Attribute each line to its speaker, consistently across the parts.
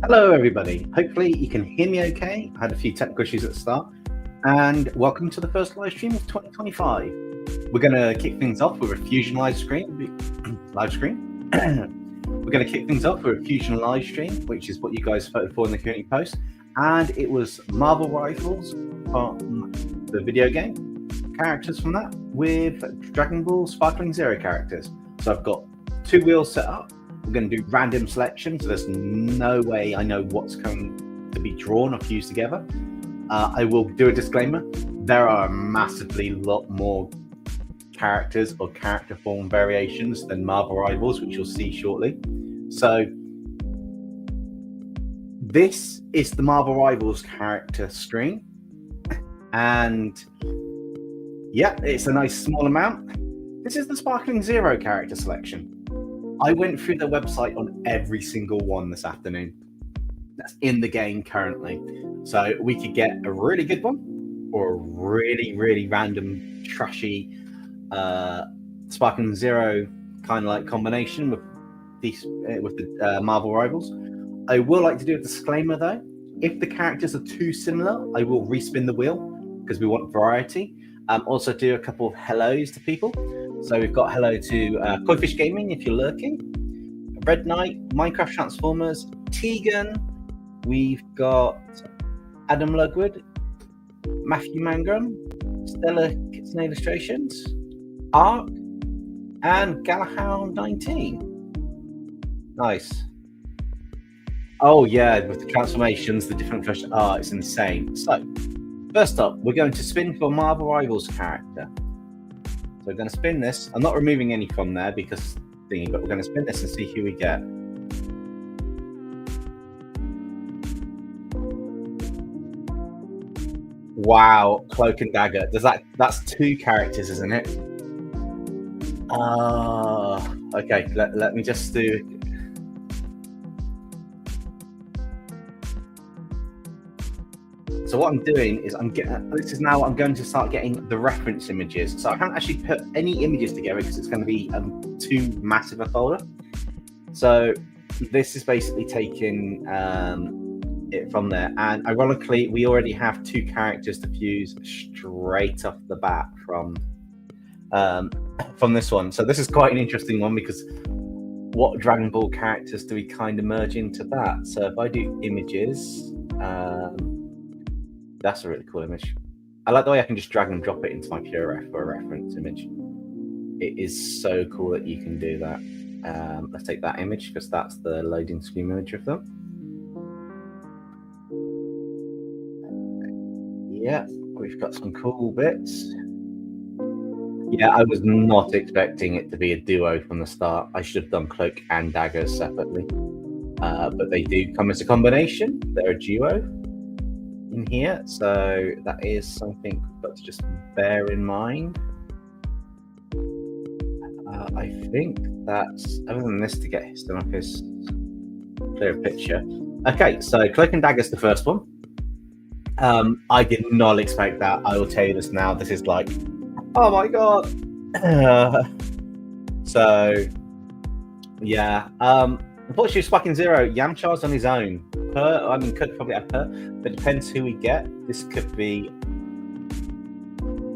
Speaker 1: Hello, everybody. Hopefully you can hear me okay. I had a few technical issues at the start. And welcome to the first live stream of 2025. We're going to kick things off with a Fusion live stream. We're going to kick things off with a Fusion live stream, which is what you guys voted for in the community post. And it was Marvel Rivals from the video game, characters from that, with Dragonball Sparkling Zero characters. So I've got 2 wheels set up. We're going to do random selection, so there's no way I know what's going to be drawn or fused together. I will do a disclaimer. There are massively lot more characters or character form variations than Marvel Rivals, which you'll see shortly. So this is the Marvel Rivals character screen. And yeah, it's a nice small amount. This is the Sparkling Zero character selection. I went through the website on every single one this afternoon that's in the game currently. So we could get a really good one or a really, really random, trashy Sparkling Zero kind of like combination with the Marvel Rivals. I will like to do a disclaimer though. If the characters are too similar, I will respin the wheel because we want variety. Also do a couple of hellos to people. So we've got hello to Cloak Fused Gaming if you're lurking, Red Knight, Minecraft Transformers, Tegan, we've got Adam Lugwood, Matthew Mangrum, Stella Kits and Illustrations, Ark, and Galahound 19. Nice. Oh yeah, with the transformations, the different versions. Oh, it's insane. So first up, we're going to spin for Marvel Rivals character. So we're going to spin this. I'm not removing any from there because thingy, but we're going to spin this and see who we get. Wow, Cloak and Dagger. That's 2 characters, isn't it? Okay. Let me just do. So what I'm doing is I'm going to start getting the reference images. So I haven't actually put any images together because it's going to be too massive a folder. So this is basically taking it from there. And ironically, we already have 2 characters to fuse straight off the bat from this one. So this is quite an interesting one because what Dragon Ball characters do we kind of merge into that? So if I do images, that's a really cool image. I like the way I can just drag and drop it into my PureRef for a reference image. It is so cool that you can do that. Let's take that image because that's the loading screen image of them. Yeah, we've got some cool bits. Yeah, I was not expecting it to be a duo from the start. I should have done Cloak and Dagger separately. But they do come as a combination. They're a duo in here, so that is something we've got to just bear in mind. I think that's, other than this, to get him off his clear picture. Okay, so Cloak and Dagger is the first one. I did not expect that. I will tell you this now. This is like, oh my god. So yeah, unfortunately, Sparking Zero, Yamcha's on his own. Could probably have her, but it depends who we get. This could be.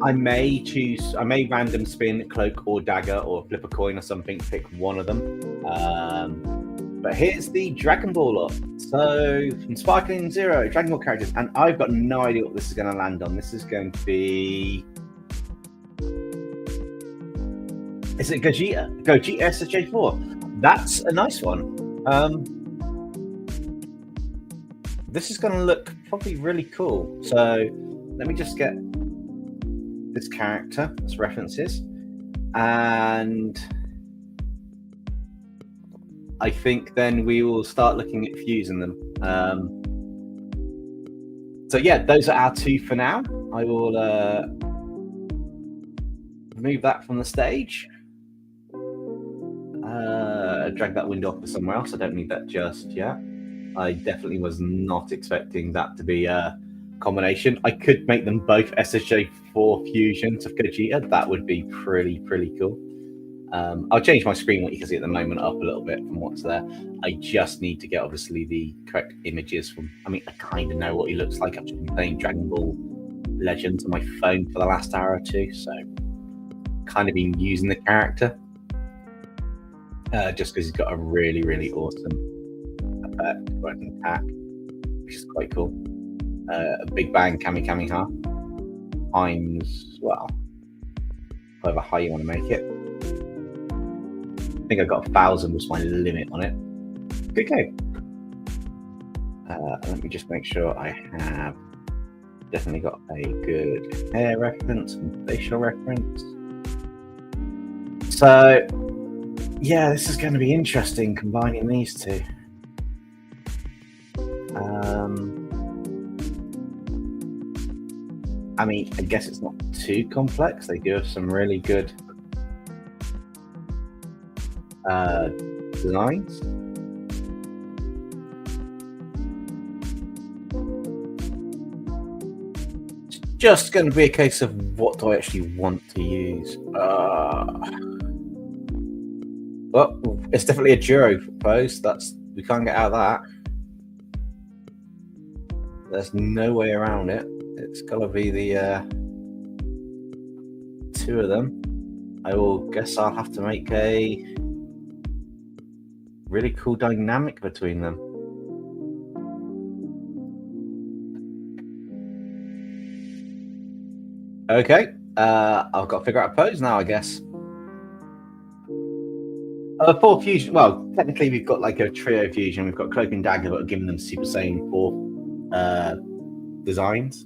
Speaker 1: I may random spin Cloak or Dagger or flip a coin or something, pick one of them. But here's the Dragon Ball lot. So from Sparkling Zero, Dragon Ball characters, and I've got no idea what this is going to land on. This is going to be. Is it Gogeta SSJ4? That's a nice one. This is going to look probably really cool. So let me just get this character as references. And I think then we will start looking at fusing them. So yeah, those are our 2 for now. I will remove that from the stage. Drag that window off to somewhere else. I don't need that just yet. I definitely was not expecting that to be a combination. I could make them both SSJ4 fusions of Gogeta. That would be pretty cool. I'll change my screen, what you can see at the moment, up a little bit from what's there. I just need to get, obviously, the correct images from... I mean, I kind of know what he looks like. I've just been playing Dragon Ball Legends on my phone for the last hour or two, so kind of been using the character. Just because he's got a really, really awesome effect, weapon attack, which is quite cool. A Big Bang Kamehameha times, well, however high you want to make it. I think I got 1,000 was my limit on it. Good game. Let me just make sure I have definitely got a good hair reference and facial reference. So, yeah, this is going to be interesting combining these two. I mean, I guess it's not too complex. They do have some really good designs. It's just going to be a case of what do I actually want to use. Well, it's definitely a duo pose. We can't get out of that. There's no way around it. It's gotta be the two of them. I will guess I'll have to make a really cool dynamic between them. Okay, I've got to figure out a pose now, I guess. For fusion, well, technically we've got like a trio fusion. We've got Cloak and Dagger, but giving them Super Saiyan 4 designs.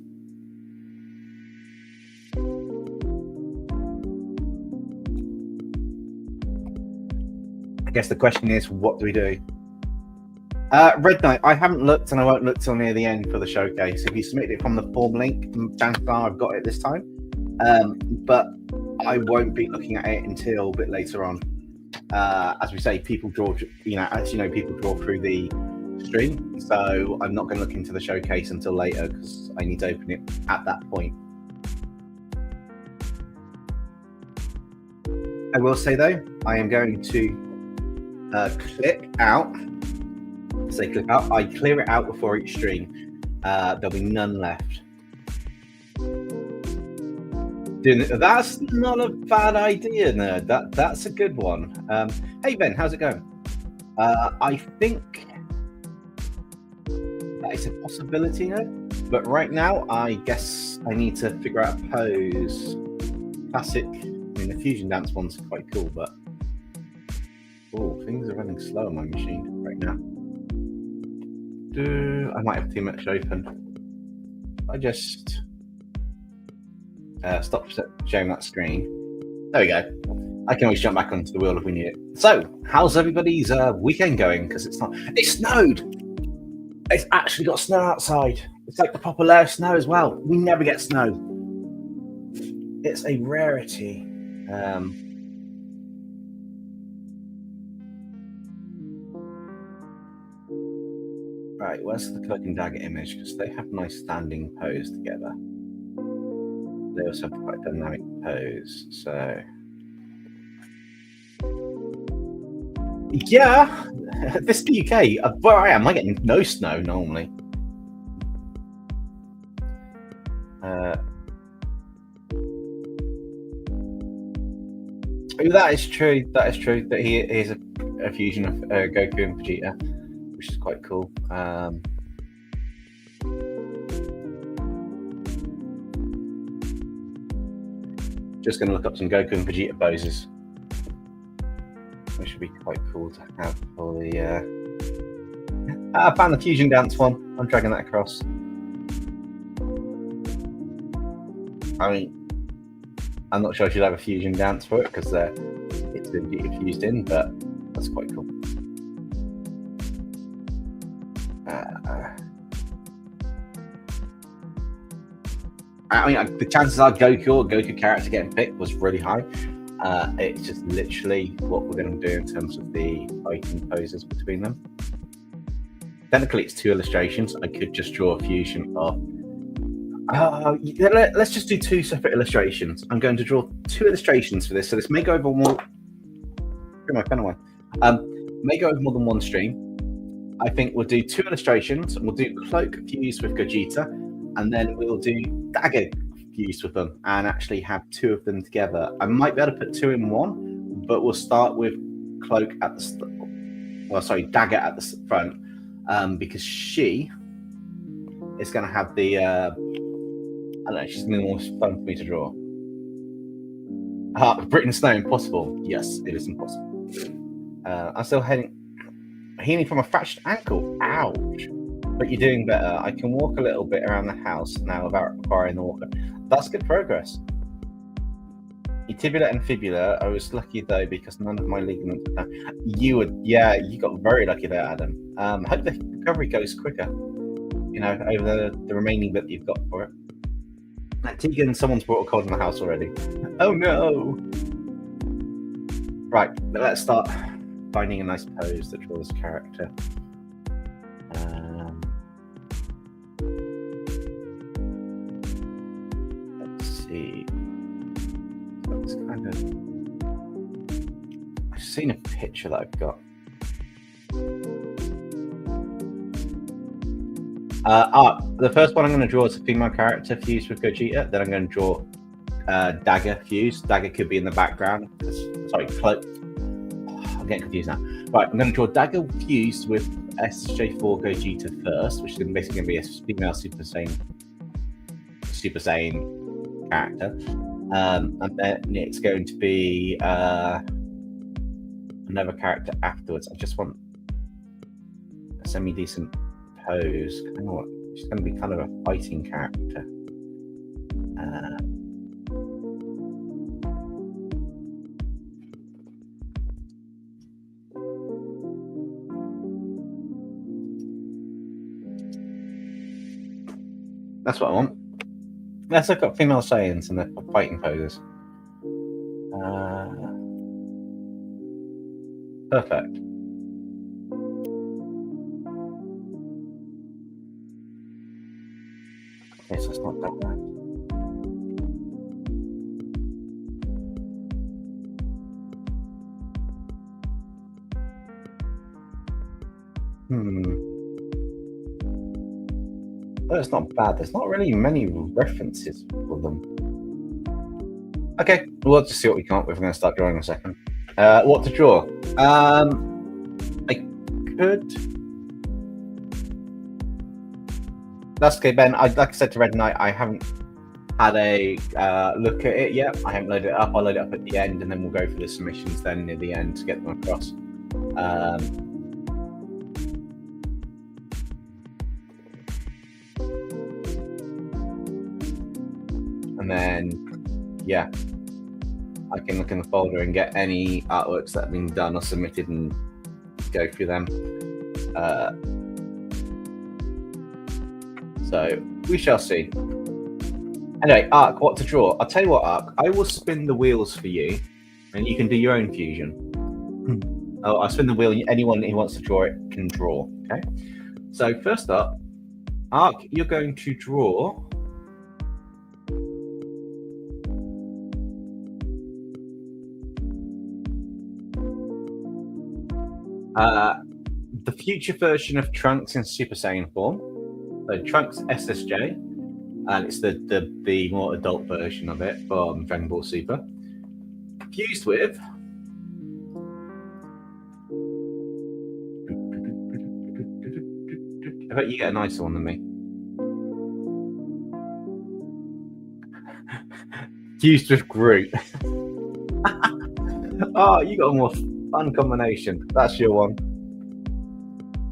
Speaker 1: I guess the question is, what do we do? Red Knight, I haven't looked, and I won't look till near the end for the showcase. If you submitted it from the form link, chances are I've got it this time. But I won't be looking at it until a bit later on. As we say, people draw, as you know, people draw through the stream. So I'm not going to look into the showcase until later because I need to open it at that point. I will say though, I am going to click out. Say click out. I clear it out before each stream. There'll be none left. That's not a bad idea, nerd. That's a good one. Hey Ben, how's it going? I think that is a possibility, nerd. But right now, I guess I need to figure out a pose. Classic. I mean, the fusion dance one's quite cool, but oh, things are running slow on my machine right now. I might have too much open. I just stop sharing that screen. There we go. I can always jump back onto the wheel if we need it. So, how's everybody's weekend going? Because it snowed. It's actually got snow outside. It's like the proper layer of snow as well. We never get snow. It's a rarity. Right, where's the Cloak and Dagger image? Because they have a nice standing pose together. They also have quite a dynamic pose, so yeah, this is the UK. Where I am, I get no snow normally. That is true. That is true. That he is a fusion of Goku and Vegeta, which is quite cool. Just going to look up some Goku and Vegeta poses, which would be quite cool to have for the. I found the fusion dance one. I'm dragging that across. I mean, I'm not sure I should have a fusion dance for it because it's been fused in, but that's quite cool. I mean, the chances are Goku character getting picked was really high. It's just literally what we're going to do in terms of the fighting poses between them. Technically, it's 2 illustrations. I could just draw a fusion of. Let's just do 2 separate illustrations. I'm going to draw 2 illustrations for this, so this may go over more threw my pen away. May go over more than one stream. I think we'll do 2 illustrations, and we'll do Cloak Fused with Gogeta, and then we'll do Dagger Fused with them, and actually have 2 of them together. I might be able to put 2 in one, but we'll start with Cloak at the Dagger at the front, because she is going to have the I don't know, she's going to be more fun for me to draw. Britain Snow, impossible. Yes, it is impossible. I'm still healing from a fractured ankle. Ouch. But you're doing better. I can walk a little bit around the house now without requiring the walker. That's good progress. Your tibia and fibula. I was lucky though because none of my ligaments were done. You got very lucky there, Adam. Hope the recovery goes quicker. You know, over the remaining bit that you've got for it. Tegan, someone's brought a cold in the house already. Oh no! Right, let's start finding a nice pose that draws this character. Let's see. It's kind of. I've seen a picture that I've got. The first one I'm going to draw is a female character fused with Gogeta. Then I'm going to draw Dagger fused. Dagger could be in the background. Sorry, Cloak. I'm getting confused now. Right, I'm going to draw Dagger fused with SSJ4 Gogeta first, which is basically going to be a female Super Saiyan character. And then it's going to be another character afterwards. I just want a semi-decent pose. I know what, she's going to be kind of a fighting character. That's what I want. Let's look up female Saiyans and the fighting poses. Perfect. Okay, so it's not that bad. Well, it's not bad. There's not really many references for them. Okay, we'll just see what we come up with. We're going to start drawing in a second. What to draw? I could. That's okay, Ben. Like I said to Red Knight, I haven't had a look at it yet. I haven't loaded it up. I'll load it up at the end, and then we'll go for the submissions then near the end to get them across. And then, yeah, I can look in the folder and get any artworks that have been done or submitted and go through them. So we shall see. Anyway, Ark, what to draw? I'll tell you what, Ark, I will spin the wheels for you and you can do your own fusion. I'll spin the wheel and anyone who wants to draw it can draw, okay? So first up, Ark, you're going to draw the future version of Trunks in Super Saiyan form. So Trunks SSJ, and it's the more adult version of it from Dragon Ball Super. Fused with I bet you get a nicer one than me. Fused with Groot. Oh, you got a more fun combination. That's your one.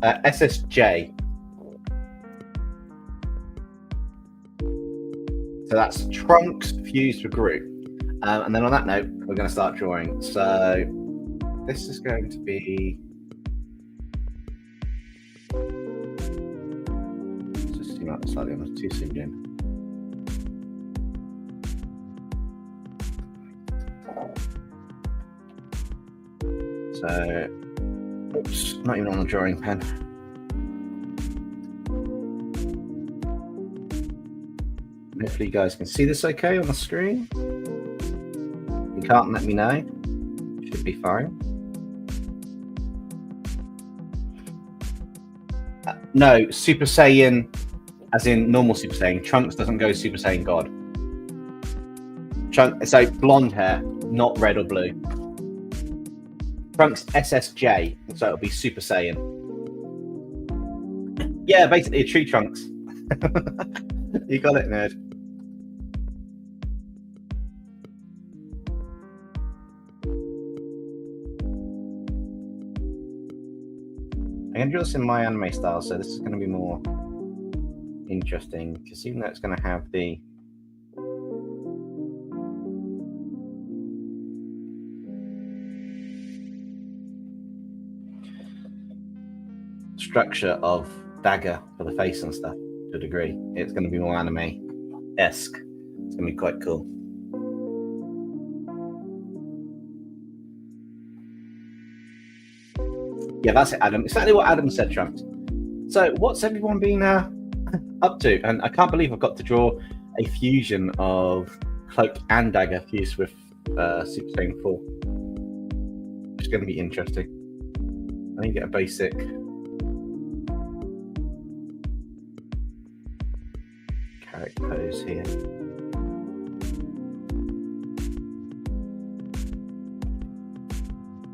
Speaker 1: SSJ. So that's Trunks fused with Groot. And then on that note, we're going to start drawing. So this is going to be... Let's just zoom out slightly on the too soon, Jim. So, oops, not even on the drawing pen. Hopefully you guys can see this okay on the screen. If you can't, let me know. Should be fine. No, Super Saiyan, as in normal Super Saiyan. Trunks doesn't go Super Saiyan God. So blonde hair, not red or blue. Trunks SSJ, so it'll be Super Saiyan. Yeah, basically a tree Trunks. You got it, nerd. I'm going to do this in my anime style, so this is going to be more interesting, because even though it's going to have the structure of Dagger for the face and stuff to a degree, it's going to be more anime-esque. It's going to be quite cool. Yeah, that's it, Adam. Exactly what Adam said, Trunks. So, what's everyone been up to? And I can't believe I've got to draw a fusion of Cloak and Dagger fused with Super Saiyan 4. It's going to be interesting. I need to get a basic character pose here.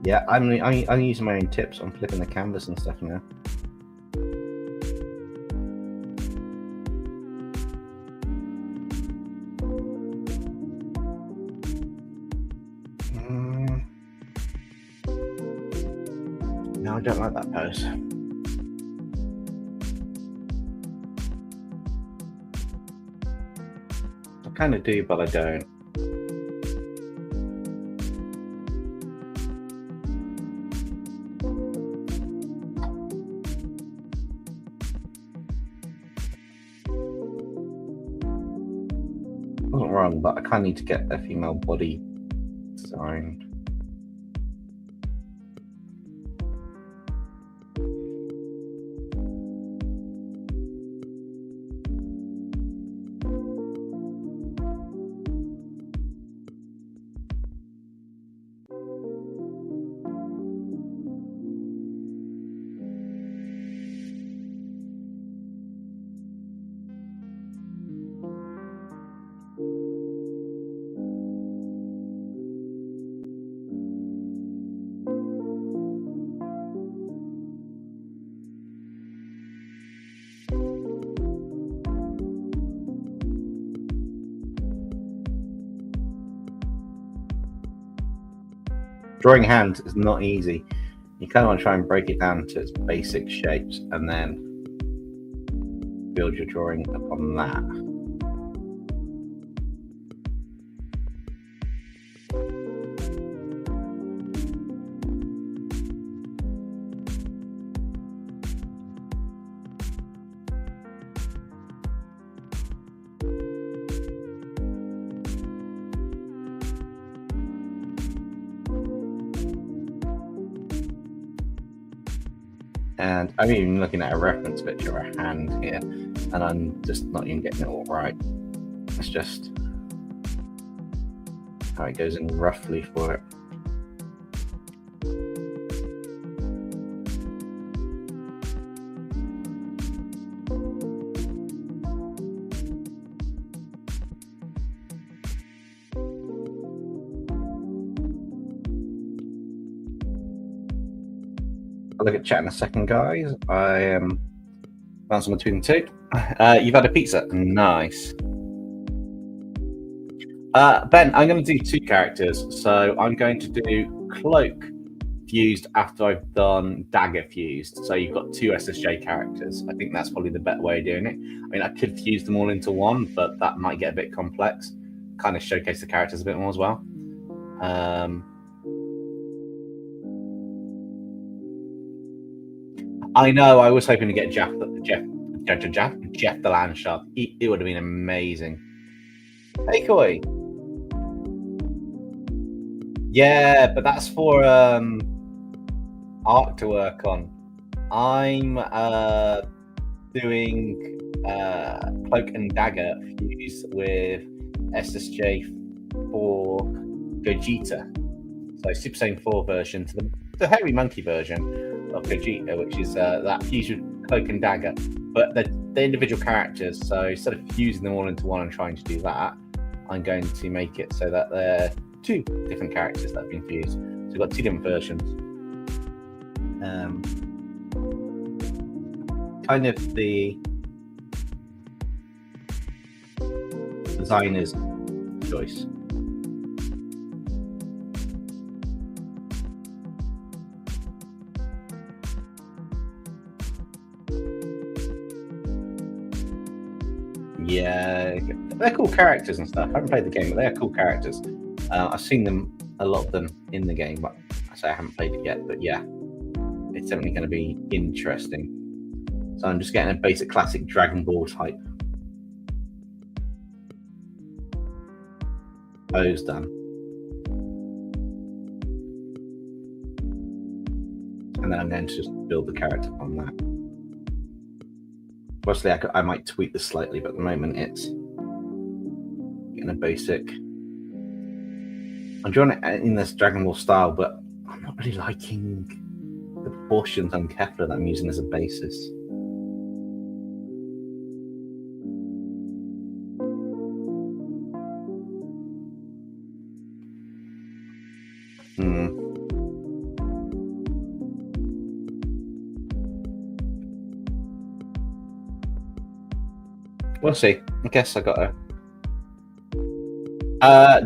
Speaker 1: Yeah, I'm using my own tips on flipping the canvas and stuff now. No, I don't like that pose. I kind of do, but I don't. Wasn't wrong, but I kind of need to get a female body designed. Drawing hand is not easy. You kind of want to try and break it down to its basic shapes and then build your drawing upon that. And I'm even looking at a reference picture of a hand here, and I'm just not even getting it all right. It's just how it goes in roughly for it. I'll look at chat in a second, guys. I am bouncing between the two. You've had a pizza. Nice. Ben, I'm going to do two characters. So I'm going to do Cloak Fused after I've done Dagger Fused. So you've got two SSJ characters. I think that's probably the better way of doing it. I mean, I could fuse them all into one, but that might get a bit complex. Kind of showcase the characters a bit more as well. I know. I was hoping to get Jeff the Landshark. It would have been amazing. Hey, Koi. Yeah, but that's for art to work on. I'm doing Cloak and Dagger fused with SSJ4 Gogeta. So Super Saiyan 4 version to the hairy monkey version of Gogeta, which is that fused with Cloak and Dagger, but they're individual characters. So instead of fusing them all into one and trying to do that, I'm going to make it so that they're two different characters that have been fused. So we've got two different versions. Kind of the designer's choice. Yeah, they're cool characters and stuff. I haven't played the game, but they're cool characters. I've seen them, a lot of them in the game, but I say I haven't played it yet. But yeah, it's definitely going to be interesting. So I'm just getting a basic classic Dragonball type pose done. And then I'm going to just build the character on that. Obviously, I might tweak this slightly, but at the moment it's getting a basic. I'm drawing it in this Dragon Ball style, but I'm not really liking the proportions on Kefla that I'm using as a basis. We'll see. I guess I got to.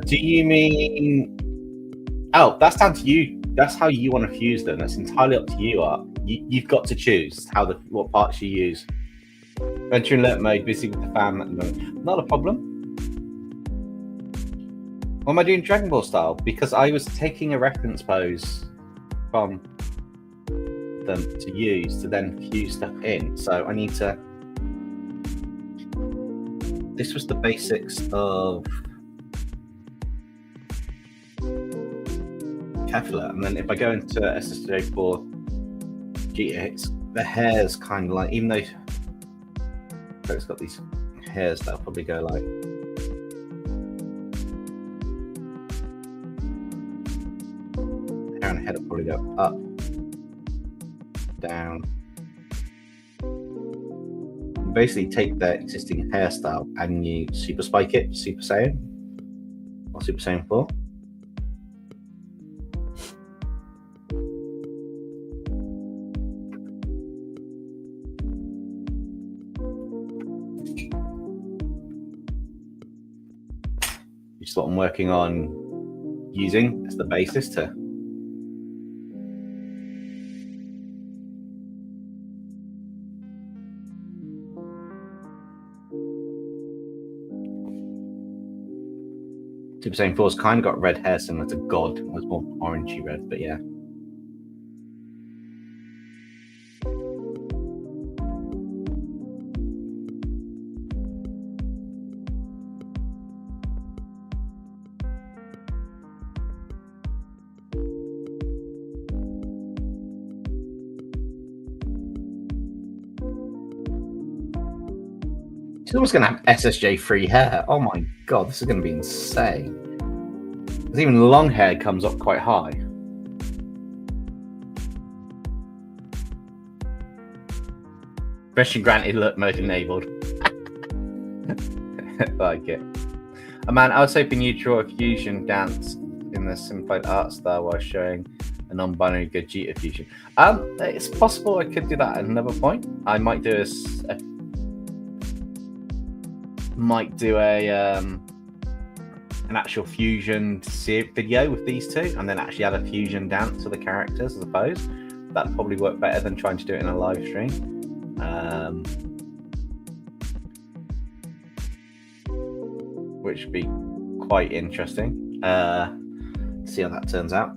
Speaker 1: Do you mean? Oh, that's down to you. That's how you want to fuse them. That's entirely up to you. You've got to choose what parts you use. Venture alert mode. Busy with the fam at the moment. Not a problem. What am I doing Dragon Ball style? Because I was taking a reference pose from them to use to then fuse stuff in. So I need to. This was the basics of Kefla, and then if I go into SSJ4 Gogeta, the hair's kind of like, even though it's got these hairs, that'll probably go like hair and head will probably go up, down. Basically take their existing hairstyle and you super spike it, Super Saiyan or Super Saiyan 4. Which is what I'm working on using as the basis to Super Saiyan 4's kind of got red hair similar to God. It was more orangey red, but yeah. She's almost going to have SSJ free hair. Oh my god, this is going to be insane. Because even long hair comes up quite high. Permission granted, look mode enabled. Like it. Oh man, I was hoping you'd draw a fusion dance in the simplified art style while showing a non-binary Gogeta fusion. It's possible I could do that at another point. I might do an actual fusion video with these two, and then actually add a fusion dance to the characters, I suppose. That'd probably work better than trying to do it in a live stream. Which would be quite interesting. See how that turns out.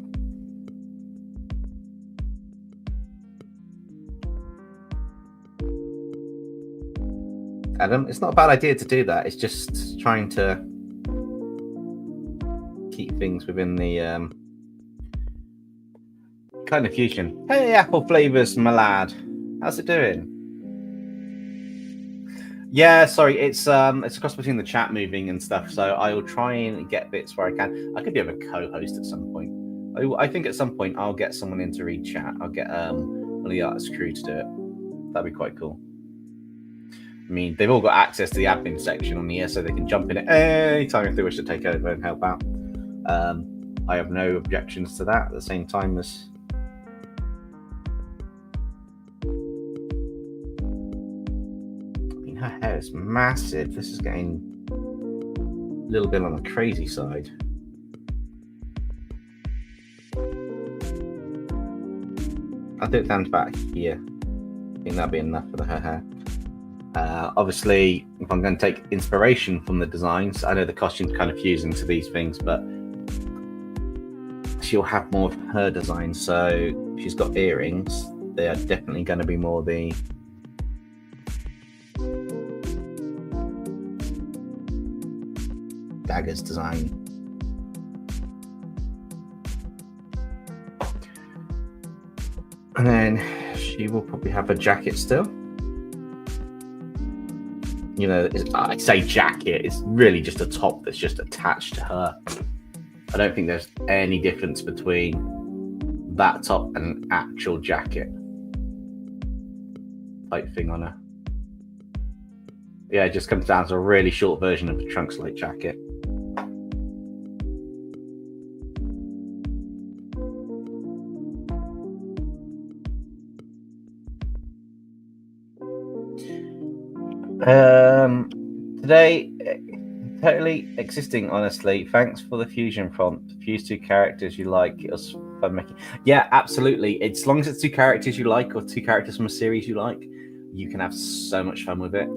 Speaker 1: Adam, it's not a bad idea to do that. It's just trying to keep things within the kind of fusion. Hey, Apple Flavors, my lad. How's it doing? Yeah, sorry, it's a cross between the chat moving and stuff, so I will try and get bits where I can. I could be a co-host at some point. I think at some point I'll get someone in to read chat. I'll get one of the artist crew to do it. That'd be quite cool. I mean, they've all got access to the admin section on here, so they can jump in at any time if they wish to take over and help out. I have no objections to that. At the same time as her hair is massive. This is getting a little bit on the crazy side. I'll do it down to about here. I think that'll be enough for her hair. Obviously, if I'm going to take inspiration from the designs, I know the costume's kind of fused into these things, but she'll have more of her design. So she's got earrings. They are definitely going to be more the Dagger's design. And then she will probably have a jacket still. You know, I say jacket, it's really just a top that's just attached to her. I don't think there's any difference between that top and an actual jacket type thing on her. Yeah, it just comes down to a really short version of the trunk slate jacket. Today, totally existing, honestly. Thanks for the fusion prompt. Fuse 2 characters you like. It was fun making. Yeah, absolutely. As long as it's 2 characters you like or 2 characters from a series you like, you can have so much fun with it.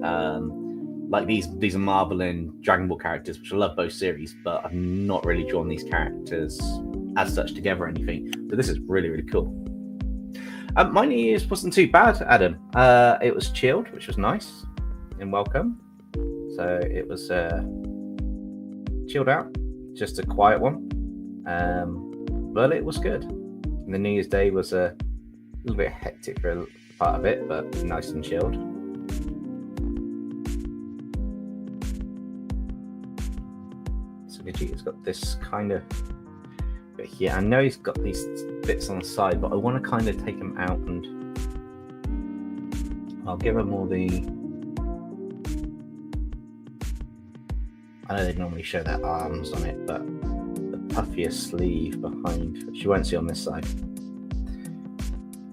Speaker 1: Like these are Marvel and Dragonball characters, which I love both series, but I've not really drawn these characters as such together or anything. So this is really, really cool. My New Year's wasn't too bad, Adam. It was chilled, which was nice and welcome. So it was chilled out, just a quiet one. But it was good. And the New Year's Day was a little bit hectic for a part of it, but nice and chilled. So Vegeta's got this kind of bit here. I know he's got these bits on the side, but I want to kind of take them out and I'll give him all the... I know they normally show their arms on it, but the puffier sleeve behind, which you won't see on this side.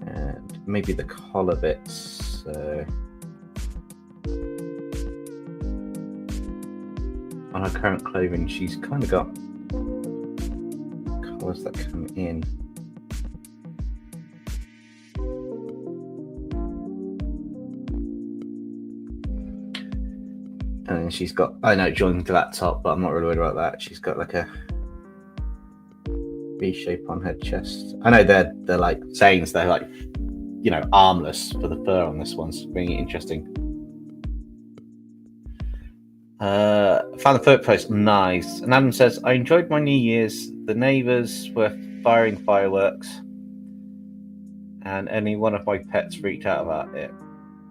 Speaker 1: And maybe the collar bits. So on her current clothing, she's kind of got collars that come in. And then she's got, I know, joined to that top, but I'm not really worried about that. She's got like a V shape on her chest. I know they're like sayings, they're like, you know, armless for the fur on this one, so being interesting. Found the third post, nice. And Adam says, I enjoyed my New Year's. The neighbours were firing fireworks, and only one of my pets freaked out about it.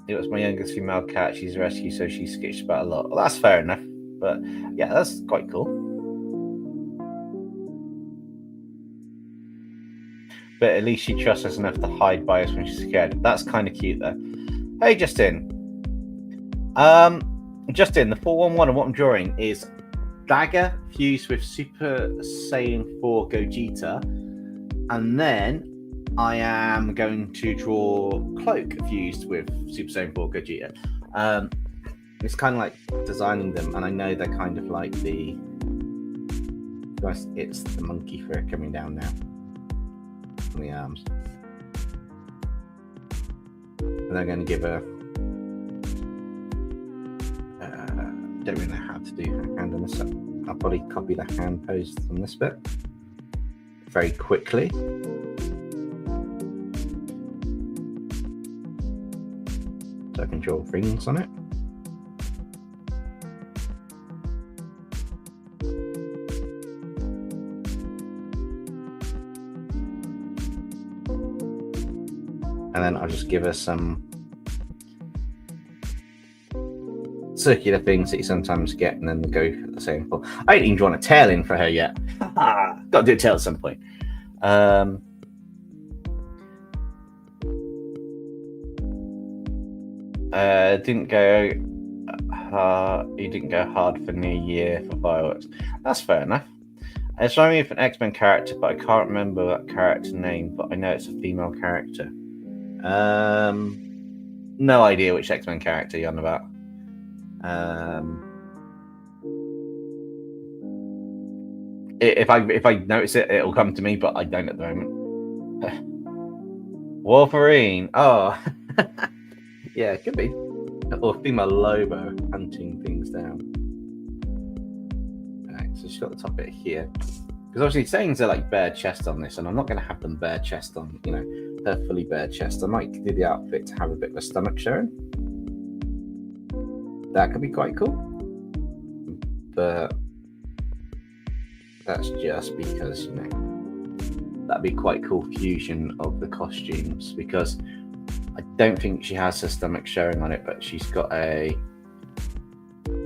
Speaker 1: It was my youngest female cat. She's a rescue, so she skitched about a lot. Well, that's fair enough. But yeah, that's quite cool. But at least she trusts us enough to hide by us when she's scared. That's kind of cute, though. Hey, Justin. Justin, the 411 of what I'm drawing is Dagger fused with Super Saiyan 4 Gogeta. And then I am going to draw Cloak fused with Super Saiyan 4 Gogeta. It's kind of like designing them, and I know they're kind of like the... It's the monkey fur coming down now on the arms. And I'm going to give her... don't really know how to do her hand on this. I'll probably copy the hand pose from this bit very quickly. So I can draw rings on it. And then I'll just give her some circular things that you sometimes get and then go at the same point. I ain't even drawn a tail in for her yet. Got to do a tail at some point. Didn't go hard. He didn't go hard for New Year for fireworks. That's fair enough. It's showing me an X-Men character, but I can't remember that character name. But I know it's a female character. No idea which X-Men character you're on about. If I notice it, it'll come to me, but I don't at the moment. Wolverine. Oh, yeah, it could be. Or female Lobo hunting things down. Right, so she's got the top bit here. Because obviously things are like bare chest on this, and I'm not going to have them bare chest on, you know, her fully bare chest. I might do the outfit to have a bit of a stomach showing. That could be quite cool. But that's just because, you know, that'd be quite cool fusion of the costumes, because I don't think she has her stomach showing on it, but she's got a,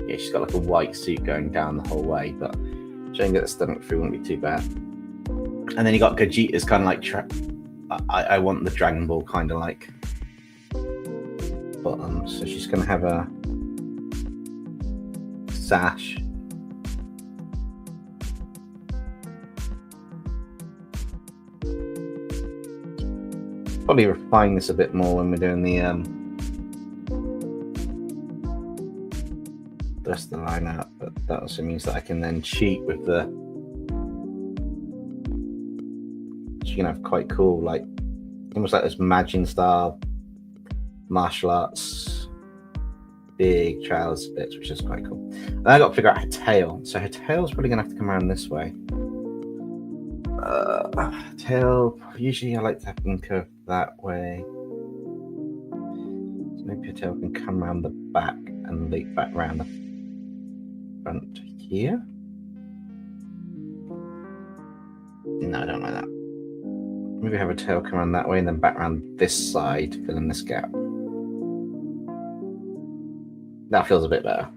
Speaker 1: yeah, she's got like a white suit going down the whole way, but showing that the stomach through wouldn't be too bad. And then you got Gogeta's kind of like, I want the Dragonball kind of like bottom, so she's going to have a sash. Probably refine this a bit more when we're doing the rest of the line out, but that also means that I can then cheat with the, so you can have quite cool, like almost like this Majin style martial arts big trousers bits, which is quite cool. And I got to figure out her tail, so her tail's probably gonna have to come around this way. Tail, usually I like to have them curve that way. So maybe your tail can come around the back and leap back around the front here. No, I don't like that. Maybe have a tail come around that way and then back around this side, fill in this gap. That feels a bit better.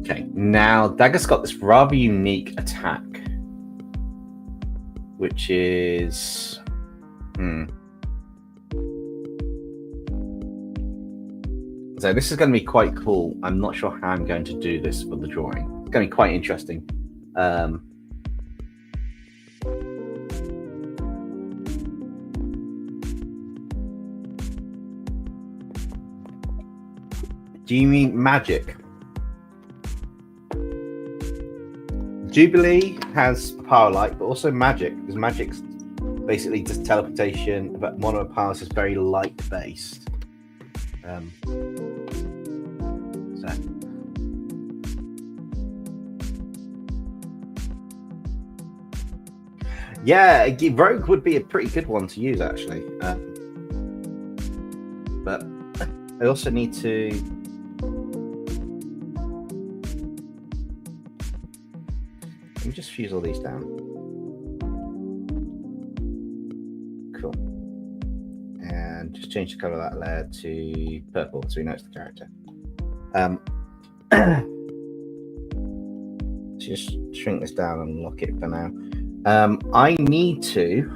Speaker 1: Okay, now Dagger's got this rather unique attack, which is so this is going to be quite cool. I'm not sure how I'm going to do this for the drawing. It's going to be quite interesting. Do you mean magic? Jubilee has power light, but also magic, because magic's basically just teleportation, but one of the powers is very light based. Yeah, Rogue would be a pretty good one to use, actually. But I also need to... Let me just fuse all these down. Cool. And just change the color of that layer to purple so we know it's the character. Just shrink this down and lock it for now. I need to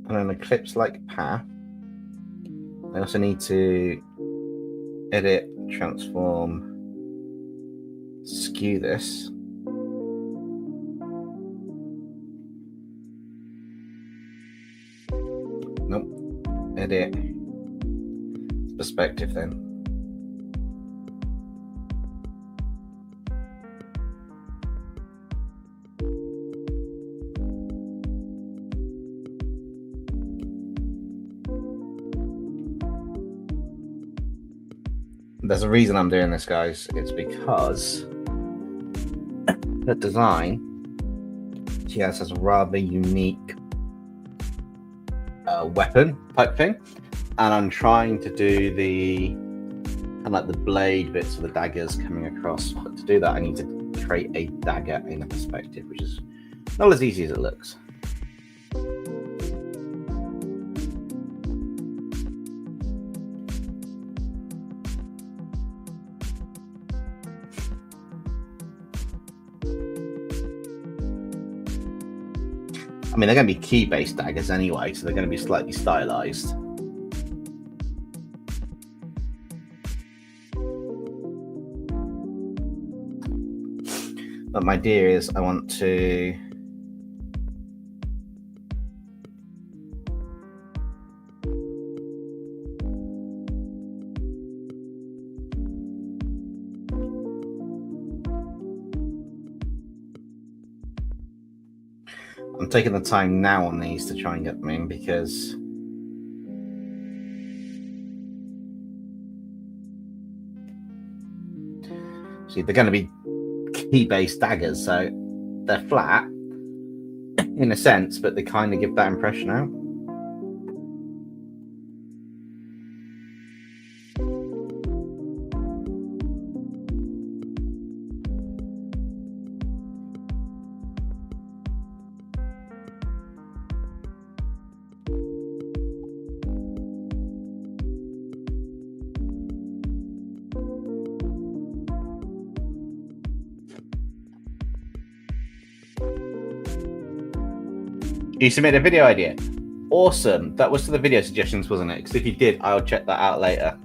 Speaker 1: on an eclipse-like path. I also need to edit, transform, skew this. Nope. Edit. Perspective then. There's a reason I'm doing this, guys. It's because the design she has a rather unique weapon type thing, and I'm trying to do the kind of like the blade bits of the daggers coming across. But to do that, I need to create a dagger in a perspective, which is not as easy as it looks. mean, they're going to be key-based daggers anyway, so they're going to be slightly stylized. But my idea is I want to... I'm taking the time now on these to try and get them in because see, they're going to be key-based daggers, so they're flat in a sense, but they kind of give that impression out. You submit a video idea. Awesome. That was for the video suggestions, wasn't it? Because if you did, I'll check that out later.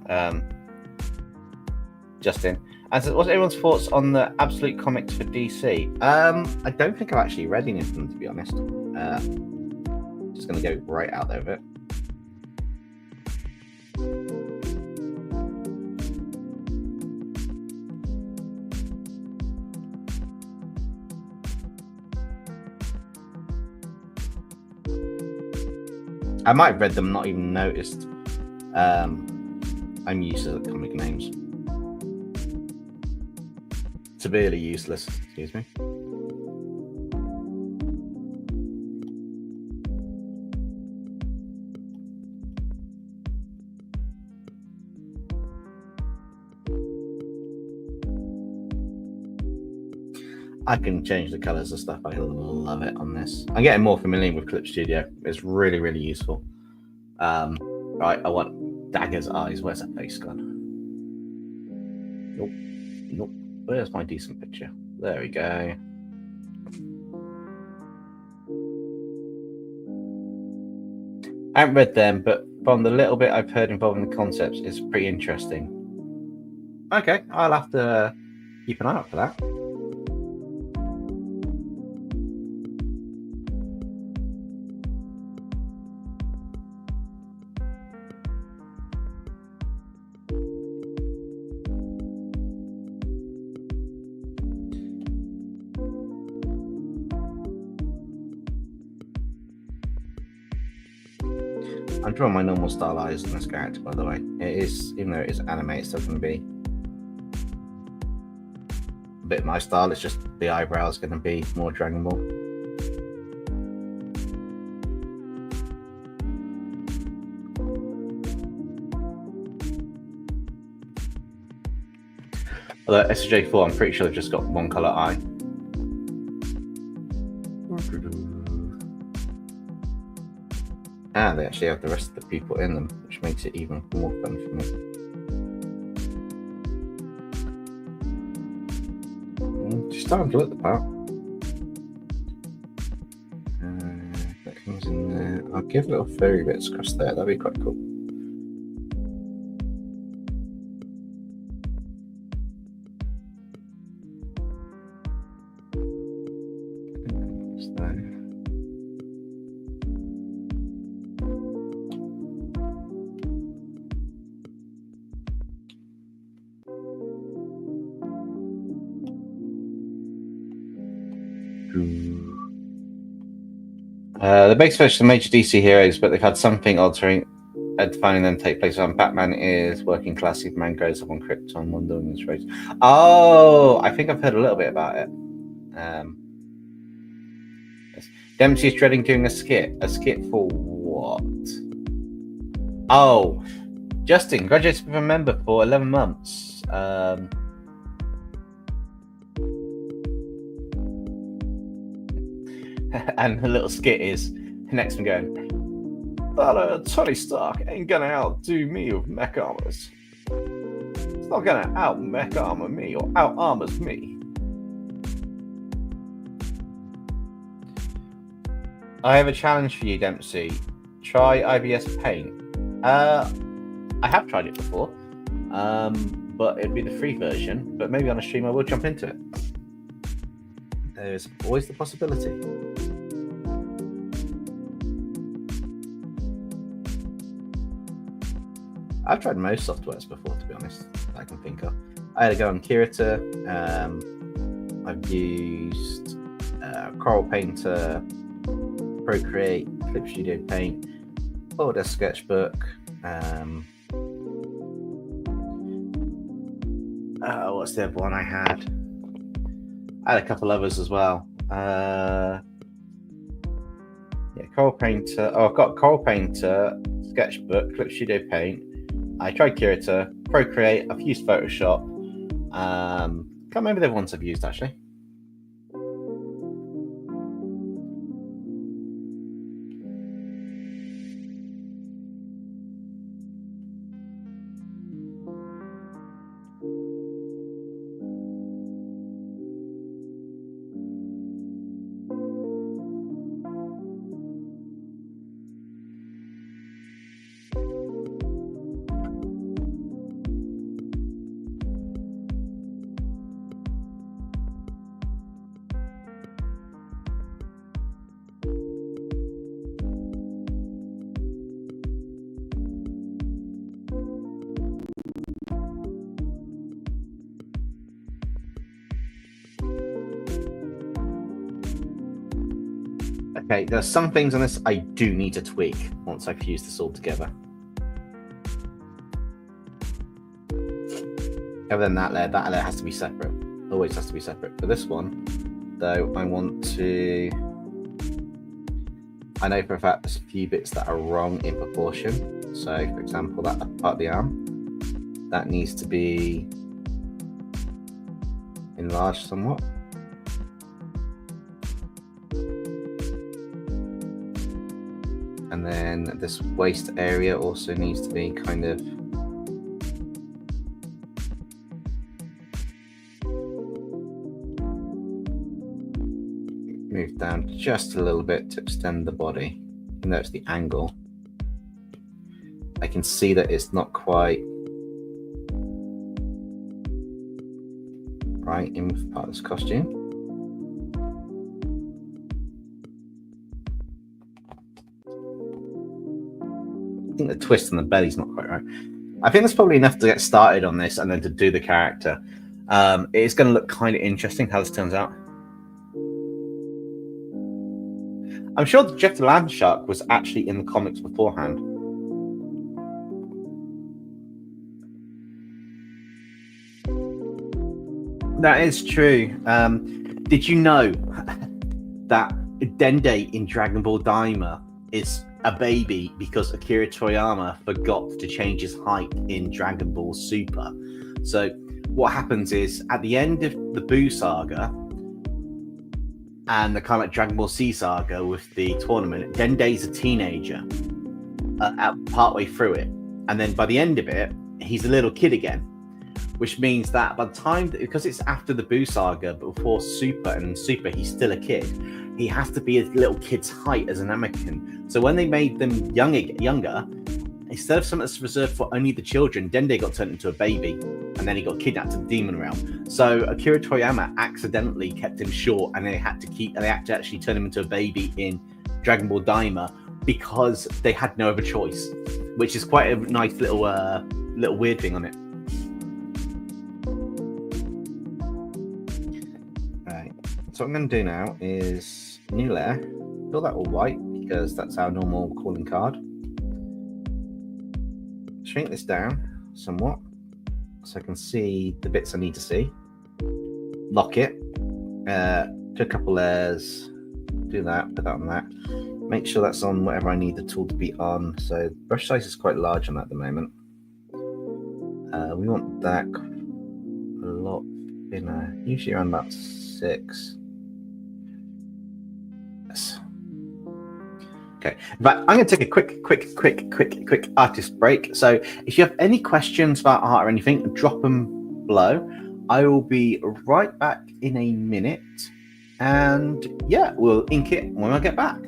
Speaker 1: Justin. And so what's everyone's thoughts on the Absolute Comics for DC? I don't think I've actually read any of them, to be honest. Just going to go right out there with it. I might have read them, not even noticed. I'm useless at comic names. Severely useless, excuse me. I can change the colors of stuff. I love it on this. I'm getting more familiar with Clip Studio. It's really, really useful. Right, I want Dagger's eyes. Where's that face gone? Nope. Nope. Where's my decent picture? There we go. I haven't read them, but from the little bit I've heard involving the concepts, it's pretty interesting. Okay, I'll have to keep an eye out for that. I'm drawing my normal style eyes on this character, by the way. It is, even though it is anime, it's still going to be a bit of my style. It's just the eyebrows going to be more Dragon Ball. Although SSJ4, I'm pretty sure they've just got one colour eye. And they actually have the rest of the people in them, which makes it even more fun for me. Just starting to look the part. That comes in there. I'll give little fairy bits across there. That'd be quite cool. The base fish are major DC heroes, but they've had something altering defining them take place on. Batman is working class, Superman grows up on Krypton, Wonder Woman's race. Oh, I think I've heard a little bit about it. Yes. Dempsey is dreading doing a skit. A skit for what? Oh, Justin, congratulations with a member for 11 months. And the little skit is next one going, but Tony Stark ain't gonna outdo me with mech armors. It's not gonna out mech armor me or out armors me. I have a challenge for you, Dempsey. Try IBS Paint. I have tried it before, but it'd be the free version. But maybe on a stream I will jump into it. There's always the possibility. I've tried most softwares before, to be honest, that I can think of. I had to go on Kirita. I've used Coral Painter, Procreate, Clip Studio Paint, Autodesk Sketchbook. What's the other one I had? I had a couple others as well. Coral Painter. Oh, I've got Coral Painter, Sketchbook, Clip Studio Paint. I tried Kirita, Procreate. I've used Photoshop. Can't remember the other ones I've used actually. Okay, there's some things on this I do need to tweak once I've fused this all together. Other than that layer has to be separate. Always has to be separate. For this one, though, I know for a fact there's a few bits that are wrong in proportion. So, for example, that upper part of the arm, that needs to be enlarged somewhat. And then this waist area also needs to be kind of moved down just a little bit to extend the body. Even though it's the angle, I can see that it's not quite right in with part of this costume. I think the twist on the belly's not quite right. I think that's probably enough to get started on this and then to do the character. It's going to look kind of interesting how this turns out. I'm sure that Jeff the Land Shark was actually in the comics beforehand. That is true. Did you know that Dende in Dragon Ball Daima is a baby because Akira Toriyama forgot to change his height in Dragon Ball Super? So what happens is at the end of the Buu saga and the kind of like Dragon Ball C saga with the tournament, Dende's a teenager partway through it, and then by the end of it he's a little kid again, which means that by the time, because it's after the Buu saga but before Super, and in Super he's still a kid, he has to be a little kid's height as an Anakin. So when they made them younger, instead of something that's reserved for only the children, Dende got turned into a baby, and then he got kidnapped to the demon realm. So Akira Toriyama accidentally kept him short, and they had to actually turn him into a baby in Dragon Ball Daima because they had no other choice, which is quite a nice little weird thing on it. Right. So what I'm going to do now is new layer, fill that all white because that's our normal calling card. Shrink this down somewhat so I can see the bits I need to see. Lock it, do a couple layers, do that, put that on that. Make sure that's on whatever I need the tool to be on. So brush size is quite large on that at the moment. We want that a lot thinner, usually around about 6. Yes. Okay, but I'm going to take a quick artist break. So if you have any questions about art or anything, drop them below. I will be right back in a minute, and yeah, we'll ink it when I get back.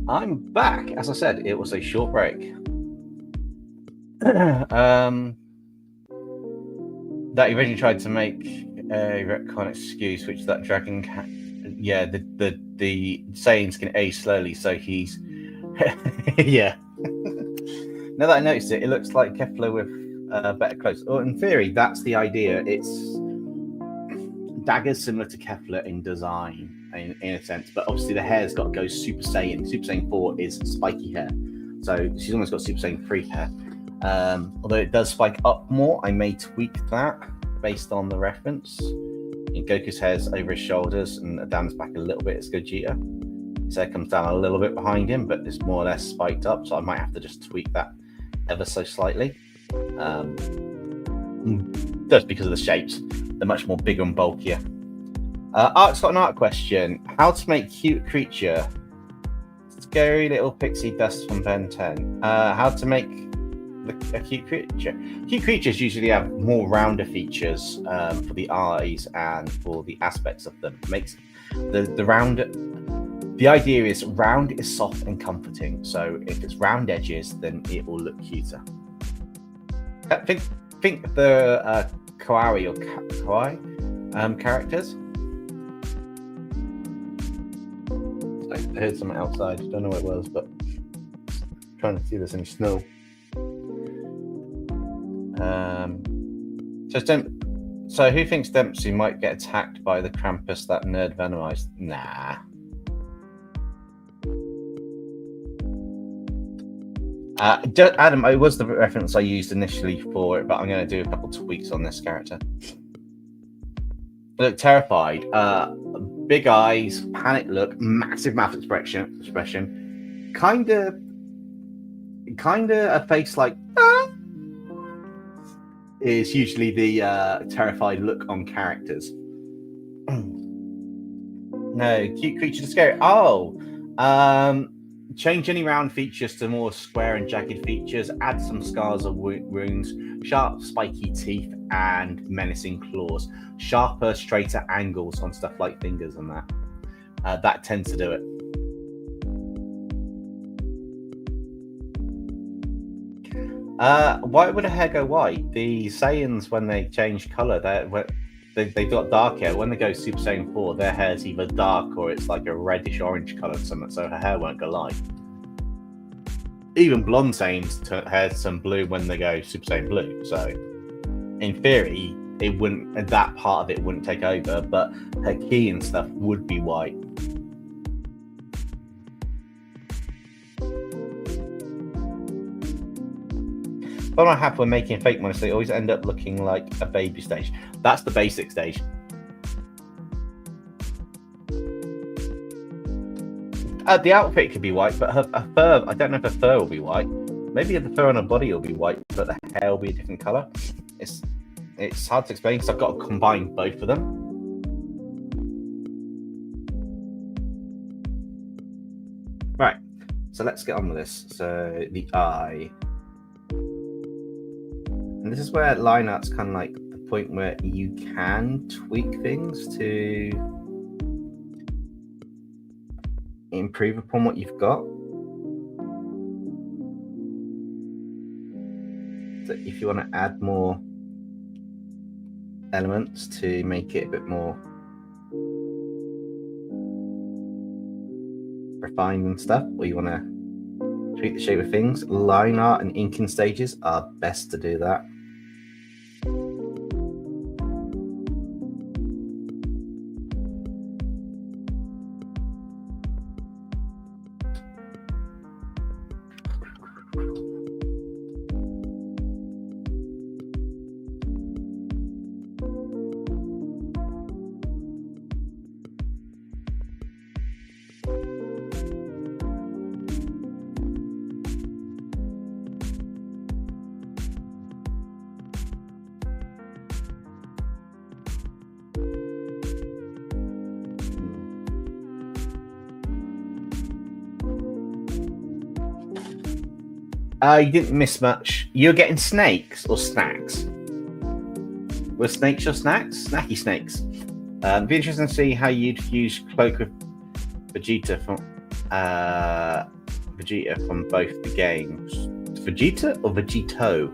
Speaker 1: I'm back. As I said, it was a short break. That originally tried to make a retcon excuse, which that dragon can. Yeah, the Saiyans can age slowly, so he's. Yeah. Now that I noticed it, it looks like Kepler with better clothes. Or in theory, that's the idea. It's Dagger's similar to Kepler in design, in a sense, but obviously the hair's got to go Super Saiyan. Super Saiyan 4 is spiky hair, so she's almost got Super Saiyan 3 hair. Although it does spike up more, I may tweak that based on the reference. And Goku's hair's over his shoulders and Adam's back a little bit as Gogeta. His hair comes down a little bit behind him, but it's more or less spiked up, so I might have to just tweak that ever so slightly. Just because of the shapes. They're much more bigger and bulkier. Art's got an art question. How to make cute creature? Scary little pixie dust from Ben 10. How to make a cute creature? Cute creatures usually have more rounder features for the eyes and for the aspects of them. It makes the round. The idea is round is soft and comforting. So if it's round edges, then it will look cuter. Think the kawaii or kawaii characters. I heard something outside. Don't know what it was, but I'm trying to see if there's any snow. So who thinks Dempsey might get attacked by the Krampus that nerd venomized? Nah. Adam, it was the reference I used initially for it, but I'm going to do a couple tweaks on this character. Look terrified. Big eyes, panic look, massive mouth expression. Kind of a face like is usually the terrified look on characters. No, cute creature to scary. Change any round features to more square and jagged features. Add some scars or wounds, sharp, spiky teeth, and menacing claws. Sharper, straighter angles on stuff like fingers and that. That tends to do it. Why would a hair go white? The Saiyans, when they change color, they've got dark hair. When they go Super Saiyan 4, their hair's either dark or it's like a reddish orange color, so her hair won't go light. Even blonde Saiyans hair turn blue when they go Super Saiyan Blue. So, in theory, that part of it wouldn't take over, but her ki and stuff would be white. What I have when making fake monsters, they always end up looking like a baby stage. That's the basic stage. The outfit could be white, but her fur, I don't know if her fur will be white. Maybe the fur on her body will be white, but the hair will be a different color. It's hard to explain because I've got to combine both of them. Right, so let's get on with this. So the eye. And this is where line art's kind of like the point where you can tweak things to improve upon what you've got. So if you want to add more elements to make it a bit more refined and stuff, or you want to tweak the shape of things, line art and inking stages are best to do that. You didn't miss much. You're getting snakes or snacks? Were snakes your snacks? Snacky snakes. Be interesting to see how you'd use Cloak with Vegeta from Vegeta from both the games. Vegeta or Vegito?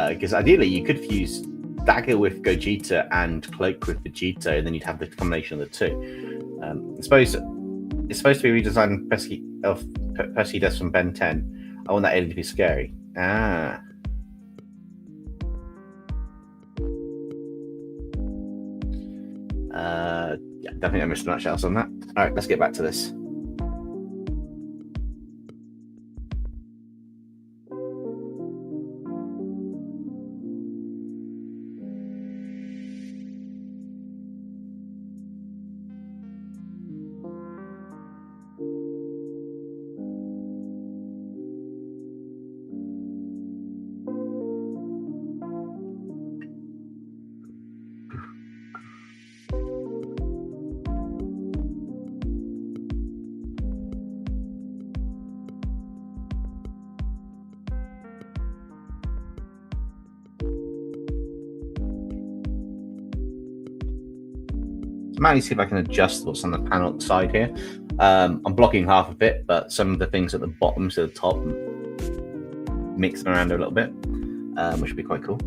Speaker 1: Because ideally you could fuse Dagger with Gogeta and Cloak with Vegito, and then you'd have the combination of the two. I suppose it's supposed to be redesigned Pesky does from Ben 10. I want that alien to be scary. Yeah, don't think I missed much else on that. All right, let's get back to this. I might see if I can adjust what's on the panel at the side here. I'm blocking half of it, but some of the things at the bottom to the top, mix them around a little bit, which would be quite cool.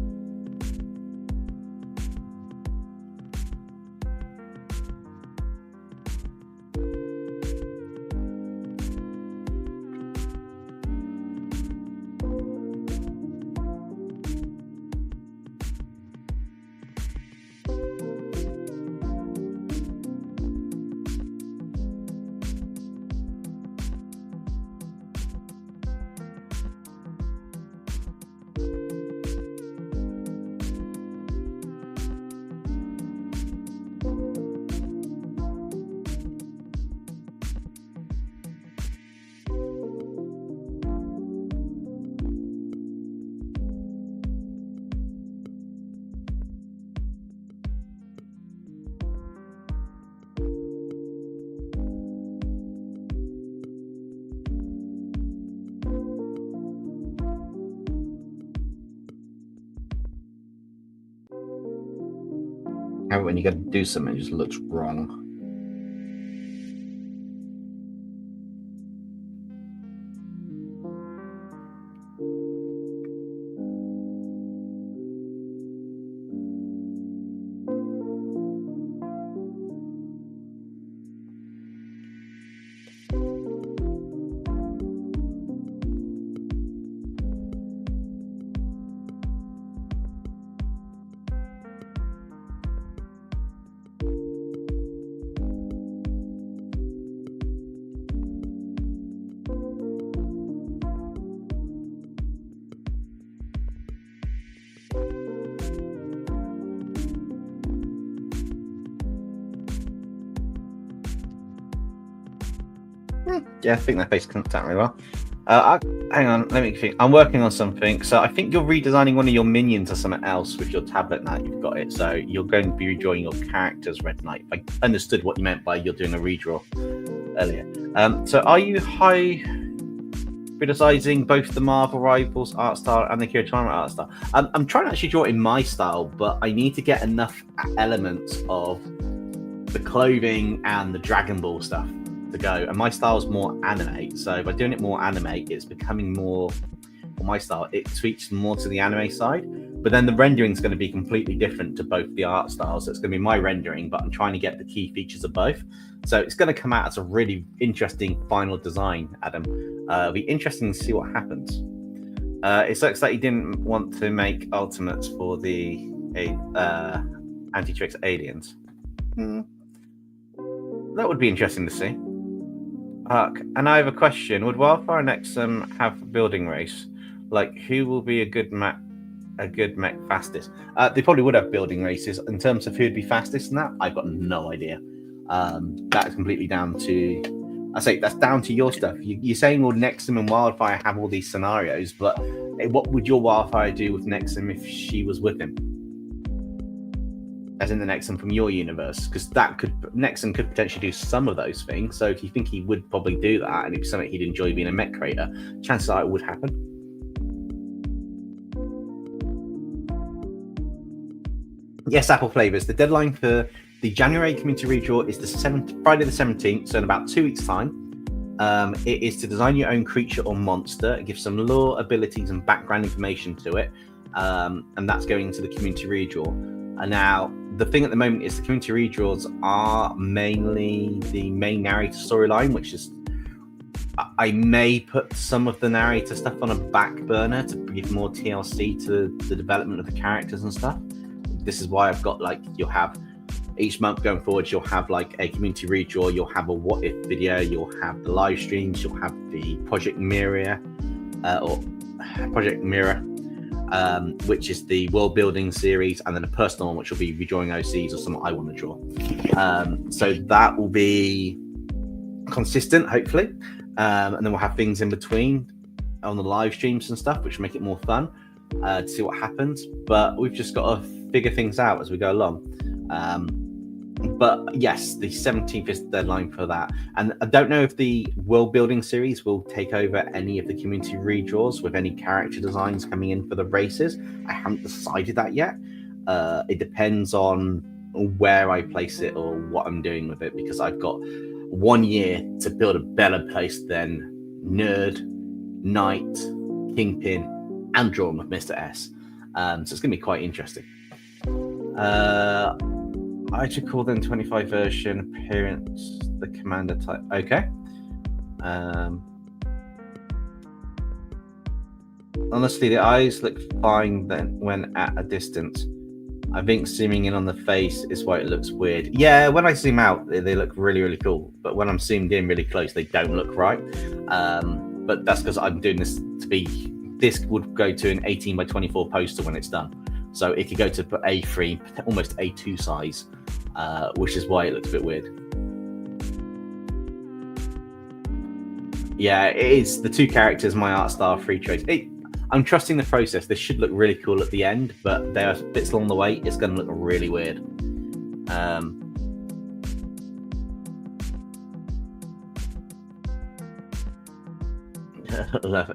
Speaker 1: How when you got to do something, it just looks wrong. Yeah, I think that face comes out really well. Hang on, let me think. I'm working on something. So I think you're redesigning one of your minions or something else with your tablet now you've got it. So you're going to be redrawing your characters, Red Knight. I understood what you meant by you're doing a redraw earlier. So are you hybridizing both the Marvel Rivals art style and the Kirishima art style? I'm trying to actually draw it in my style, but I need to get enough elements of the clothing and the Dragonball stuff to go, and my style is more anime, so by doing it more anime it's becoming more, for my style it switches more to the anime side, but then the rendering is going to be completely different to both the art styles. So it's going to be my rendering, but I'm trying to get the key features of both, so it's going to come out as a really interesting final design, Adam. It'll be interesting to see what happens. It looks like you didn't want to make ultimates for the anti-tricks aliens. That would be interesting to see. And I have a question. Would Wildfire and Nexum have a building race? Like, who will be a good mech fastest? They probably would have building races. In terms of who'd be fastest in that, I've got no idea. That's completely down to... I say that's down to your stuff. You're saying, well, Nexum and Wildfire have all these scenarios, but what would your Wildfire do with Nexum if she was with him? As in the Nexum from your universe, because Nexum could potentially do some of those things. So if you think he would probably do that, and it's something he'd enjoy being a mech creator, chances are it would happen. Yes, Apple Flavors. The deadline for the January community redraw is Friday the 17th, so in about 2 weeks' time. It is to design your own creature or monster. It gives some lore, abilities, and background information to it, and that's going into the community redraw. And now, the thing at the moment is the community redraws are mainly the main narrator storyline, which is I may put some of the narrator stuff on a back burner to give more TLC to the development of the characters and stuff. This is why I've got you'll have each month going forward, you'll have a community redraw, you'll have a what if video, you'll have the live streams, you'll have the Project Mirror, which is the world building series, and then a personal one, which will be redrawing OCs or something I want to draw. So that will be consistent, hopefully. And then we'll have things in between on the live streams and stuff, which will make it more fun to see what happens. But we've just got to figure things out as we go along. But yes, the 17th is the deadline for that. And I don't know if the world building series will take over any of the community redraws with any character designs coming in for the races. I haven't decided that yet. It depends on where I place it or what I'm doing with it, because I've got 1 year to build a better place than Nerd, Knight, Kingpin, and Drawn with Mr. S. So it's going to be quite interesting. I should call them 25 version appearance, the commander type. Okay. Honestly, the eyes look fine then when at a distance. I think zooming in on the face is why it looks weird. Yeah, when I zoom out, they look really, really cool. But when I'm zoomed in really close, they don't look right. But that's because I'm doing this to be... This would go to an 18 by 24 poster when it's done. So it could go to A3, almost A2 size, which is why it looks a bit weird. Yeah, it is. The two characters, my art style, free trades. I'm trusting the process. This should look really cool at the end, but there are bits along the way. It's going to look really weird.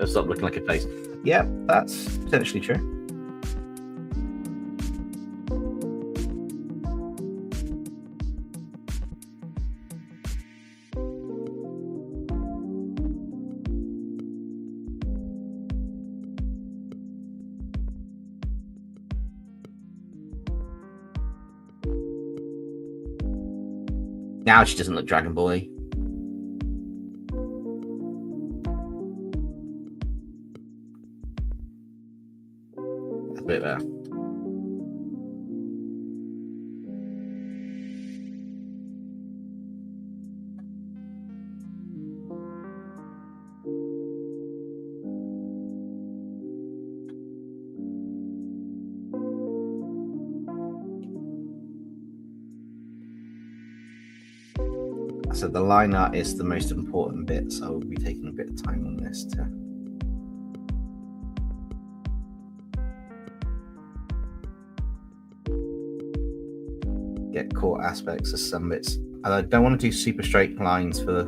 Speaker 1: Stop looking like a face. Yeah, that's potentially true. Now she doesn't look Dragon Ball-y. That's a bit better. So the line art is the most important bit, so we'll be taking a bit of time on this to get core aspects of some bits. And I don't want to do super straight lines for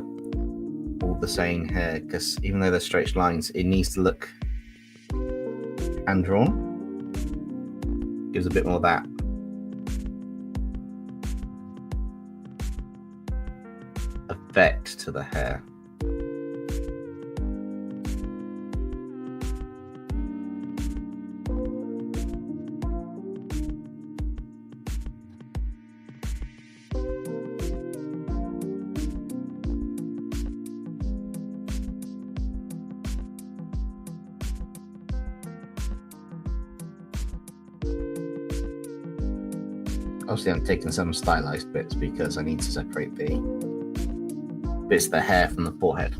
Speaker 1: all the same hair, because even though they're straight lines, it needs to look hand drawn. Gives a bit more of that. Effect to the hair. Obviously, I'm taking some stylized bits because I need to separate the bits of the hair from the forehead.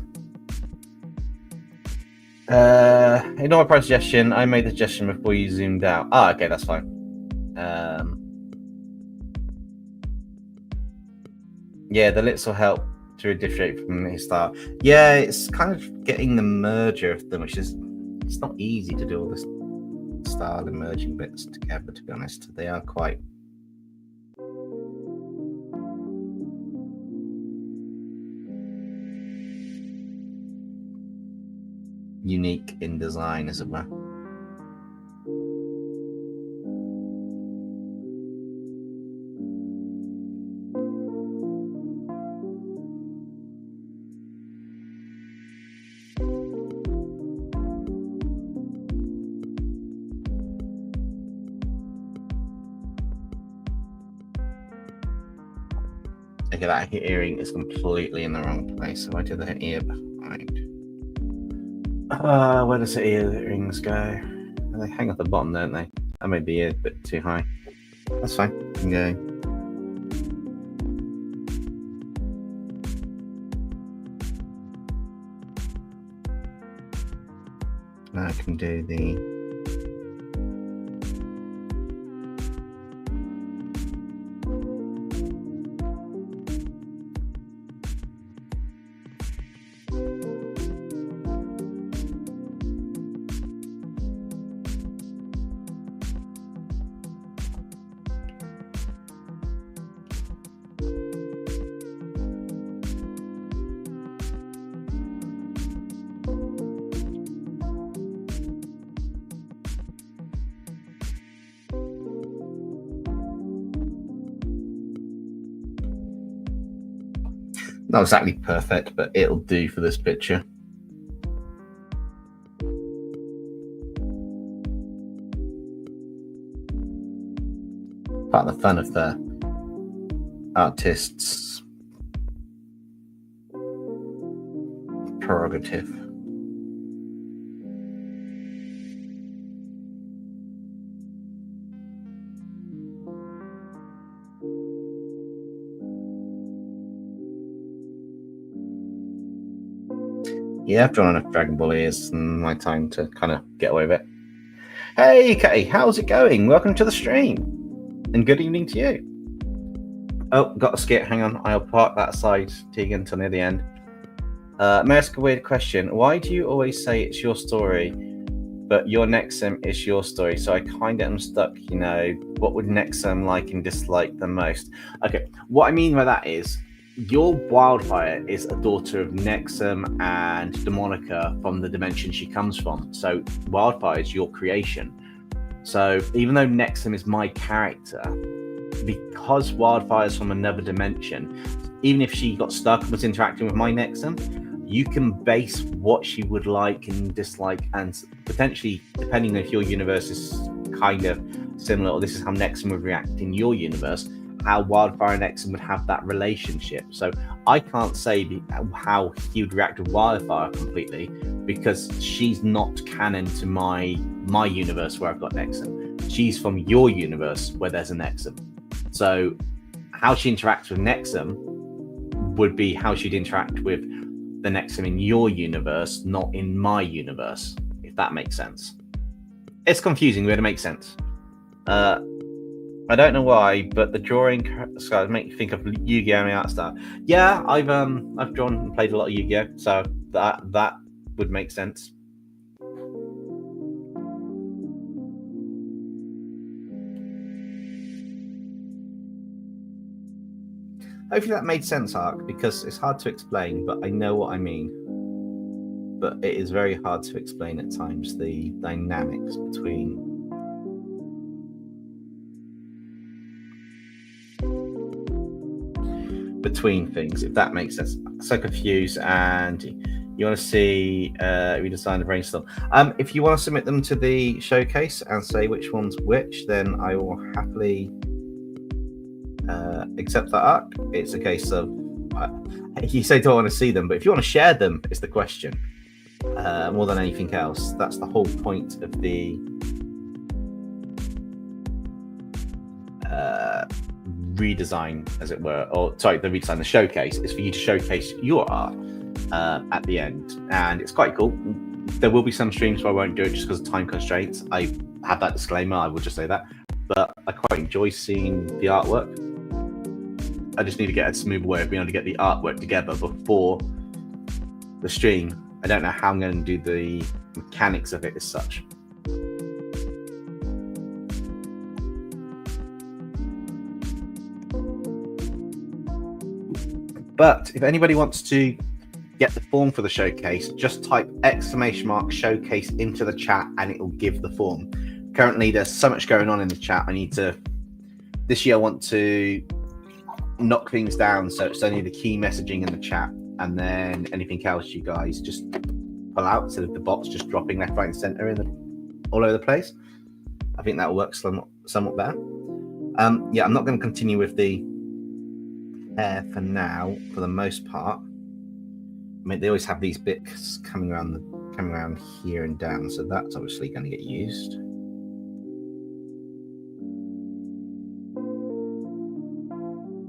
Speaker 1: Ignore my suggestion. I made the suggestion before you zoomed out. Ah, okay, that's fine. Yeah, the lips will help to differentiate from his style. Yeah, it's kind of getting the merger of them, which is, it's not easy to do all this style and merging bits together, to be honest. They are quite unique in design, as it were. Okay, that earring is completely in the wrong place. So I did the ear behind. Where does the earrings go? They hang off the bottom, don't they? I made the ear a bit too high. That's fine. I can go. Now I can do the. Not exactly perfect, but it'll do for this picture. Part of the fun of the artist's prerogative. Yeah, I've drawn enough Dragon Ball ears and my time to kind of get away with it. Hey, Kay, how's it going? Welcome to the stream. And good evening to you. Oh, got a skit. Hang on. I'll park that aside, Tegan, until near the end. May I ask a weird question? Why do you always say it's your story, but your Nexum is your story? So I kind of am stuck, you know. What would Nexum like and dislike the most? Okay, what I mean by that is, your Wildfire is a daughter of Nexum and Demonica from the dimension she comes from. So Wildfire is your creation. So even though Nexum is my character, because Wildfire is from another dimension, even if she got stuck and was interacting with my Nexum, you can base what she would like and dislike, and potentially, depending on if your universe is kind of similar, or this is how Nexum would react in your universe, how Wildfire and Nexum would have that relationship. So I can't say how he would react to Wildfire completely, because she's not canon to my universe where I've got Nexum. She's from your universe where there's a Nexum. So how she interacts with Nexum would be how she'd interact with the Nexum in your universe, not in my universe, if that makes sense. It's confusing, but it makes sense. I don't know why, but the drawing make you think of Yu-Gi-Oh! And the art style. Yeah, I've drawn and played a lot of Yu-Gi-Oh! So that would make sense. Hopefully that made sense, Ark, because it's hard to explain, but I know what I mean. But it is very hard to explain at times, the dynamics between things, if that makes sense. So confused, and you want to see redesign the brainstorm. If you want to submit them to the showcase and say which one's which, then I will happily accept that arc. It's a case of you say do I want to see them, but if you want to share them is the question, more than anything else. That's the whole point of the redesign, as it were, or sorry, the redesign, the showcase is for you to showcase your art at the end, and it's quite cool. There will be some streams where I won't do it just because of time constraints. I have that disclaimer, I will just say that, but I quite enjoy seeing the artwork. I just need to get a smooth way of being able to get the artwork together before the stream. I don't know how I'm going to do the mechanics of it as such. But if anybody wants to get the form for the showcase, just type !showcase into the chat and it will give the form. Currently, there's so much going on in the chat. This year I want to knock things down, so it's only the key messaging in the chat, and then anything else you guys just pull out instead of the bots just dropping left, right, and center all over the place. I think that will work somewhat better. Yeah, I'm not going to continue with the hair for now, for the most part. I mean, they always have these bits coming around here and down, so that's obviously going to get used.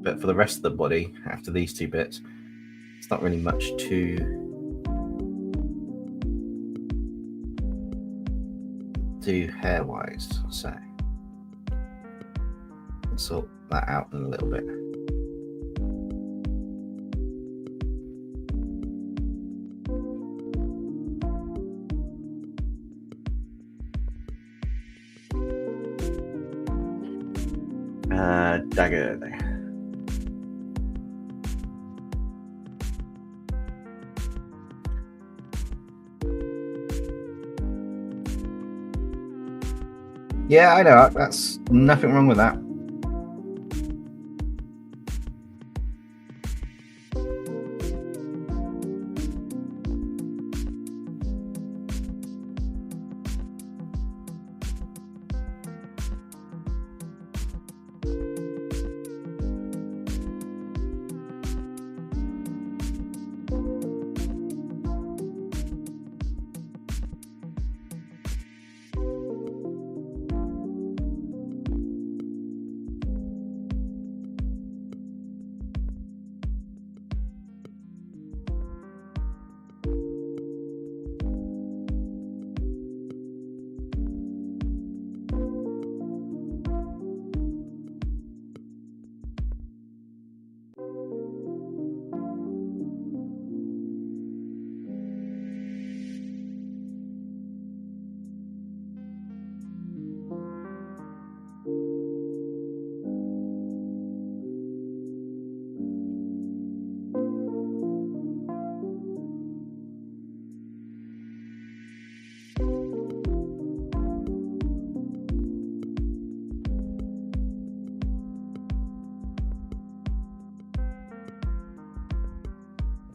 Speaker 1: But for the rest of the body, after these two bits, it's not really much to do hair-wise, so let's sort that out in a little bit. Dagger there. Yeah, I know. That's nothing wrong with that.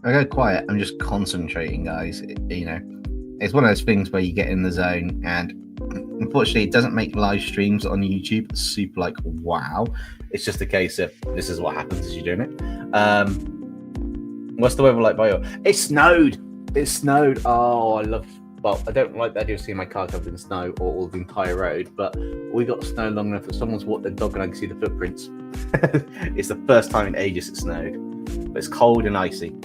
Speaker 1: I go quiet. I'm just concentrating, guys. You know, it's one of those things where you get in the zone, and unfortunately, it doesn't make live streams on YouTube super like wow. It's just a case of this is what happens as you're doing it. What's the weather like by you? It snowed. It snowed. Oh, I love. Well, I don't like the idea of seeing my car covered in snow or the entire road, but we got snow long enough that someone's walked their dog and I can see the footprints. It's the first time in ages it snowed, but it's cold and icy.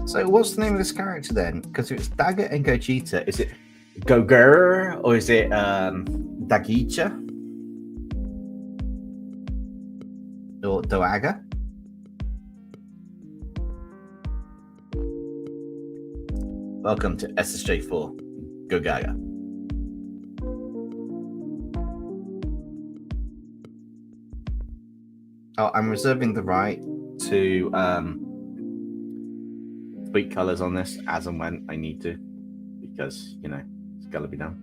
Speaker 1: So what's the name of this character then? Because if it's Dagger and Gogeta, is it Goger or is it Dagicha? Or Dagger? Welcome to SSJ4 Gogaga. Oh, I'm reserving the right to tweak colors on this as and when I need to, because you know it's gotta be done.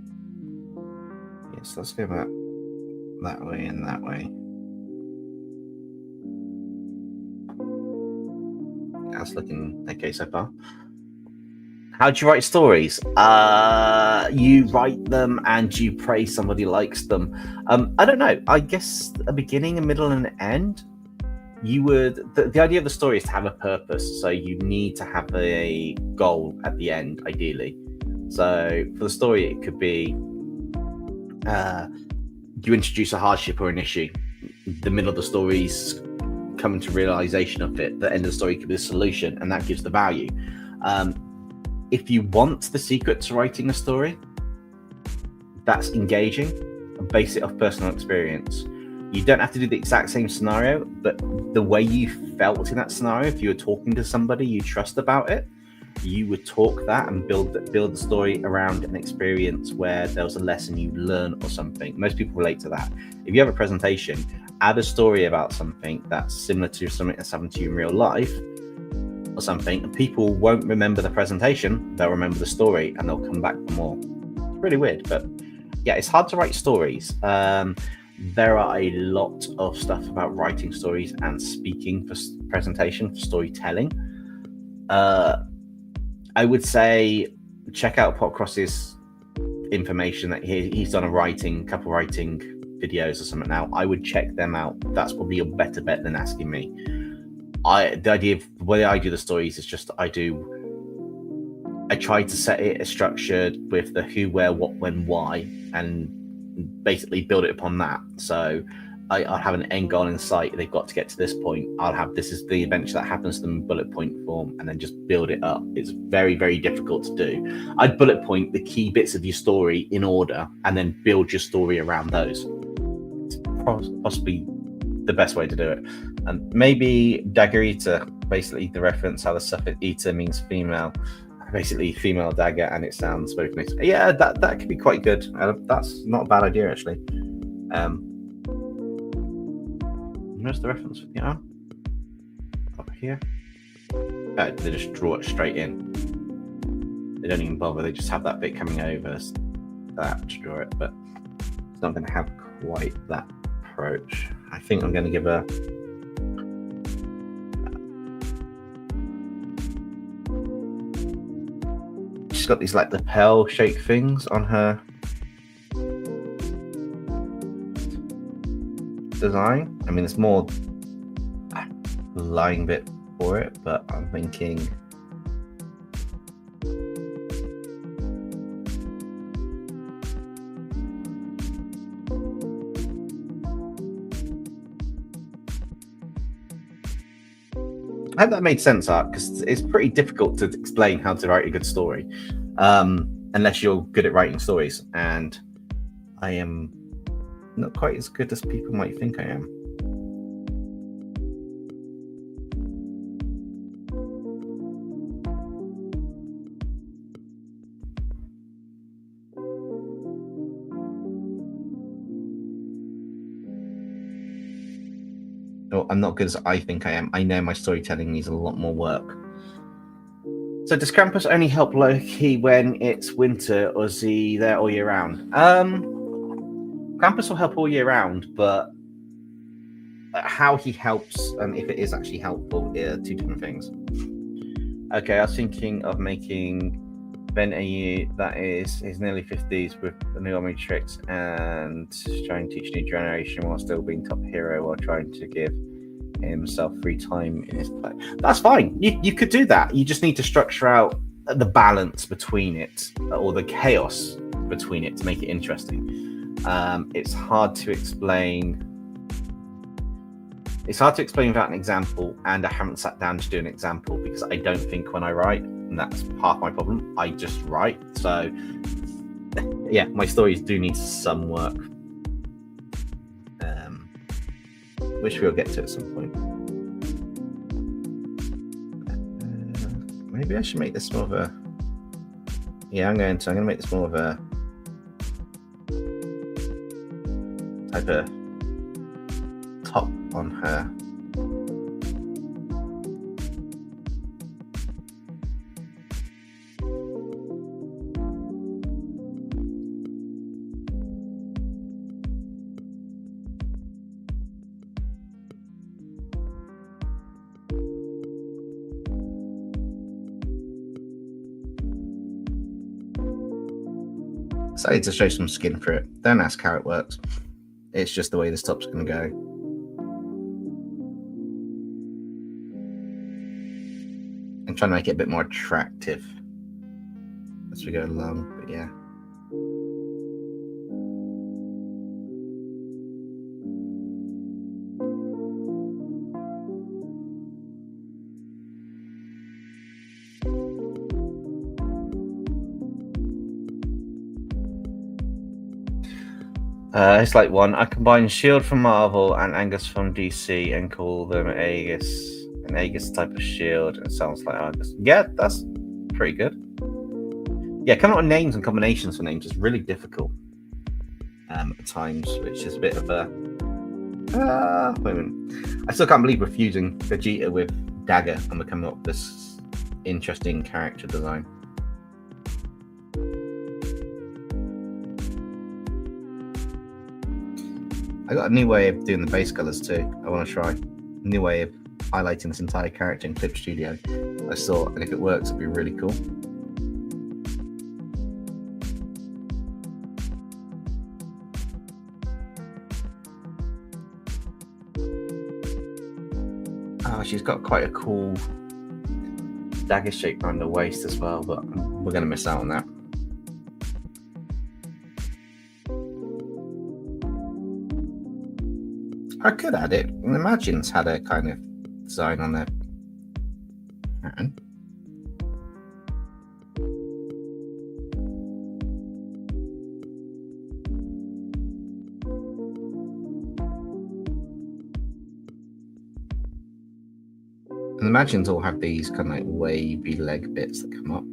Speaker 1: Yes, let's go back that way and that way. That's looking okay so far. How do you write stories? You write them and you pray somebody likes them. I don't know. I guess a beginning, a middle, and an end. You would. The idea of the story is to have a purpose, so you need to have a goal at the end, ideally. So for the story, it could be you introduce a hardship or an issue. The middle of the story's coming to realization of it. The end of the story could be the solution, and that gives the value. If you want the secret to writing a story that's engaging, base it off personal experience. You don't have to do the exact same scenario, but the way you felt in that scenario, if you were talking to somebody you trust about it, you would talk that and build the story around an experience where there was a lesson you learned or something. Most people relate to that. If you have a presentation, add a story about something that's similar to something that's happened to you in real life or something, and people won't remember the presentation, they'll remember the story and they'll come back for more. It's really weird, but yeah, it's hard to write stories. There are a lot of stuff about writing stories and speaking for presentation, for storytelling. I would say check out Popcross's information that he's done a couple writing videos or something now. I would check them out. That's probably a better bet than asking me. The idea of the way I do the stories is just I try to set it as structured with the who, where, what, when, why, and basically build it upon that. So I'll have an end goal in sight. They've got to get to this point. I'll have this is the adventure that happens to them in bullet point form, and then just build it up. It's very, very difficult to do. I'd bullet point the key bits of your story in order, and then build your story around those. It's possibly the best way to do it. And maybe Dagger Eater, basically the reference how the suffix eater means female. Basically female dagger, and it sounds both nice. Yeah, that could be quite good. That's not a bad idea, actually. Where's the reference for the arm? Up here. They just draw it straight in. They don't even bother. They just have that bit coming over that to draw it, but it's not going to have quite that approach. I think I'm going to give a. She's got these like lapel shaped things on her design. I mean, it's more line bit for it, but I'm thinking I hope that made sense, Art, because it's pretty difficult to explain how to write a good story unless you're good at writing stories, and I am not quite as good as people might think I am. I'm not good as I think I am. I know my storytelling needs a lot more work. So does Krampus only help Loki when it's winter, or is he there all year round? Krampus will help all year round, but how he helps and if it is actually helpful are two different things. Okay, I was thinking of making Ben AU that is his nearly 50s with the new army tricks and trying to teach new generation while still being top hero while trying to give himself free time in his play. That's fine. You could do that. You just need to structure out the balance between it, or the chaos between it, to make it interesting. It's hard to explain. It's hard to explain without an example, and I haven't sat down to do an example because I don't think when I write, and that's half my problem. I just write. So yeah, my stories do need some work, which we'll get to at some point. Maybe I should make this more of a. Yeah, I'm going to make this more of a type of top on her. Decided to show some skin for it. Don't ask how it works. It's just the way this top's going to go. I'm trying to make it a bit more attractive as we go along, but yeah. It's like one. I combine Shield from Marvel and Angus from DC and call them Aegis. An Aegis type of shield. It sounds like Argus. Yeah, that's pretty good. Yeah, coming up with names and combinations for names is really difficult at times, which is a bit of a. Wait a minute. I still can't believe we're fusing Vegeta with Dagger and we're coming up with this interesting character design. I got a new way of doing the base colors too. I want to try a new way of highlighting this entire character in Clip Studio. I saw, and if it works, it'd be really cool. Oh, she's got quite a cool dagger shape around the waist as well, but we're going to miss out on that. I could add it. Imagine's had a kind of design on their pattern. And Imagine's all have these kind of like wavy leg bits that come up.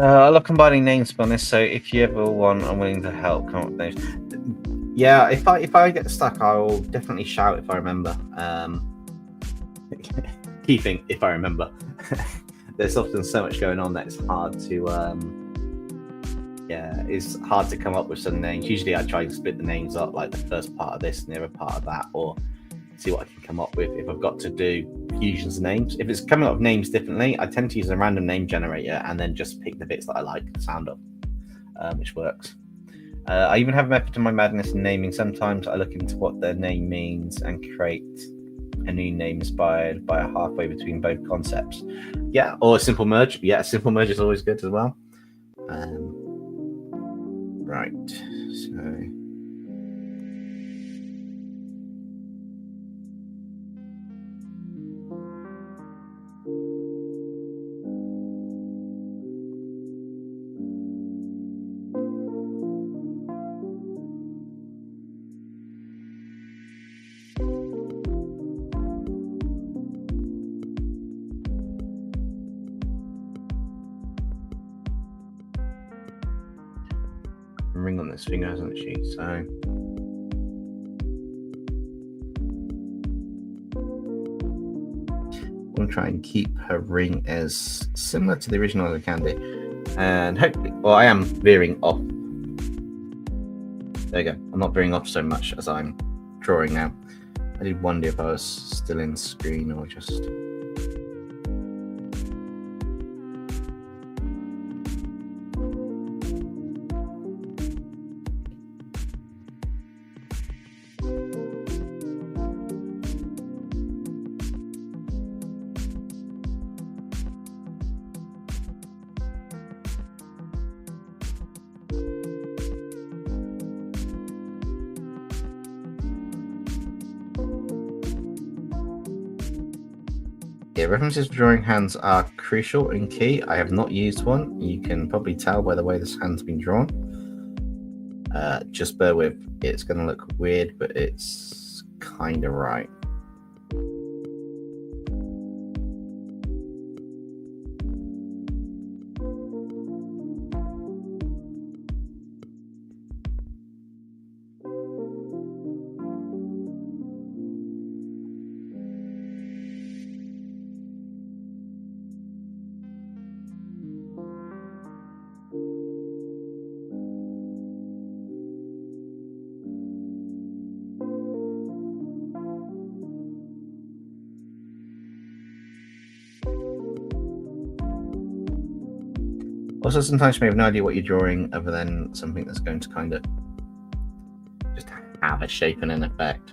Speaker 1: I love combining names on this, so if you ever want, I'm willing to help come up with names. Yeah, if I get stuck, I will definitely shout if I remember. Key thing, if I remember. There's often so much going on that it's hard to it's hard to come up with some names. Usually I try to split the names up, like the first part of this and the other part of that, or see what I can come up with if I've got to do fusions of names. If it's coming up with names differently, I tend to use a random name generator and then just pick the bits that I like the sound of, which works. I even have a method to my madness in naming. Sometimes I look into what their name means and create a new name inspired by a halfway between both concepts. Yeah, or a simple merge. Yeah, a simple merge is always good as well. Right, so... ring on this finger, hasn't she? So I'm gonna try and keep her ring as similar to the original as I can do, and hopefully, well, I am veering off. There you go. I'm not veering off so much as I'm drawing now. I did wonder if I was still in screen or just. Yeah, references for drawing hands are crucial and key. I have not used one. You can probably tell by the way this hand's been drawn. Just bear with. It's going to look weird, but it's kind of right. Also, sometimes you may have no idea what you're drawing other than something that's going to kind of just have a shape and an effect.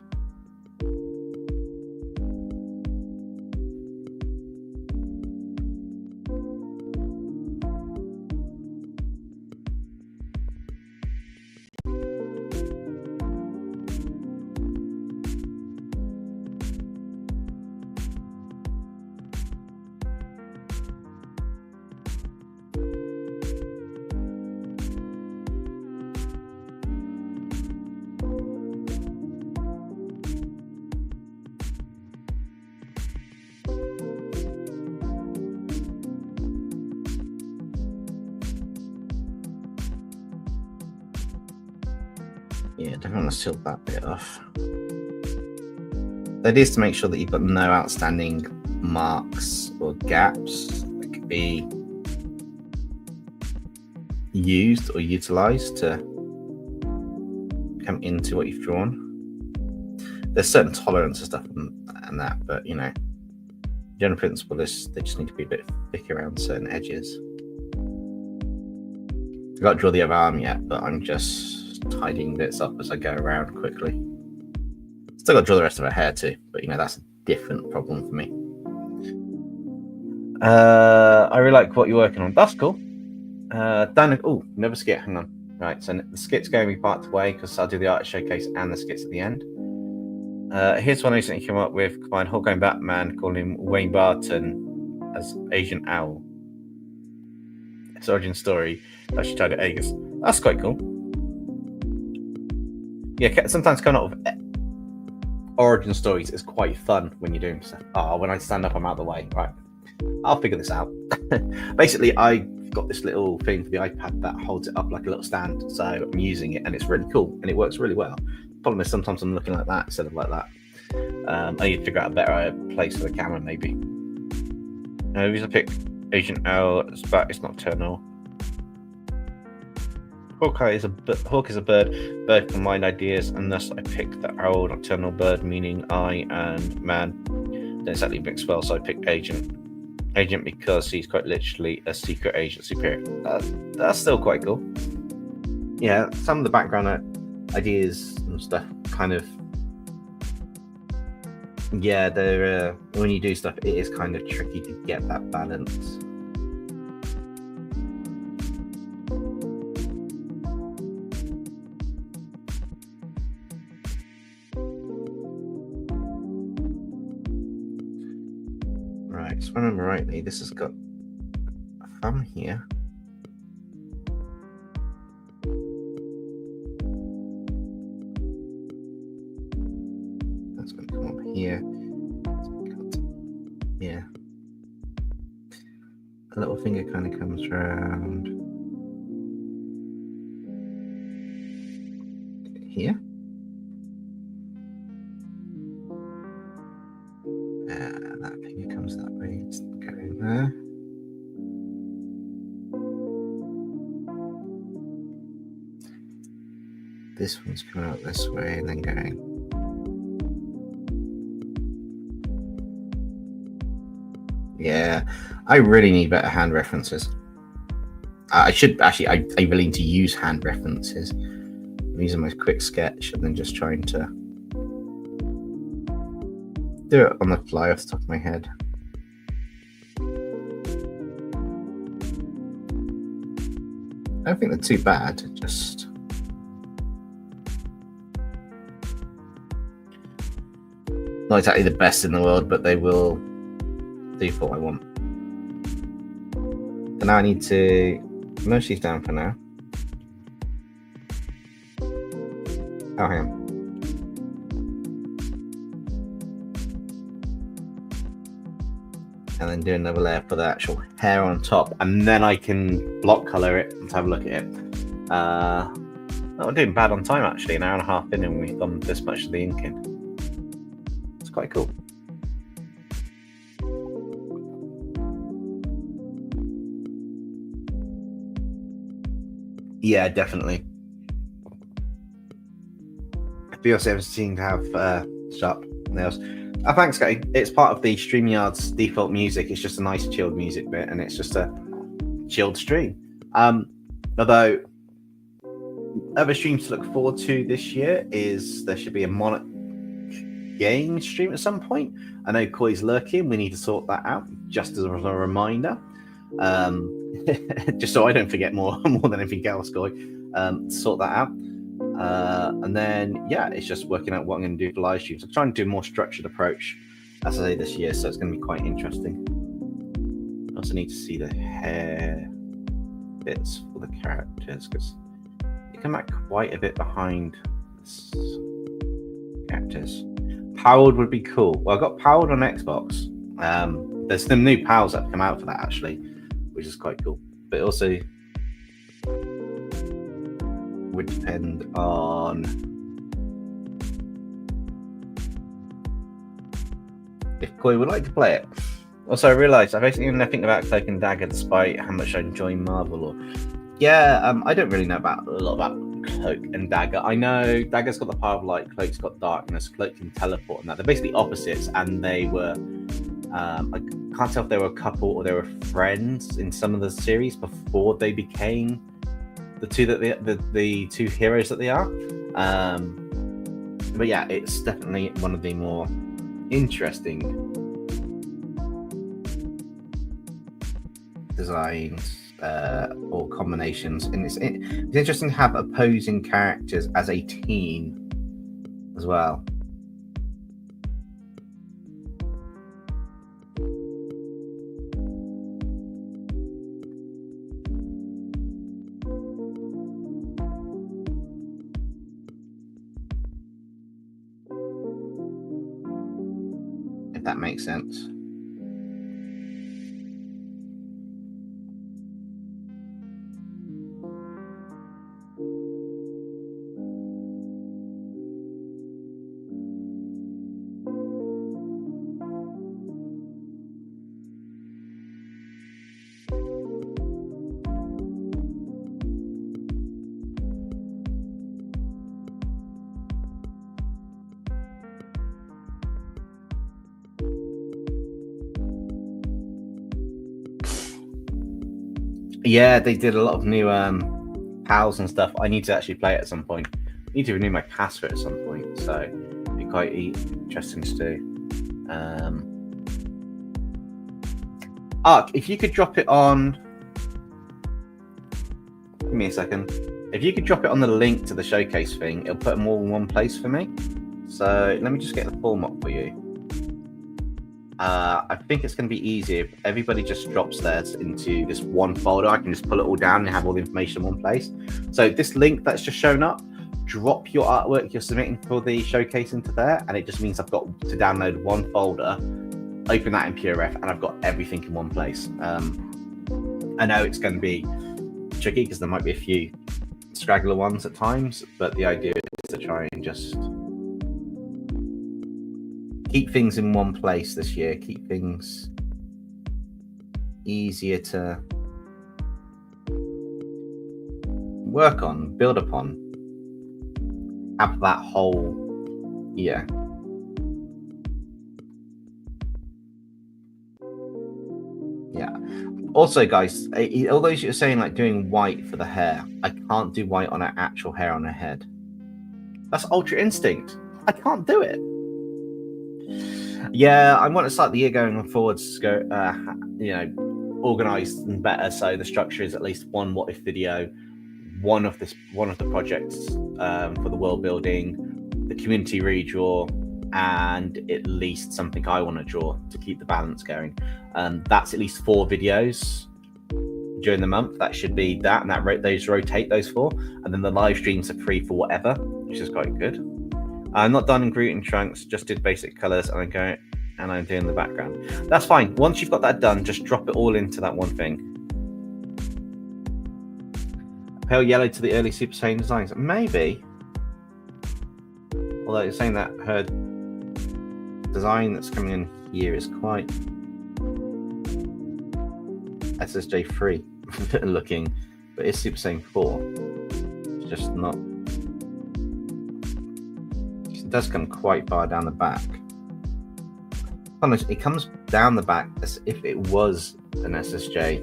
Speaker 1: Yeah, definitely want to seal that bit off. That is to make sure that you've got no outstanding marks or gaps that could be used or utilized to come into what you've drawn. There's certain tolerance and stuff and that, but you know, general principle is they just need to be a bit thick around certain edges. I've got to draw the other arm yet, but I'm just tidying bits up as I go around quickly. Still got to draw the rest of her hair too, but you know, that's a different problem for me. I really like what you're working on. That's cool. Another skit. Hang on. Right, so the skit's going to be part way because I'll do the art showcase and the skits at the end. Here's one I recently came up with. Combine Hawkeye and Batman, calling him Wayne Barton as Agent Owl. His origin story actually tied to Aegis. That's quite cool. Yeah, sometimes coming up with origin stories is quite fun when you're doing stuff. When I stand up, I'm out of the way. Right, I'll figure this out. Basically, I've got this little thing for the iPad that holds it up like a little stand, so I'm using it, and it's really cool, and it works really well. The problem is sometimes I'm looking like that instead of like that. I need to figure out a better place for the camera, maybe. The reason I picked Agent Owl is that it's nocturnal. Hawkeye is a hawk is a bird. Bird combined ideas, and thus I picked the owl nocturnal bird, meaning eye and man. Don't exactly mix well, so I picked agent. Agent because he's quite literally a secret agent superior. That's still quite cool. Yeah, some of the background ideas and stuff kind of. Yeah, they're when you do stuff, it is kind of tricky to get that balance. Right, so if I remember rightly, this has got a thumb here. That's going to come up here. Yeah. A little finger kind of comes around here. That finger comes that way. It's going there. This one's coming out this way and then going. Yeah, I really need better hand references. I should actually, I really need to use hand references. I'm using my quick sketch and then just trying to do it on the fly off the top of my head. I don't think they're too bad, just not exactly the best in the world, but they will do what I want. So now I need to merge these down for now. Oh, hang on. And then do another layer for the actual hair on top, and then I can block color it and have a look at it. Not doing bad on time actually. An hour and a half in, and we've done this much of the ink in. It's quite cool. Yeah, definitely. BOC seem to have sharp nails. Thanks, guys. It's part of the StreamYard's default music. It's just a nice chilled music bit, and it's just a chilled stream. Although other streams to look forward to this year is there should be a Monarch game stream at some point. I know Koi's lurking. We need to sort that out. Just as a reminder, just so I don't forget more than anything else, Koi. Sort that out. And then, yeah, it's just working out what I'm going to do for live streams. I'm trying to do a more structured approach, as I say, this year, so it's going to be quite interesting. I also need to see the hair bits for the characters, because they come back quite a bit behind characters. Powered would be cool. Well, I got Powered on Xbox. There's some new PALs that have come out for that, actually, which is quite cool. But also, would depend on if Koi would like to play it. Also, I realised I basically know nothing about Cloak and Dagger, despite how much I enjoy Marvel. Or I don't really know a lot about Cloak and Dagger. I know Dagger's got the power of light, Cloak's got darkness. Cloak can teleport, and that they're basically opposites, and they were. I can't tell if they were a couple or they were friends in some of the series before they became the two heroes that they are. But yeah, it's definitely one of the more interesting designs or combinations, and it's interesting to have opposing characters as a team as well. If that makes sense. Yeah, they did a lot of new pals and stuff. I need to actually play it at some point. I need to renew my pass for it at some point, so it'd be quite interesting to do. Ark, if you could drop it on... Give me a second. If you could drop it on the link to the showcase thing, it'll put them all in one place for me. So let me just get the form up for you. I think it's going to be easier if everybody just drops theirs into this one folder. I can just pull it all down and have all the information in one place. So this link that's just shown up, drop your artwork you're submitting for the showcase into there, and it just means I've got to download one folder, open that in PureRef, and I've got everything in one place. I know it's going to be tricky because there might be a few straggler ones at times, but the idea is to try and just keep things in one place this year, keep things easier to work on, build upon, have that whole year. Yeah. Also, guys, although you're saying like doing white for the hair, I can't do white on an actual hair on her head. That's Ultra Instinct. I can't do it. Yeah, I want to start the year going forwards, organized and better. So the structure is at least one what if video, one of the projects for the world building, the community redraw, and at least something I want to draw to keep the balance going. That's at least 4 videos during the month. That should be that, and rotate those 4, and then the live streams are free for whatever, which is quite good. I'm not done in Groot and Trunks, just did basic colors, and I'm doing the background. That's fine. Once you've got that done, just drop it all into that one thing. Pale yellow to the early Super Saiyan designs. Maybe. Although you're saying that her design that's coming in here is quite SSJ4 looking, but it's Super Saiyan 4. It's just not. It does come quite far down the back. It comes down the back as if it was an SSJ.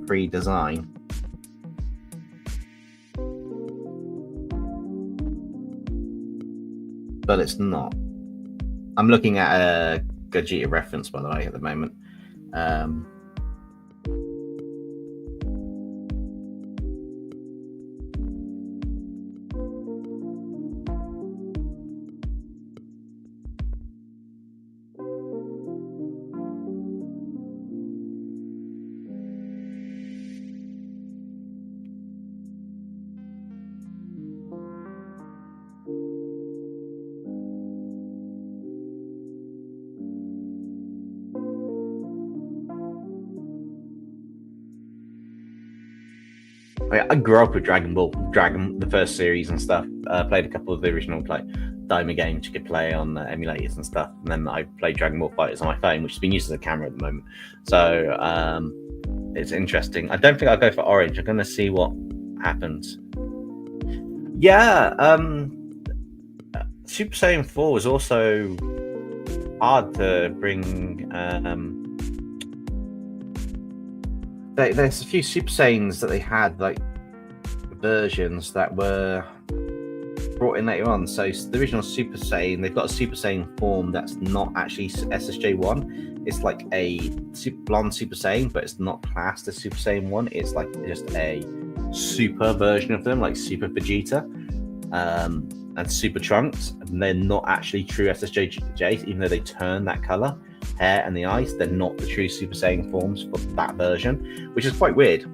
Speaker 1: Pre-design. But it's not. I'm looking at a Gogeta reference, by the way, at the moment. I grew up with Dragonball, the first series and stuff. Played a couple of the original Diamond games you could play on emulators and stuff, and then I played Dragon Ball Fighters on my phone, which has been used as a camera at the moment. So it's interesting. I don't think I'll go for Orange. I'm going to see what happens. Yeah, Super Saiyan 4 was also hard to bring. There's a few Super Saiyans that they had, like versions that were brought in later on. So the original Super Saiyan, they've got a Super Saiyan form that's not actually SSJ1. It's like a blonde Super Saiyan, but it's not classed as Super Saiyan 1. It's like just a super version of them, like Super Vegeta and Super Trunks. And they're not actually true SSJs, even though they turn that color. Hair and the eyes, they're not the true Super Saiyan forms for that version, which is quite weird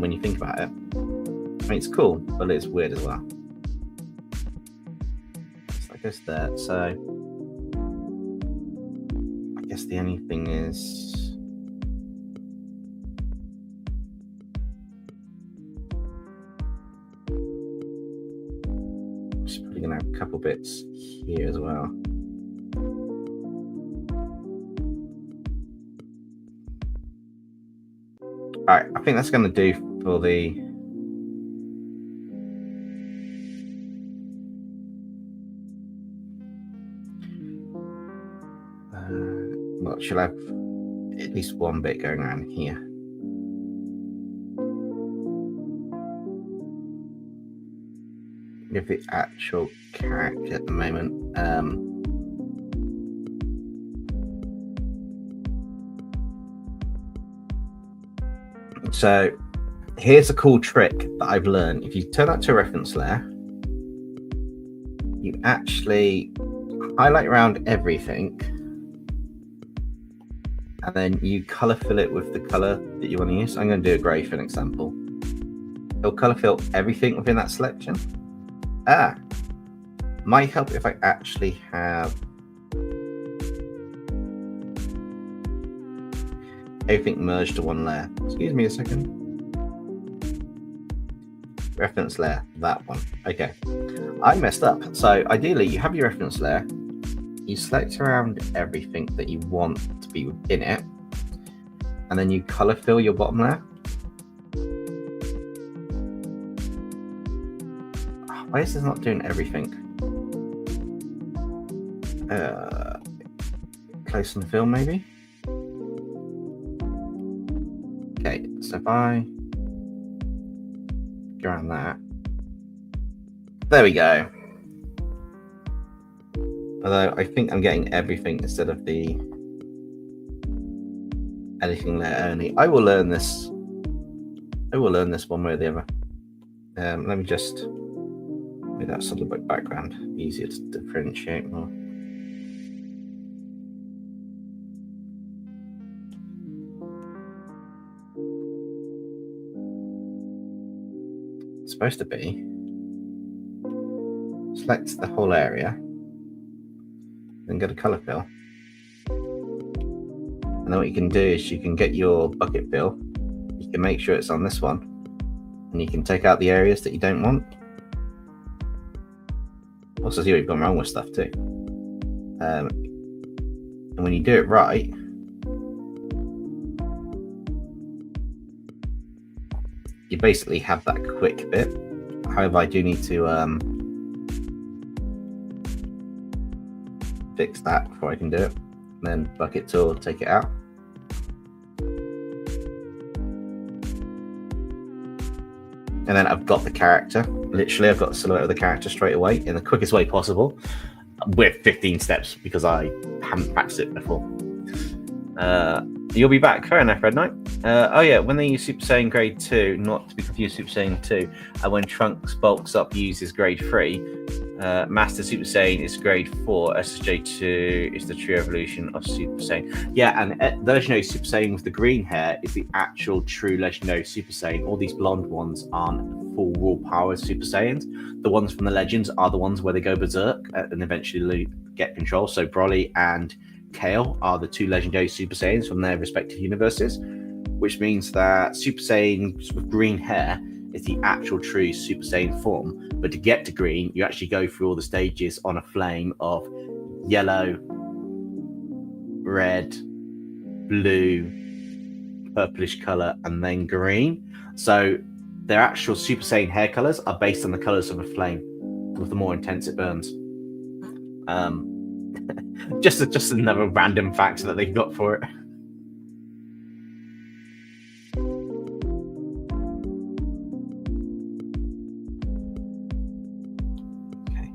Speaker 1: when you think about it. I mean, it's cool, but it's weird as well. So I guess that. So I guess the only thing is, I'm just probably gonna have a couple bits here as well. All right, I think that's going to do for the well, she'll have at least one bit going around here. With the actual character at the moment. So here's a cool trick that I've learned. If you turn that to a reference layer, you actually highlight around everything, and then you color fill it with the color that you want to use. I'm going to do a gray for an example. It'll color fill everything within that selection. Might help if I actually have everything merged to one layer. Excuse me a second. Reference layer, that one. Okay, I messed up. So ideally, you have your reference layer. You select around everything that you want to be within it, and then you color fill your bottom layer. Why is this not doing everything? Close and fill, maybe. Okay, so if I go around that, there we go. Although I think I'm getting everything instead of the editing layer only. I will learn this. I will learn this one way or the other. Let me just make that sort of like background easier to differentiate more. It's supposed to be select the whole area, then go to color fill, and then what you can do is you can get your bucket fill. You can make sure it's on this one, and you can take out the areas that you don't want. Also see what you've gone wrong with stuff too. And when you do it right, you basically have that quick bit. However, I do need to fix that before I can do it. And then bucket tool, take it out. And then I've got the character. Literally, I've got the silhouette of the character straight away in the quickest way possible with 15 steps because I haven't practiced it before. You'll be back. Fair enough, Red Knight. Oh yeah, when they use Super Saiyan Grade 2, not to be confused with Super Saiyan 2, and when Trunks bulks up uses Grade 3, Master Super Saiyan is Grade 4, SSJ2 is the true evolution of Super Saiyan. Yeah, and the legendary Super Saiyan with the green hair is the actual true legendary Super Saiyan. All these blonde ones aren't full raw power Super Saiyans. The ones from the Legends are the ones where they go berserk and eventually get control. So Broly and Kale are the two legendary Super Saiyans from their respective universes, which means that Super Saiyans with green hair is the actual true Super Saiyan form. But to get to green, you actually go through all the stages on a flame of yellow, red, blue, purplish color, and then green. So their actual Super Saiyan hair colors are based on the colors of a flame. With the more intense it burns. Just another random fact that they've got for it. Okay.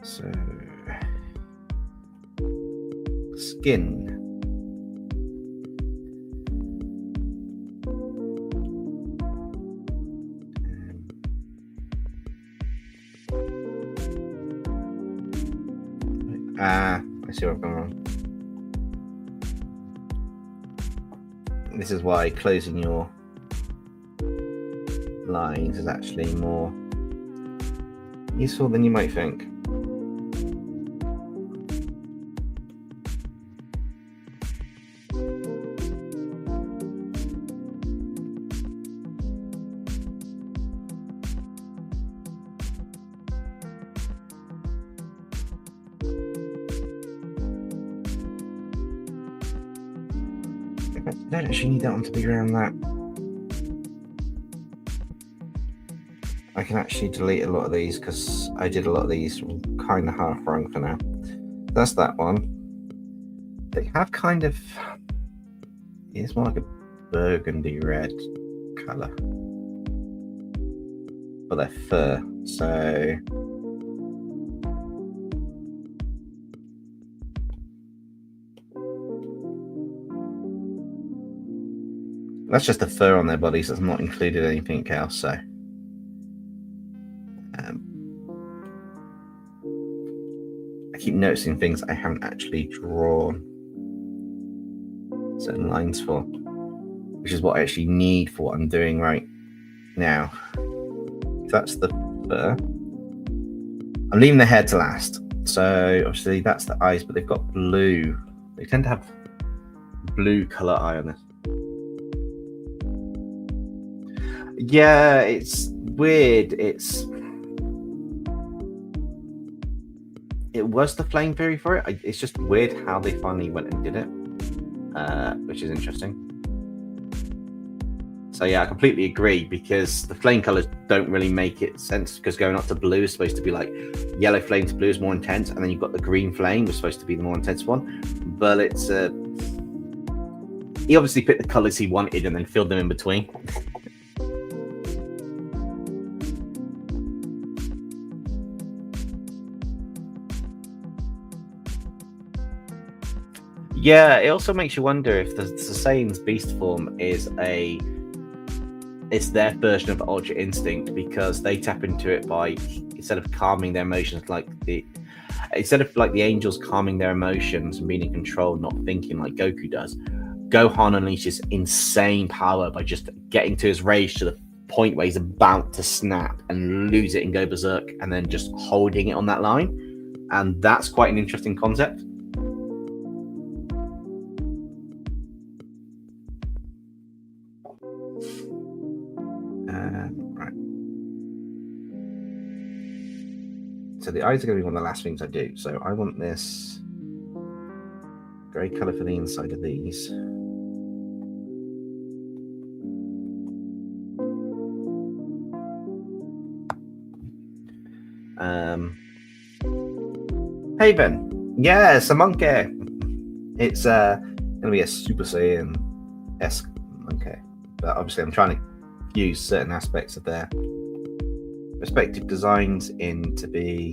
Speaker 1: So skin. I see what I've gone wrong. This is why closing your lines is actually more useful than you might think. I don't actually need that one to be around that. I can actually delete a lot of these because I did a lot of these kind of half wrong for now. That's that one. They have kind of, it's more like a burgundy red colour for their fur. So that's just the fur on their bodies. That's not included anything else. So I keep noticing things I haven't actually drawn certain lines for, which is what I actually need for what I'm doing right now. That's the fur. I'm leaving the hair to last. So obviously that's the eyes, but they've got blue. They tend to have blue color eye on this. Yeah, it's weird. It was the flame theory for it. It's just weird how they finally went and did it, which is interesting. So yeah, I completely agree, because the flame colors don't really make it sense, because going up to blue is supposed to be like yellow flame to blue is more intense, and then you've got the green flame, which is supposed to be the more intense one. But it's he obviously picked the colors he wanted and then filled them in between. Yeah, it also makes you wonder if the Saiyan's beast form is it's their version of Ultra Instinct, because they tap into it by, instead of calming their emotions, instead of the angels calming their emotions and being in control, not thinking like Goku does, Gohan unleashes insane power by just getting to his rage to the point where he's about to snap and lose it and go berserk, and then just holding it on that line. And that's quite an interesting concept. Right. So the eyes are going to be one of the last things I do. So I want this grey colour for the inside of these. Hey Ben, yes, a monkey. It's going to be a Super Saiyan-esque monkey, but obviously I'm trying to use certain aspects of their respective designs in to be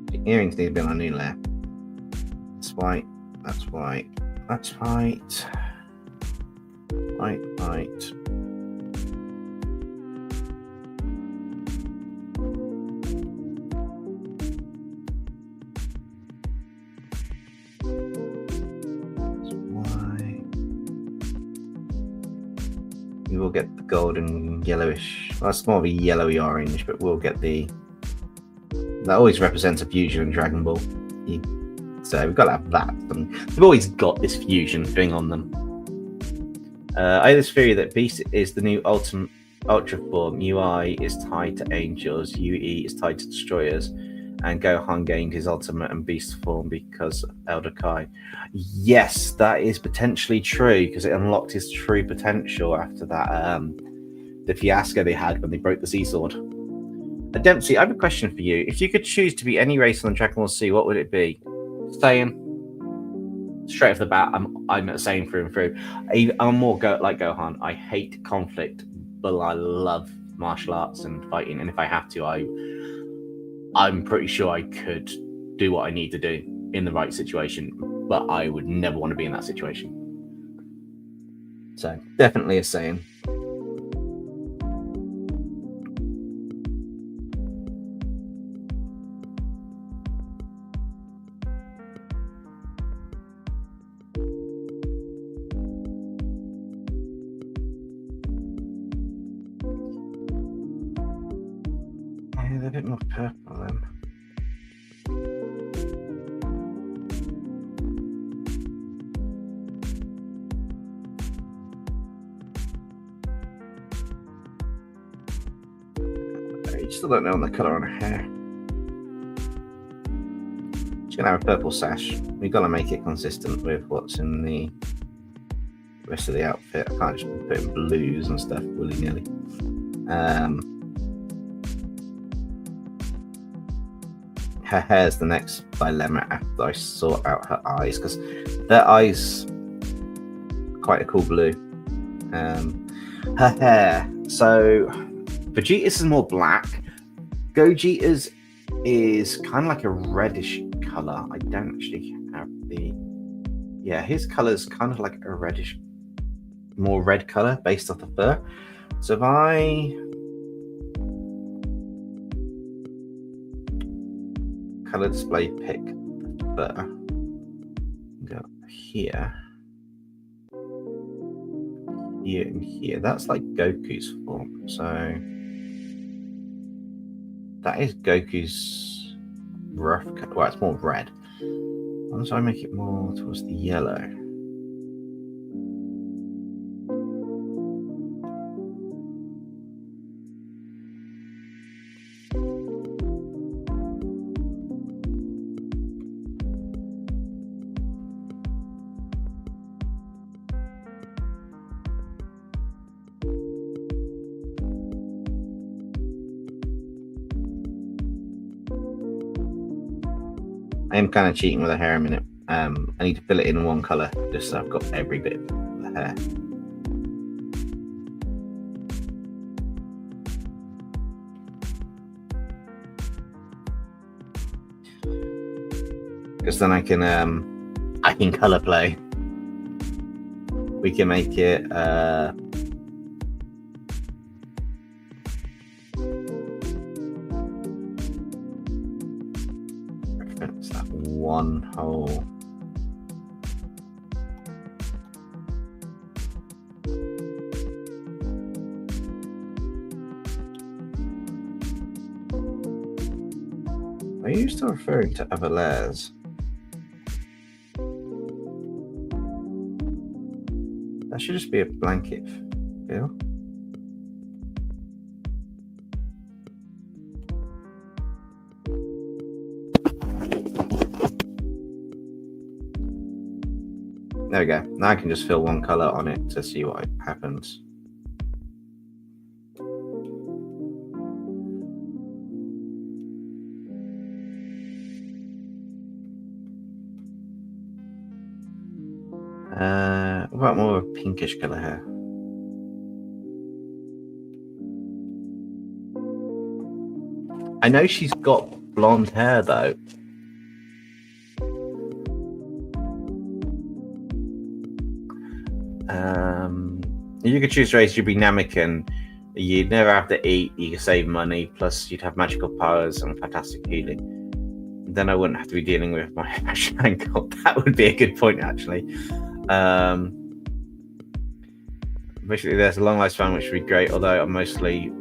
Speaker 1: the earrings need to be on a new layer. That's white, that's white, that's white, white, white. We will get the golden yellowish, well, it's more of a yellowy orange, but we'll get the That always represents a fusion in Dragon Ball. So we've got to have that. And they've always got this fusion thing on them. I have this theory that Beast is the new Ultra form. UI is tied to Angels. UE is tied to Destroyers. And Gohan gained his Ultimate and Beast form because of Elder Kai. Yes, that is potentially true because it unlocked his true potential after that the fiasco they had when they broke the Z Sword. Dempsey, I have a question for you. If you could choose to be any race on Dragon Ball Z, what would it be? Saiyan. Straight off the bat, I'm a Saiyan through and through. I'm more like Gohan. I hate conflict, but I love martial arts and fighting. And if I have to, I'm pretty sure I could do what I need to do in the right situation. But I would never want to be in that situation. So definitely a Saiyan. A bit more purple then. You still don't know the colour on her hair. She's gonna have a purple sash. We've got to make it consistent with what's in the rest of the outfit. I can't just put in blues and stuff willy-nilly. Her hair's the next dilemma after I sort out her eyes, because their eyes quite a cool blue. Her hair, so Vegeta's is more black. Gogeta's is kind of like a reddish color. I don't actually have his color's kind of like a reddish, more red color based off the fur. So if I color display pick fur, go here, here and here, that's like Goku's form. So that is Goku's rough color. Well, it's more red. Once I make it more towards the yellow, I am kind of cheating with the hair a minute. I need to fill it in one color just so I've got every bit of the hair. Because then I can color play. We can make it one whole Are you still referring to other layers? That should just be a blanket fill. There we go. Now I can just fill one color on it to see what happens. What about more of a pinkish color here? I know she's got blonde hair though. You could choose race, you'd be Namekian. You'd never have to eat, you could save money, plus you'd have magical powers and fantastic healing. Then I wouldn't have to be dealing with my ankle. That would be a good point, actually. Basically, there's a long lifespan, which would be great, although I'm mostly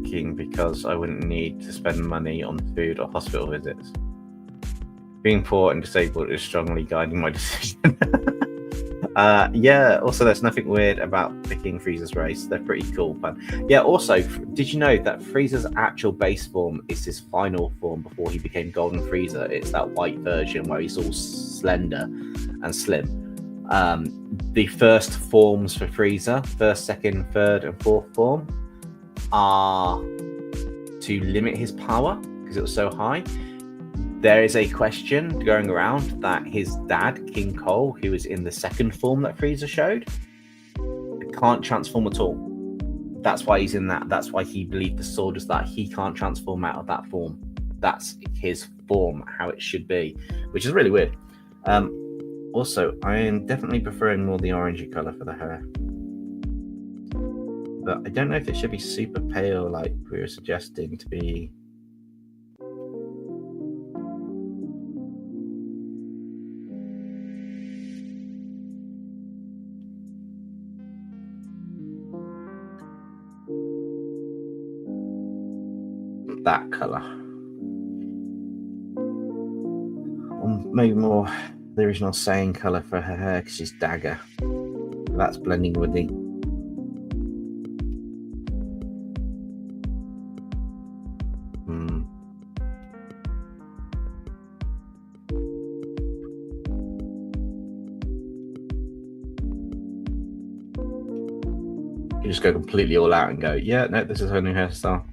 Speaker 1: working because I wouldn't need to spend money on food or hospital visits. Being poor and disabled is strongly guiding my decision. Yeah, also there's nothing weird about picking Frieza's race. They're pretty cool, but yeah, also, did you know that Frieza's actual base form is his final form before he became Golden Frieza? It's that white version where he's all slender and slim. The first forms for Frieza, first, second, third, and fourth form, are to limit his power because it was so high. There is a question going around that his dad, King Cole, who is in the second form that Frieza showed, can't transform at all. That's why he's in that. That's why he believed the sword is that he can't transform out of that form. That's his form, how it should be, which is really weird. Also, I am definitely preferring more the orangey colour for the hair. But I don't know if it should be super pale like we were suggesting to be. That colour. Or maybe more the original Saiyan colour for her hair because she's Dagger. That's blending with the. You just go completely all out and go, yeah, no, this is her new hairstyle.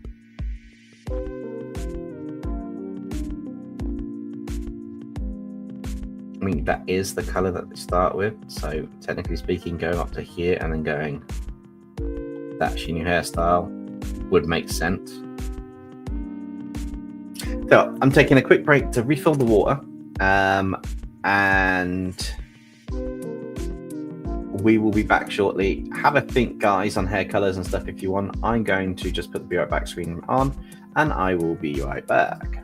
Speaker 1: I mean, that is the colour that they start with. So technically speaking, going up to here and then going, that's your new hairstyle would make sense. So I'm taking a quick break to refill the water. And we will be back shortly. Have a think, guys, on hair colours and stuff if you want. I'm going to just put the Be Right Back screen on, and I will be right back.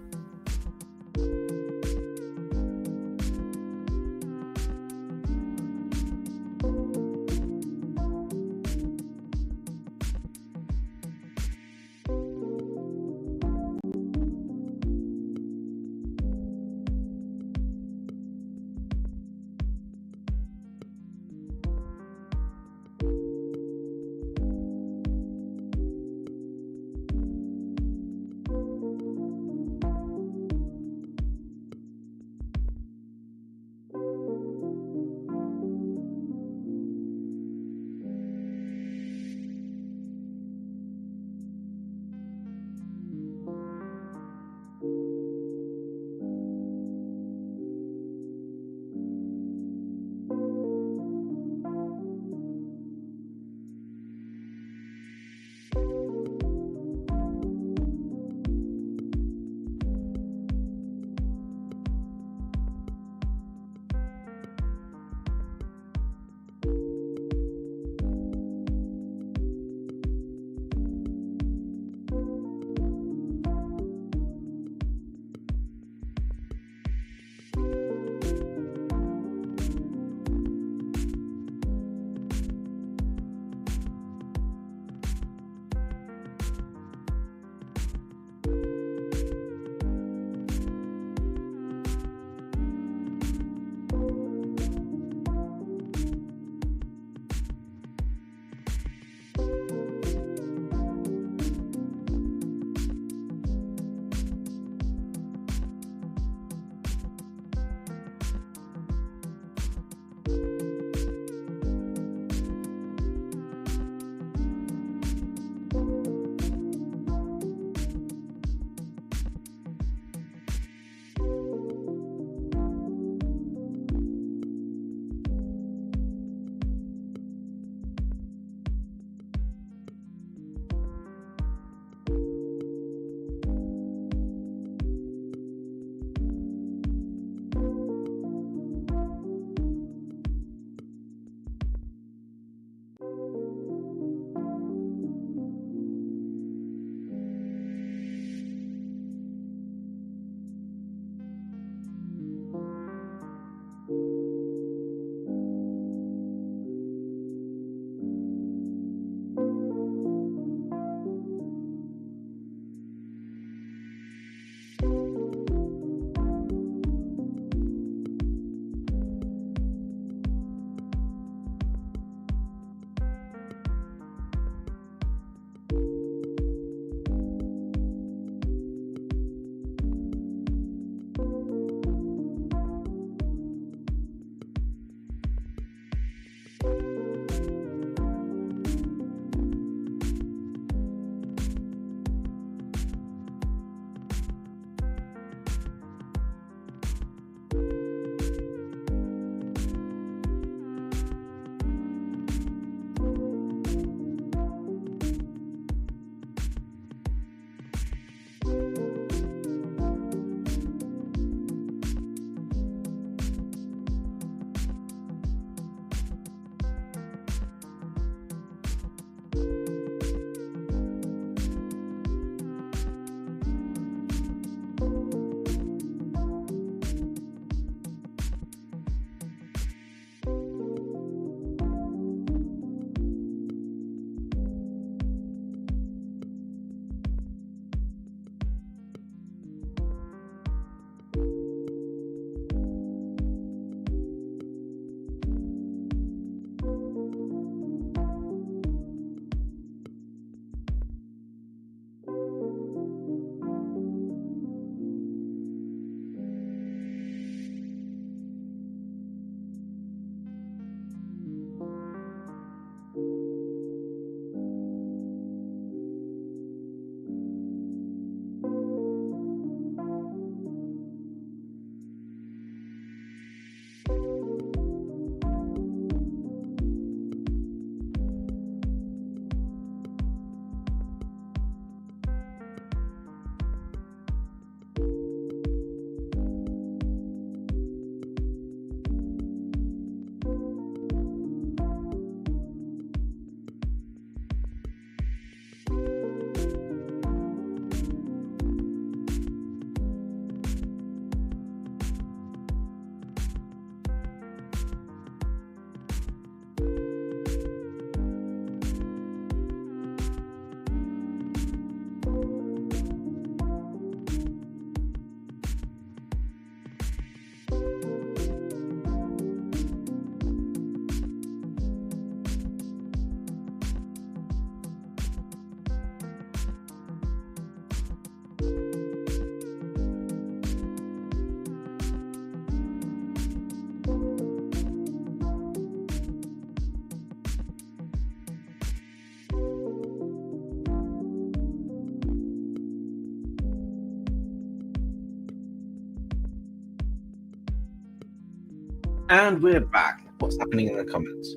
Speaker 1: And we're back. What's happening in the comments?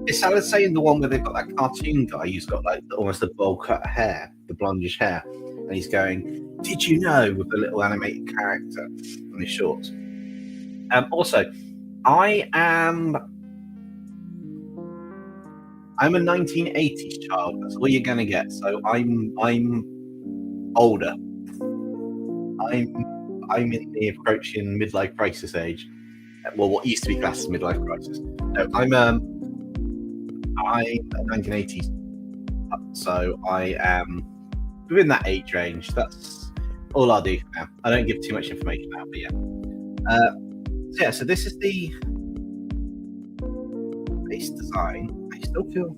Speaker 1: Is Salad saying the one where they've got that cartoon guy who's got like almost the bowl cut hair, the blondish hair, and he's going, "Did you know?" with the little animated character on his shorts. Also, I'm a 1980s child. That's all you're gonna get. So I'm older. I'm in the approaching midlife crisis age. Well, what used to be classed as midlife crisis. No, I'm a 1980s, so I am within that age range. That's all I do for now. I don't give too much information out, but yeah. So this is the base design. I still feel,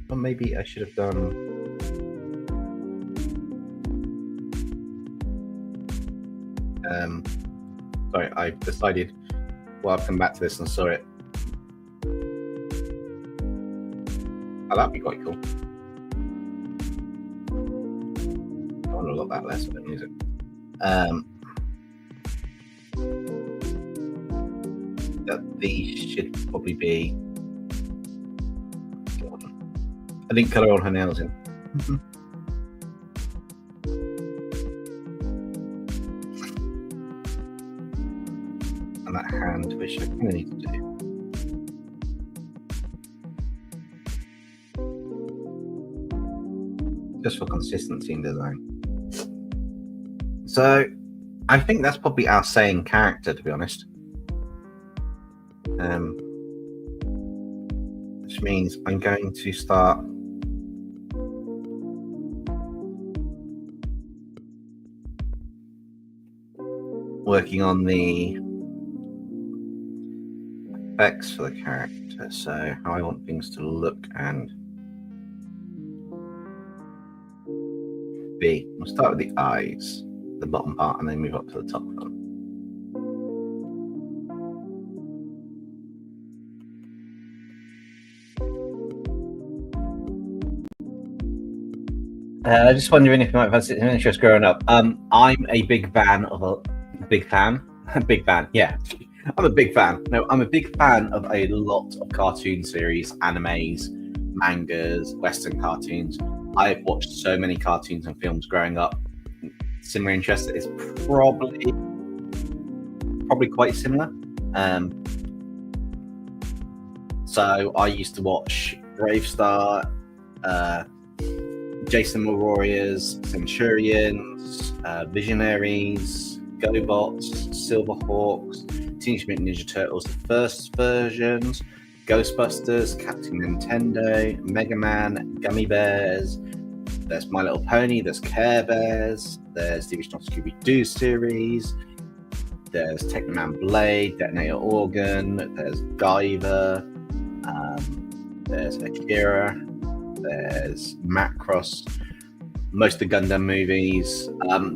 Speaker 1: well, maybe I should have done. Sorry, I decided. Well, I've come back to this and saw it. Oh, that'd be quite cool. I want to look that less, but use it. That these should probably be. I didn't colour all her nails in. And that hand, which I kind of need to do. Just for consistency in design. So I think that's probably our same character, to be honest. Which means I'm going to start working on the effects for the character, so how I want things to look and be. We'll start with the eyes, the bottom part, and then move up to the top of them. Just wondering if you might have had an interest growing up. I'm a big fan of I'm a big fan. No, I'm a big fan of a lot of cartoon series, animes, mangas, Western cartoons. I've watched so many cartoons and films growing up. Similar interest is probably quite similar. So I used to watch Bravestar, Jason the Warriors, Centurions, Visionaries, GoBots, Silverhawks, Teenage Mutant Ninja Turtles, the first versions, Ghostbusters, Captain Nintendo, Mega Man, Gummy Bears. There's My Little Pony, there's Care Bears, there's the original Scooby-Doo series, there's Technoman Blade, Detonator Organ, there's Guyver, there's Akira, there's Macross, most of the Gundam movies.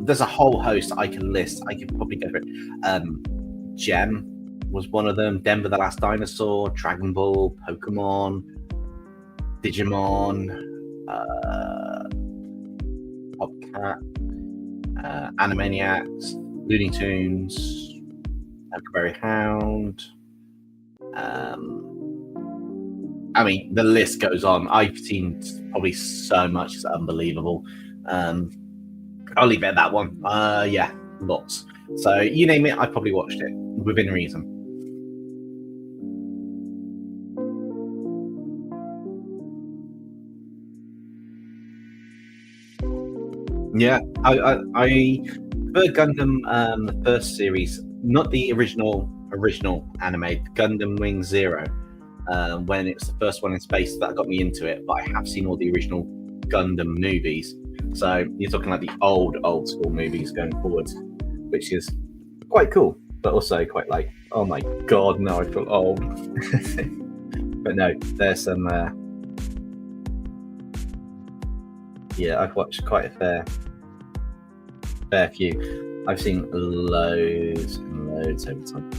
Speaker 1: There's a whole host I can list. I could probably go for it. Gem was one of them. Denver the Last Dinosaur, Dragonball, Pokemon, Digimon, Popcat, Animaniacs, Looney Tunes, Huckleberry Hound. I mean, the list goes on. I've seen probably so much, it's unbelievable. I'll leave it at that one. Yeah, lots. So you name it, I probably watched it within reason. Yeah, I prefer Gundam, the first series, not the original anime, Gundam Wing Zero. When it's the first one in space that got me into it, but I have seen all the original Gundam movies. So you're talking like the old school movies going forwards, which is quite cool, but also quite like, oh my god, no, I feel old. But no, there's some. Yeah, I've watched quite a fair few. I've seen loads and loads over time.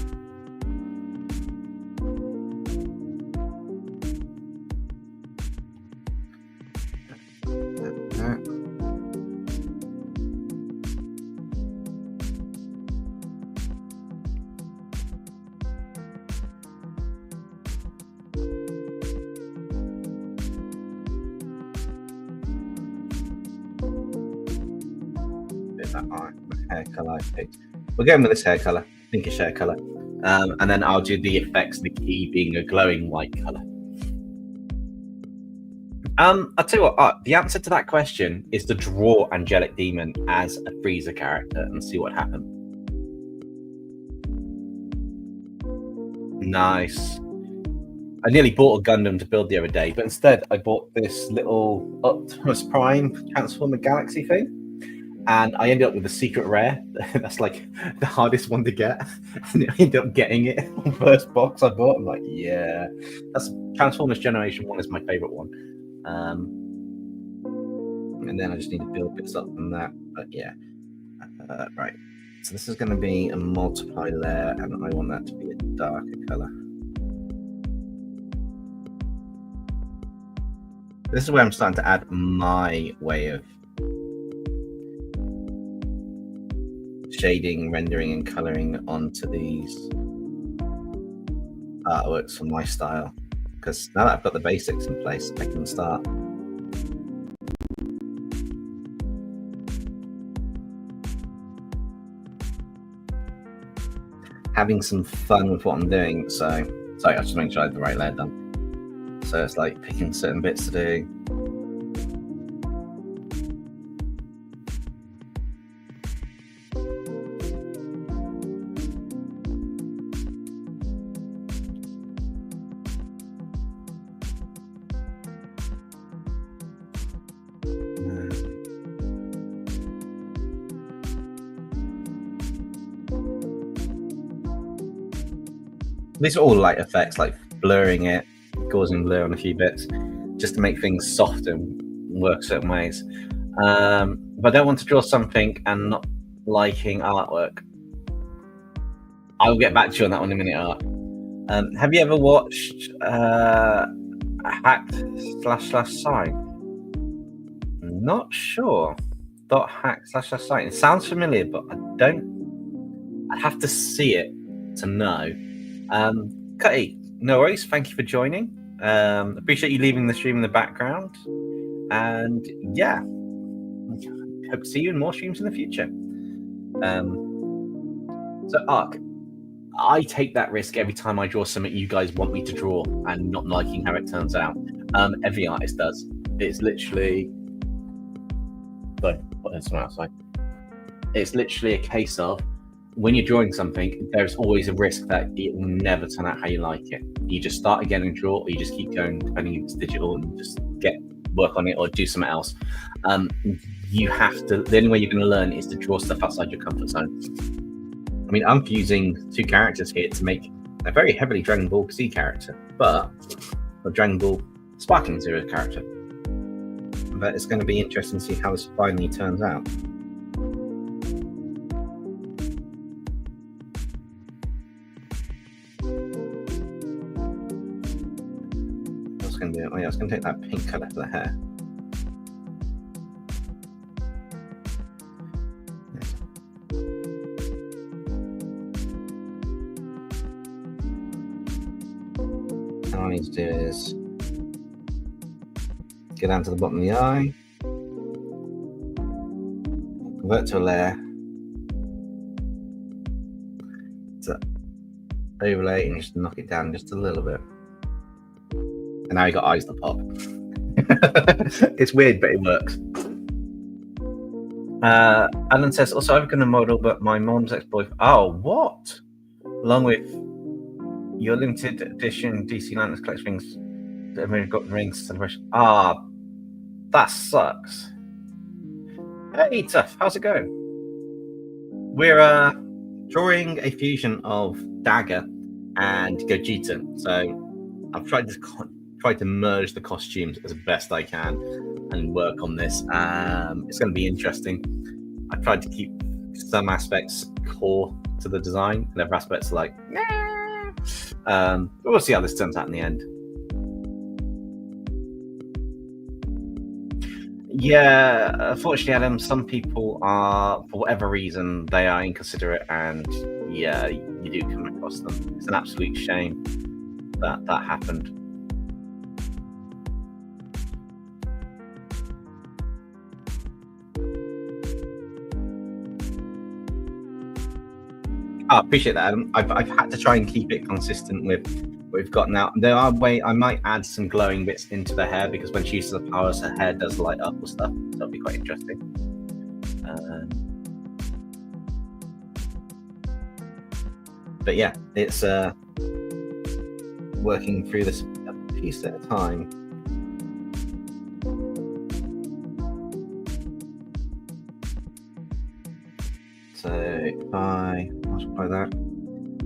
Speaker 1: that hair color I picked. We're going with this hair color, pinkish hair color. And then I'll do the effects, the key being a glowing white color. I'll tell you what, the answer to that question is to draw Angelic Demon as a Frieza character and see what happens. Nice. I nearly bought a Gundam to build the other day, but instead I bought this little Optimus Prime Transformer Galaxy thing. And I ended up with a secret rare. That's like the hardest one to get. And I ended up getting it on the first box I bought. I'm like, yeah. That's Transformers Generation 1 is my favorite one. And then I just need to build bits up from that. But yeah. Right. So this is going to be a multiply layer, and I want that to be a darker color. This is where I'm starting to add my way of shading, rendering, and coloring onto these artworks for my style. Because now that I've got the basics in place, I can start having some fun with what I'm doing. So, sorry, I just make sure I have the right layer done. So it's like picking certain bits to do. These are all light effects, like blurring it, causing blur on a few bits, just to make things soft and work certain ways. But I don't want to draw something and not liking artwork. I'll get back to you on that one in a minute, Art. Have you ever watched Hacked//Sign? Not sure. .hack//Sign. It sounds familiar, but I'd have to see it to know. Cutty, no worries. Thank you for joining. Appreciate you leaving the stream in the background. And yeah, hope to see you in more streams in the future. So Ark, I take that risk every time I draw something you guys want me to draw and not liking how it turns out. Every artist does. It's literally outside. It's literally a case of when you're drawing something, there's always a risk that it will never turn out how you like it. You just start again and draw, or you just keep going, depending if it's digital, and just work on it or do something else. You have to. The only way you're going to learn is to draw stuff outside your comfort zone. I mean, I'm fusing two characters here to make a very heavily Dragon Ball Z character, but a Dragon Ball Sparkling Zero character. But it's going to be interesting to see how this finally turns out. Oh yeah, I was going to take that pink colour for the hair. And all I need to do is get down to the bottom of the eye, convert to a layer, to overlay, and just knock it down just a little bit. And now you got eyes that pop. It's weird, but it works. Alan says, also, I've got a model, but my mom's ex-boyfriend. Oh, what? Along with your limited edition DC Lanterns collection rings, that got rings celebration. Ah, that sucks. Hey, Tough, how's it going? We're drawing a fusion of Dagger and Gogeta. So I've tried to merge the costumes as best I can and work on this. It's going to be interesting. I tried to keep some aspects core to the design, and other aspects are like, nah. But we'll see how this turns out in the end. Yeah, unfortunately, Adam, some people are, for whatever reason, they are inconsiderate, and yeah, you do come across them. It's an absolute shame that that happened. I appreciate that, Adam. I've had to try and keep it consistent with what we've got now. There are I might add some glowing bits into the hair because when she uses the powers, her hair does light up or stuff. So that'll be quite interesting. But yeah, it's working through this a piece at a time. So if I multiply that,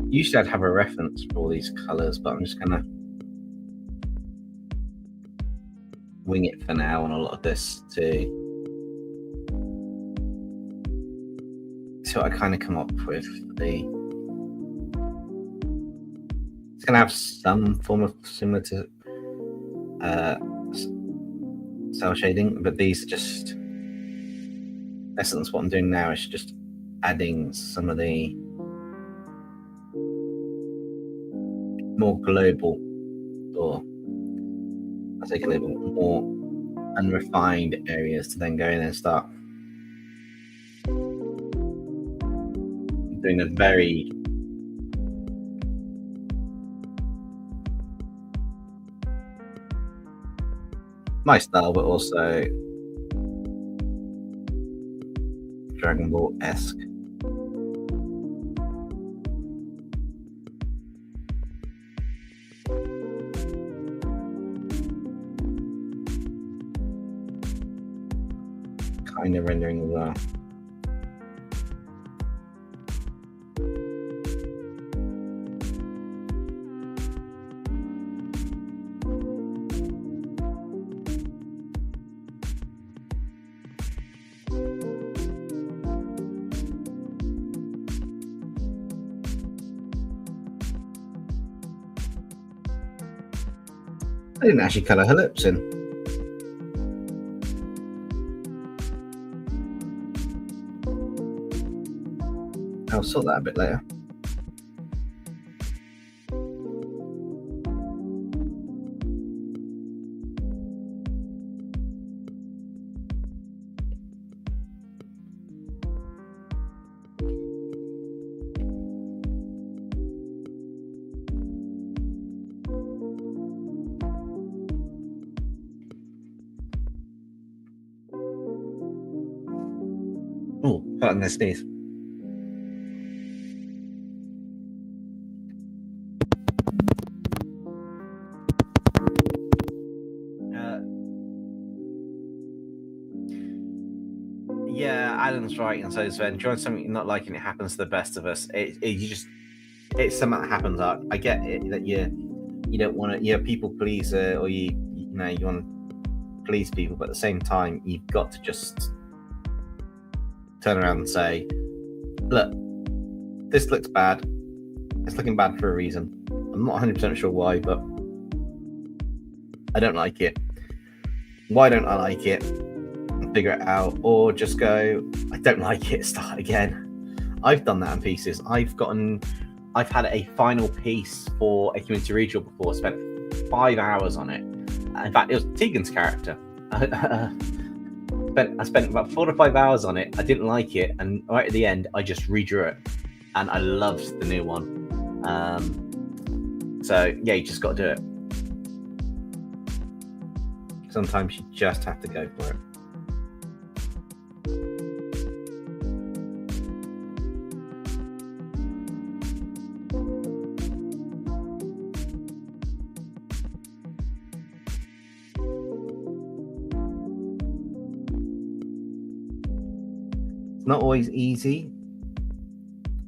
Speaker 1: usually I'd have a reference for all these colors, but I'm just gonna wing it for now on a lot of this to see what I kind of come up with. It's gonna have some form of similar to cell shading, but these are just, in essence, what I'm doing now is just adding some of the more global, or I say global, more unrefined areas to then go in and start doing a very my style, but also Dragonball-esque. Kind of rendering as well. I didn't actually colour her lips in. I'll sort that a bit later. Oh, felt in their sneeze. Yeah, Adam's right, and so is Sven. Enjoying something you're not liking, it happens to the best of us. It's something that happens. I get it that you don't want to, you're a people pleaser, or you want to please people, but at the same time, you've got to just turn around and say, look, this looks bad. It's looking bad for a reason. I'm not 100% sure why, but I don't like it. Why don't I like it? Figure it out, or just go, I don't like it, start again. I've done that in pieces. I've had a final piece for a community regional before, spent 5 hours on it. In fact, it was Tegan's character. I spent about 4 to 5 hours on it. I didn't like it, and right at the end I just redrew it, and I loved the new one. So yeah, you just got to do it. Sometimes you just have to go for it. Not always easy.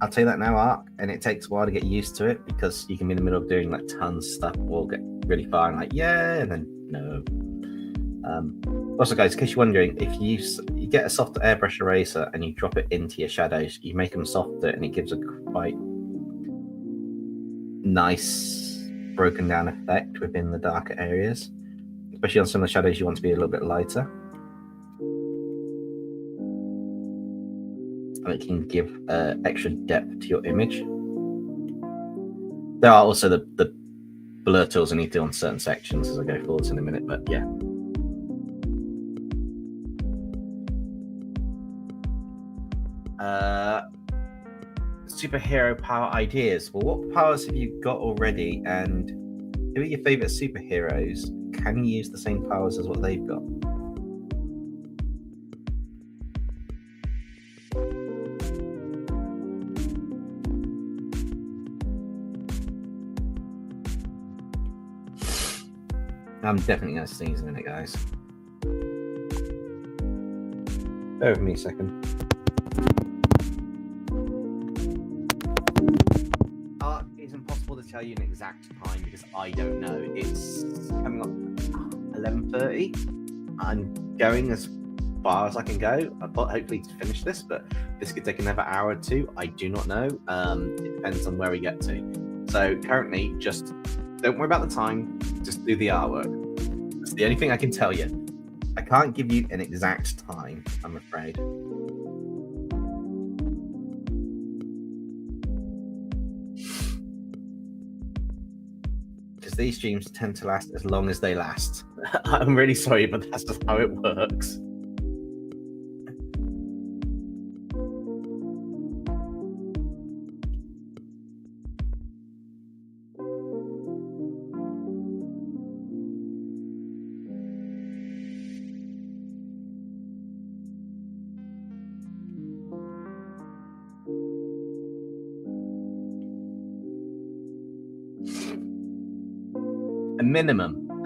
Speaker 1: I'll tell you that now, Ark, and it takes a while to get used to it because you can be in the middle of doing like tons of stuff or get really far and like, yeah, and then no. Also, guys, in case you're wondering, if you get a soft airbrush eraser and you drop it into your shadows, you make them softer and it gives a quite nice broken down effect within the darker areas, especially on some of the shadows you want to be a little bit lighter. And it can give extra depth to your image. There are also the blur tools I need to do on certain sections as I go forwards in a minute, but yeah. superhero power ideas. Well, what powers have you got already, and who are your favorite superheroes? Can you use the same powers as what they've got? I'm definitely going to sneeze in a minute, guys. Bear with me a second. It's impossible to tell you an exact time because I don't know. It's coming up 11:30. I'm going as far as I can go. I've got hopefully to finish this, but this could take another hour or two. I do not know. It depends on where we get to. So currently, just don't worry about the time. Just do the artwork. That's the only thing I can tell you. I can't give you an exact time, I'm afraid. Because these streams tend to last as long as they last. I'm really sorry, but that's just how it works.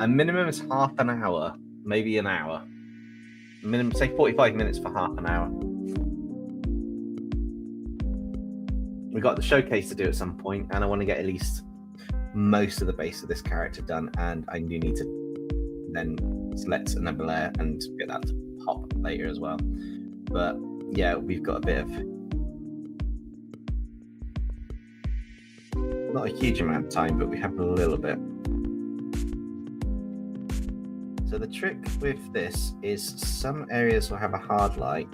Speaker 1: A minimum is half an hour, maybe an hour. Minimum, say 45 minutes for half an hour. We got the showcase to do at some point, and I want to get at least most of the base of this character done, and I do need to then select another layer and get that to pop later as well. But yeah, we've got a bit of, not a huge amount of time, but we have a little bit. So the trick with this is some areas will have a hard light,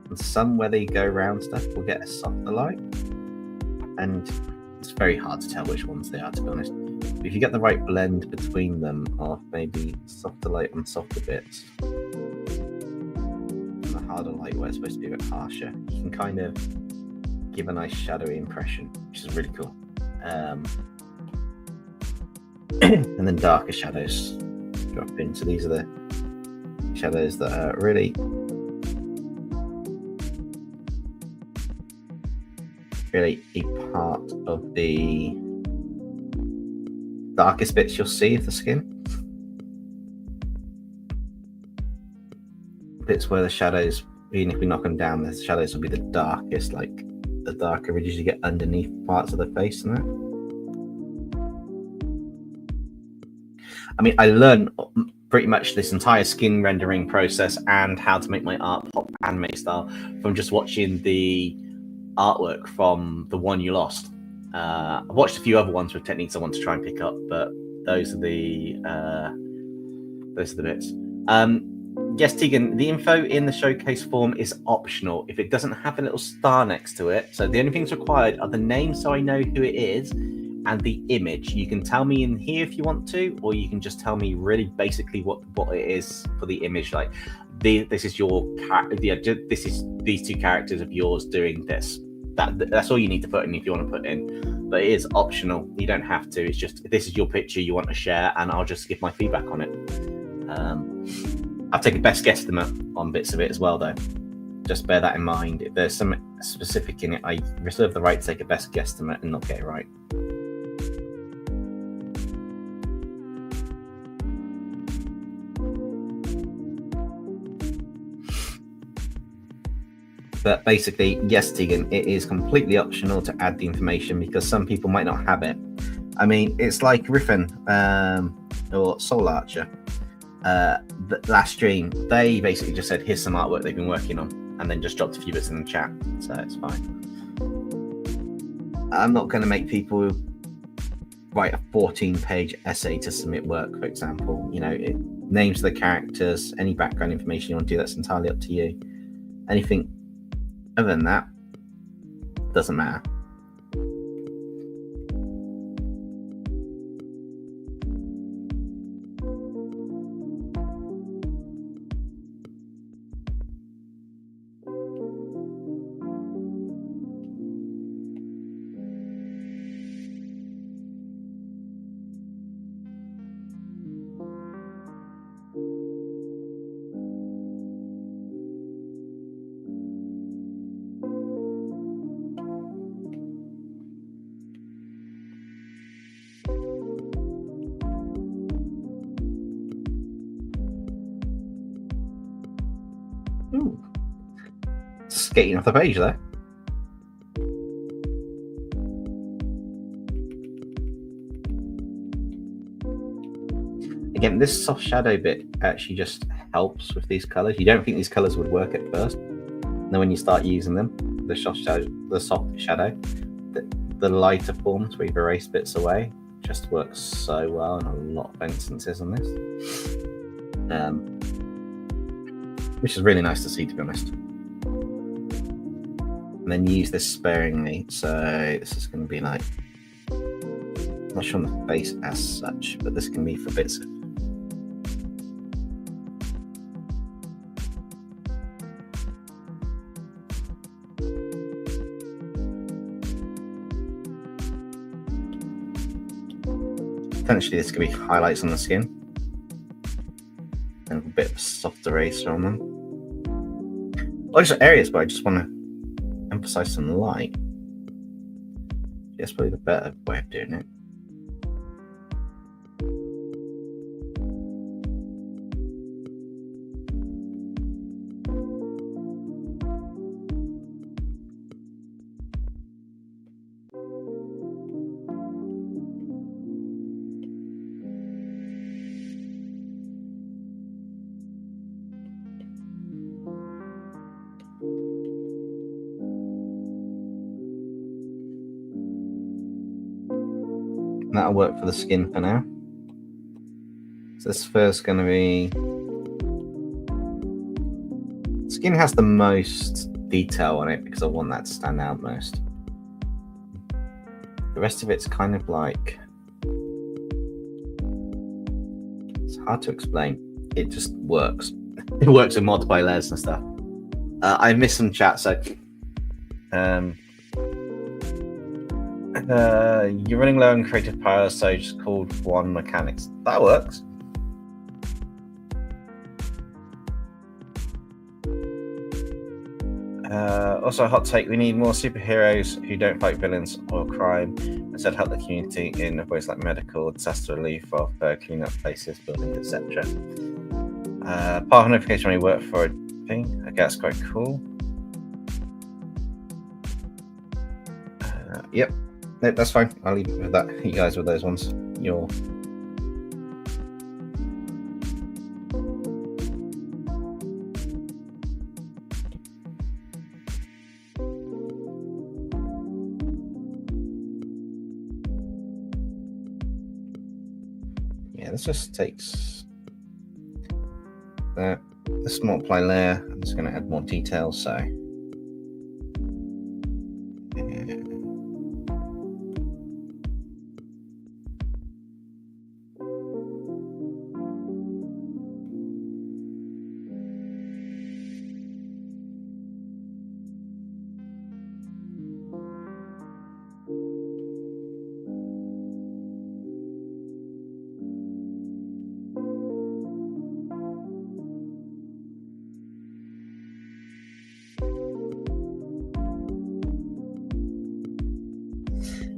Speaker 1: and some where they go around stuff will get a softer light. And it's very hard to tell which ones they are, to be honest. But if you get the right blend between them of maybe softer light on softer bits, and the harder light where it's supposed to be a bit harsher, you can kind of give a nice shadowy impression, which is really cool. And then darker shadows drop in. So these are the shadows that are really a part of the darkest bits you'll see of the skin. Bits where the shadows, even if we knock them down, the shadows will be the darkest, like the darker ridges you get underneath parts of the face and that. I mean, I learned pretty much this entire skin rendering process and how to make my art pop anime style from just watching the artwork from The One You Lost. I've watched a few other ones with techniques I want to try and pick up, but those are the bits. Yes, Tegan, the info in the showcase form is optional if it doesn't have a little star next to it. So the only things required are the name, so I know who it is, and the image. You can tell me in here if you want to, or you can just tell me really basically what it is for the image. Like this is your this is these two characters of yours doing this. That's all you need to put in if you want to put in, but it is optional. You don't have to. It's just this is your picture you want to share, and I'll just give my feedback on it. I'll take a best guesstimate on bits of it as well, though. Just bear that in mind. If there's some specific in it, I reserve the right to take a best guesstimate and not get it right. But basically, yes, Tegan, it is completely optional to add the information because some people might not have it. I mean, it's like Riffin or Soul Archer. The last stream, they basically just said, here's some artwork they've been working on, and then just dropped a few bits in the chat. So it's fine. I'm not going to make people write a 14-page essay to submit work, for example. You know, names of the characters, any background information you want to do, that's entirely up to you. Anything other than that doesn't matter. Ooh. Skating off the page there. Again, this soft shadow bit actually just helps with these colors. You don't think these colors would work at first. And then when you start using them, the soft shadow, the lighter forms where you've erased bits away, just works so well in a lot of instances on this. Which is really nice to see, to be honest. And then use this sparingly. So this is going to be like, not sure on the face as such, but this can be for bits of potentially this could be highlights on the skin and a bit of soft eraser on them. Those are areas where I just want to emphasize some light. That's probably the better way of doing it. That'll work for the skin for now. So this first going to be... Skin has the most detail on it because I want that to stand out most. The rest of it's kind of like... It's hard to explain. It just works. It works with multiple layers and stuff. I missed some chat, so... you're running low on creative power, so just called one mechanics. That works. Also, a hot take: we need more superheroes who don't fight villains or crime, instead help the community in ways like medical, disaster relief, welfare, clean up places, buildings, etc. Part of notification only work for a thing. I guess quite cool. Yep. No, that's fine. I'll leave it with that. You guys with those ones. Yeah, this just takes this multiply layer. I'm just going to add more detail. So.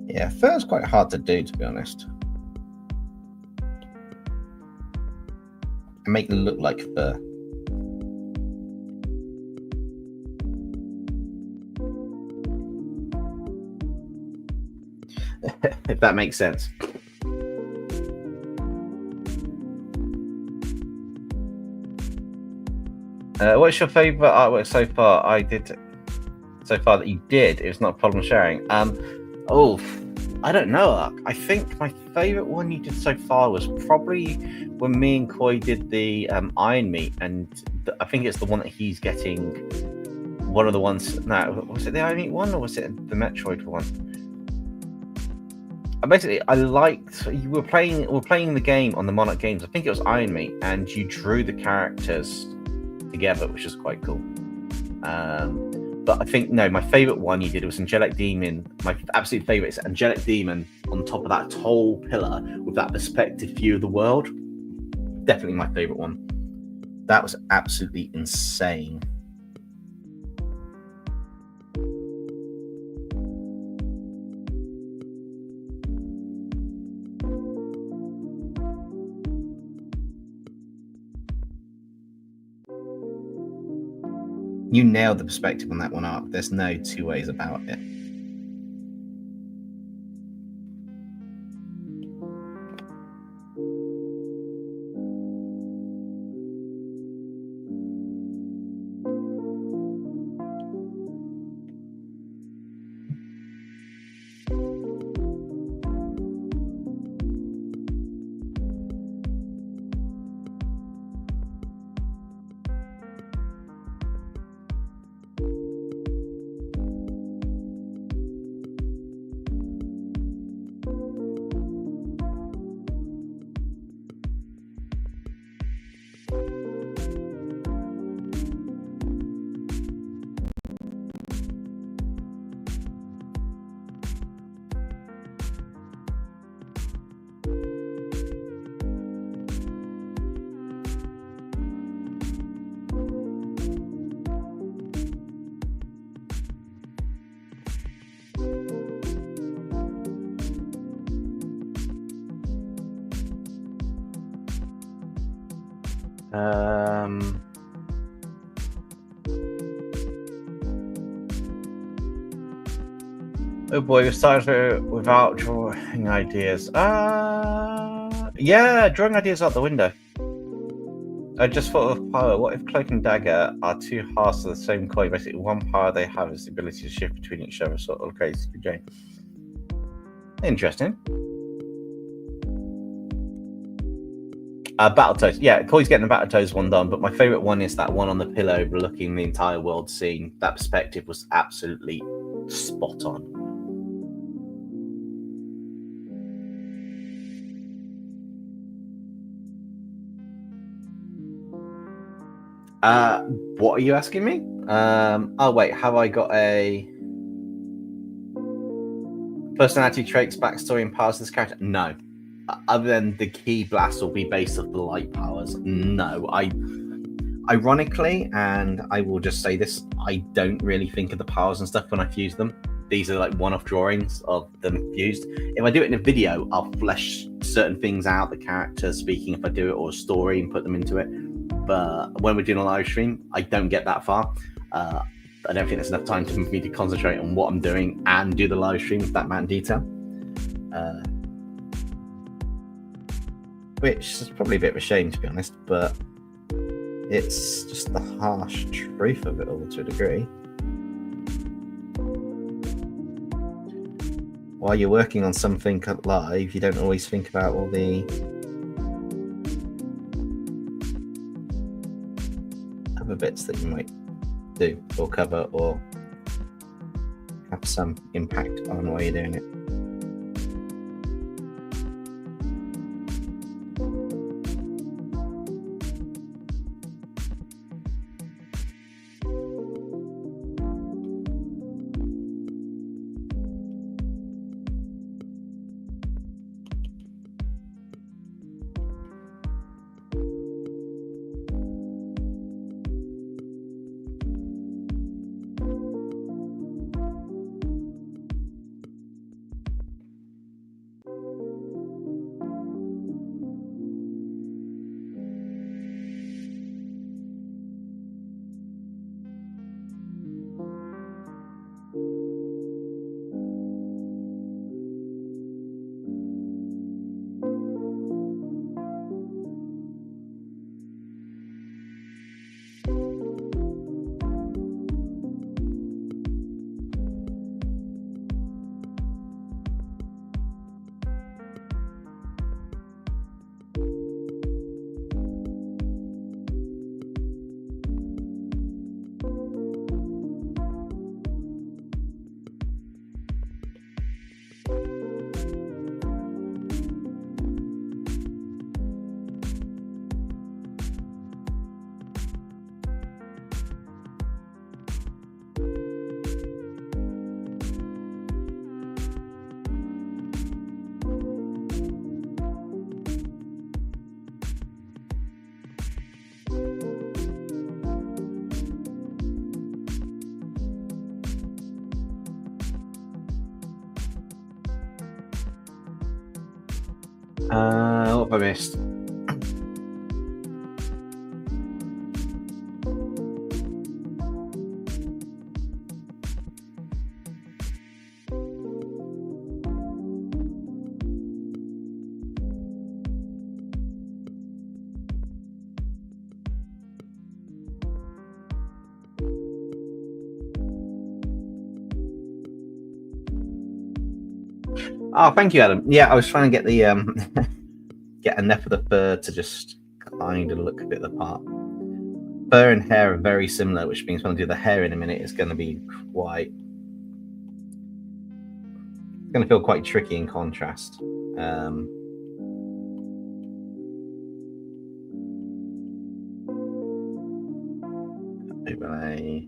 Speaker 1: Yeah, fur's quite hard to do, to be honest. And make it look like fur. If that makes sense. What's your favourite artwork so far? So far that you did. It was not a problem sharing. Oh, I don't know. I think my favourite one you did so far was probably when me and Koi did the Iron Meat, and I think it's the one that he's getting. One of the ones. No, was it the Iron Meat one or was it the Metroid one? Basically, I liked. We're playing the game on the Monarch Games. I think it was Iron Meat, and you drew the characters together, which is quite cool. But I think, no, my favourite one you did was Angelic Demon. My absolute favourite is Angelic Demon on top of that tall pillar with that perspective view of the world. Definitely my favourite one. That was absolutely insane. You nailed the perspective on that one, Ark. There's no two ways about it. Oh boy, we started without drawing ideas. Yeah, drawing ideas out the window. I just thought of power. What if Cloak and Dagger are two halves of the same coin? Basically, one power they have is the ability to shift between each other, sort of crazy. Interesting. Battletoads. Yeah, Coy's getting the Battletoads one done, but my favourite one is that one on the pillow overlooking the entire world scene. That perspective was absolutely spot on. What are you asking me? Oh wait, have I got a personality traits, backstory, and powers of this character? No. Other than the key blast will be based off the light powers. No. Ironically, and I will just say this, I don't really think of the powers and stuff when I fuse them. These are like one-off drawings of them fused. If I do it in a video, I'll flesh certain things out, the character speaking if I do it, or a story, and put them into it. But when we're doing a live stream, I don't get that far. I don't think there's enough time for me to concentrate on what I'm doing and do the live stream with that amount of detail. Which is probably a bit of a shame, to be honest, but it's just the harsh truth of it all to a degree. While you're working on something live, you don't always think about all the other bits that you might do or cover or have some impact on while you're doing it. What have I missed? Oh, thank you, Adam. Yeah, I was trying to get the get enough of the fur to just kind of look a bit the part. Fur and hair are very similar, which means when I do the hair in a minute, it's going to be quite. It's going to feel quite tricky in contrast. Overlay.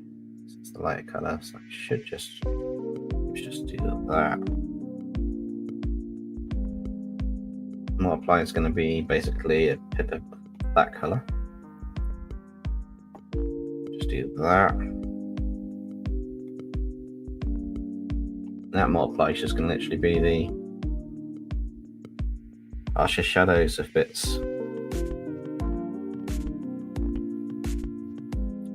Speaker 1: It's the lighter color, so I should just do that. Multiply is going to be basically a bit of that color. Just do that. That multiply is just going to literally be the harsher shadows of bits.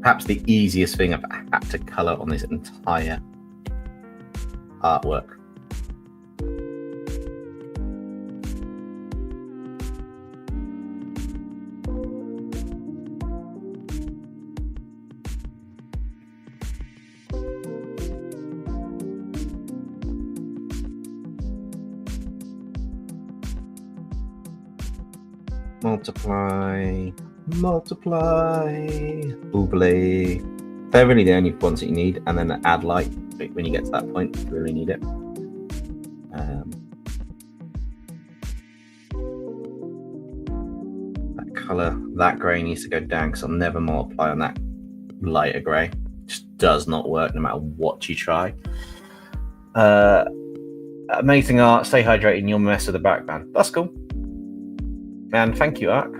Speaker 1: Perhaps the easiest thing I've had to color on this entire artwork. Multiply, boobly. They're really the only ones that you need, and then add light when you get to that point, if you really need it. That color, that gray needs to go down because I'll never multiply on that lighter gray. It just does not work no matter what you try. Amazing art, stay hydrated and you'll mess with the background. That's cool. And thank you, Ark.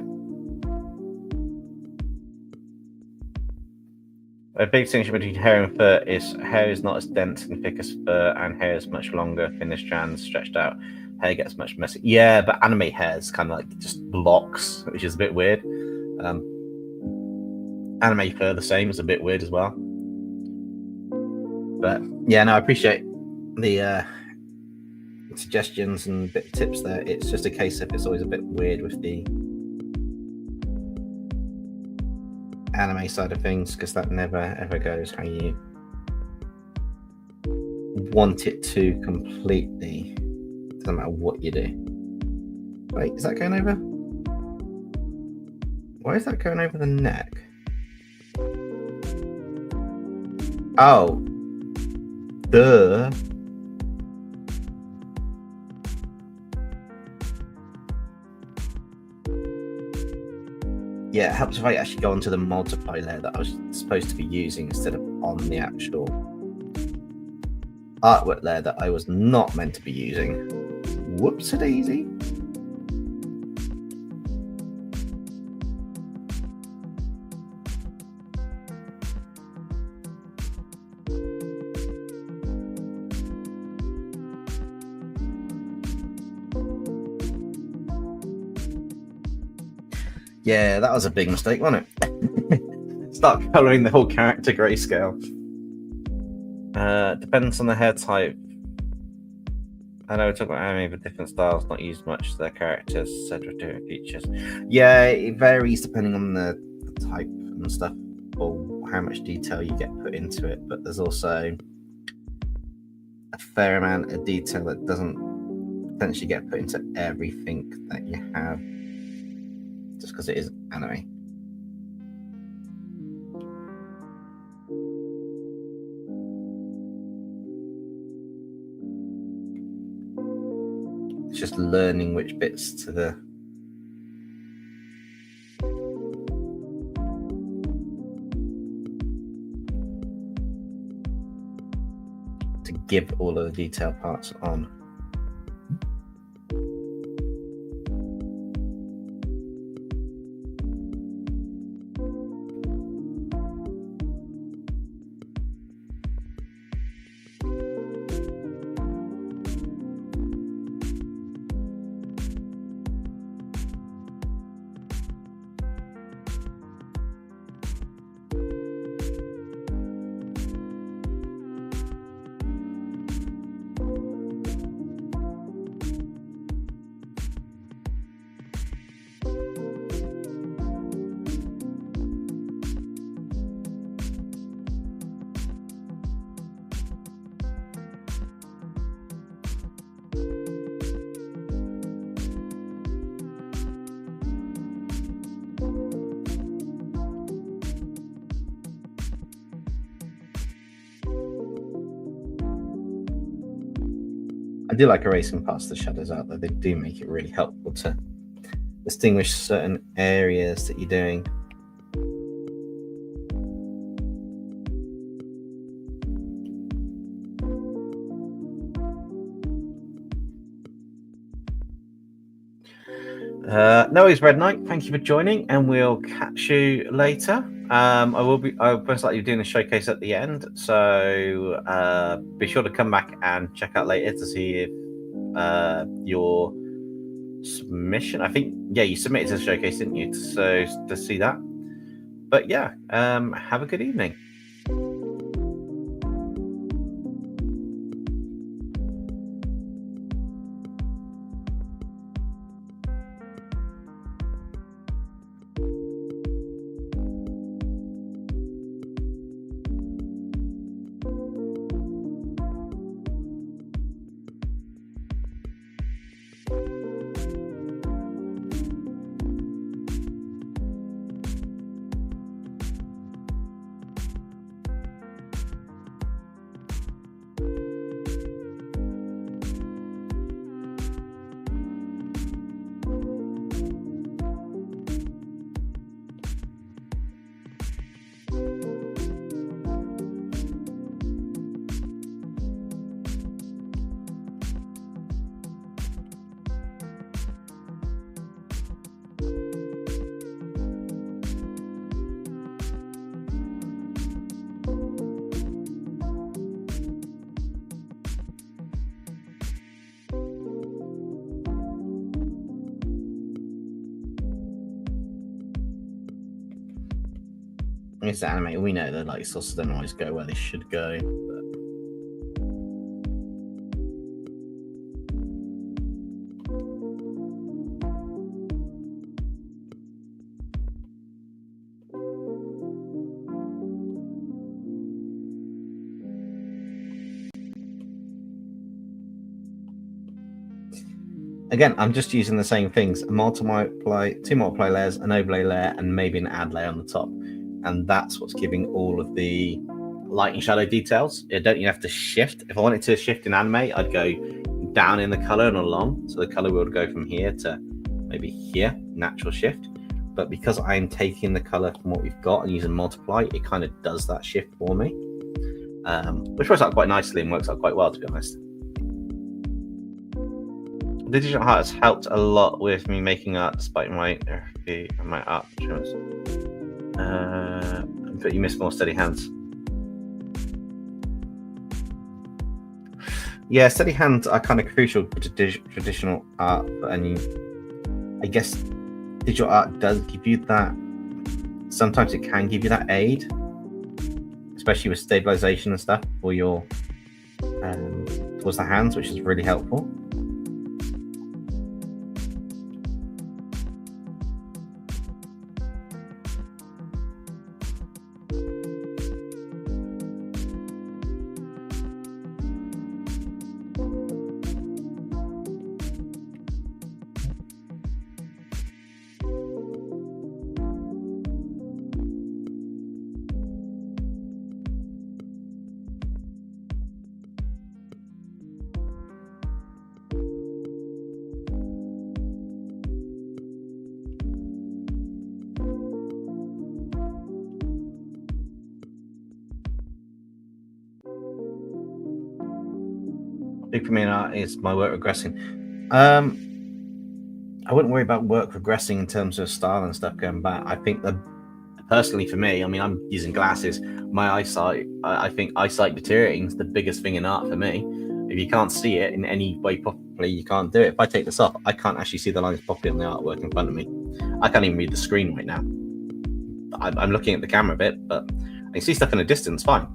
Speaker 1: A big distinction between hair and fur is hair is not as dense and thick as fur, and hair is much longer, thinner strands stretched out. Hair gets much messy. Yeah, but anime hair is kind of like just blocks, which is a bit weird. Anime fur the same is a bit weird as well. But yeah, no, I appreciate the suggestions and bit tips there. It's just a case of it's always a bit weird with the anime side of things because that never ever goes how you want it to completely. Doesn't matter what you do. Wait, is that going over? Why is that going over the neck? Oh, duh. Yeah, it helps if I actually go onto the multiply layer that I was supposed to be using instead of on the actual artwork layer that I was not meant to be using. Whoops-a-daisy. Yeah, that was a big mistake, wasn't it? Start colouring the whole character grayscale. Depends on the hair type. I know we're talking about anime, but different styles not used much to their characters, etc. Different features. Yeah, it varies depending on the type and stuff, or how much detail you get put into it. But there's also a fair amount of detail that doesn't potentially get put into everything that you have, just because it is anime. It's just learning which bits to give all of the detail parts on. I do like erasing past the shadows out, though. They do make it really helpful to distinguish certain areas that you're doing. No worries, Red Knight. Thank you for joining, and we'll catch you later. I'll most likely be doing a showcase at the end, so be sure to come back and check out later to see if your submission. I think you submitted to the showcase, didn't you? So to see that. But yeah, have a good evening. It's animated. We know that like sources don't always go where they should go. Again, I'm just using the same things: two multiply layers, an overlay layer, and maybe an add layer on the top. And that's what's giving all of the light and shadow details. You don't have to shift. If I wanted to shift in anime, I'd go down in the color and along. So the color would go from here to maybe here, natural shift. But because I'm taking the color from what we've got and using multiply, it kind of does that shift for me, which works out quite nicely and works out quite well, to be honest. The digital art has helped a lot with me making art despite my art choice. But you miss more steady hands. Yeah, steady hands are kind of crucial to traditional art, and I guess digital art does give you that. Sometimes it can give you that aid, especially with stabilization and stuff for your towards the hands, which is really helpful. Big for me in art is my work regressing. I wouldn't worry about work regressing in terms of style and stuff going back. I think that personally for me, I mean, I'm using glasses. My eyesight, I think eyesight deteriorating is the biggest thing in art for me. If you can't see it in any way properly, you can't do it. If I take this off, I can't actually see the lines properly on the artwork in front of me. I can't even read the screen right now. I'm looking at the camera a bit, but I can see stuff in a distance fine.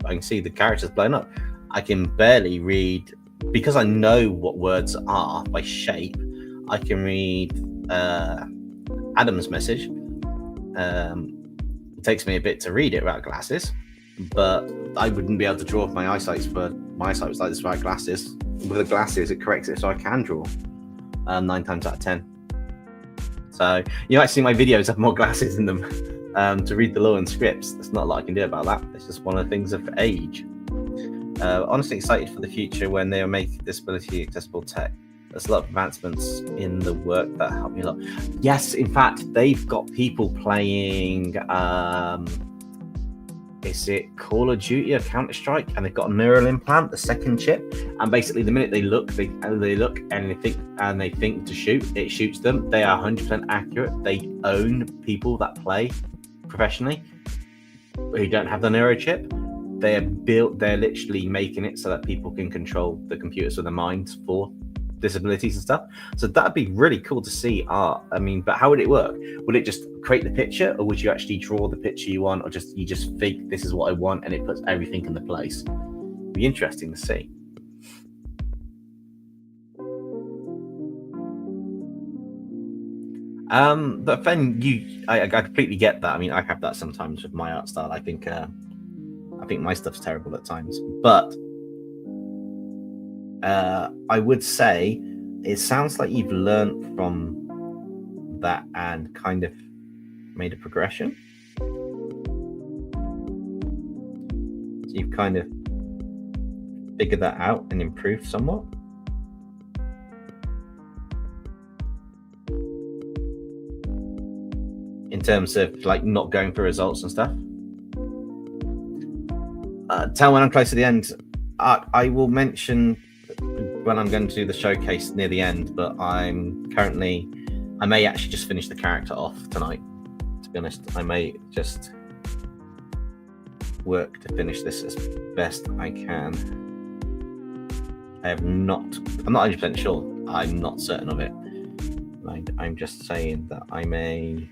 Speaker 1: I can see the characters blown up. I can barely read, because I know what words are by shape. I can read Adam's message. It takes me a bit to read it without glasses, but I wouldn't be able to draw if my eyesight was like this without glasses. With the glasses, it corrects it so I can draw 9 times out of 10. So you might see my videos have more glasses in them to read the law and scripts. There's not a lot I can do about that. It's just one of the things of age.
Speaker 2: Honestly excited for the future when they make disability accessible tech. There's a lot of advancements in the work that help me a lot. Yes, in fact, they've got people playing. Is it Call of Duty or Counter-Strike? And they've got a neural implant, the second chip. And basically, the minute they look, they look and they think to shoot, it shoots them. They are 100% accurate. They own people that play professionally who don't have the neuro chip. They're literally making it so that people can control the computers with their minds for disabilities and stuff. So that'd be really cool to see art. I mean, but how would it work? Would it just create the picture, or would you actually draw the picture you want, or you just think this is what I want and it puts everything into place? It'd be interesting to see. But then I completely get that. I mean, I have that sometimes with my art style. I think my stuff's terrible at times, but I would say it sounds like you've learned from that and kind of made a progression. So you've kind of figured that out and improved somewhat. In terms of like not going for results and stuff. Tell when I'm close to the end. I will mention when I'm going to do the showcase near the end, but I may actually just finish the character off tonight. To be honest, I may just work to finish this as best I can. I'm not 100% sure. I'm not certain of it. I'm just saying that I may.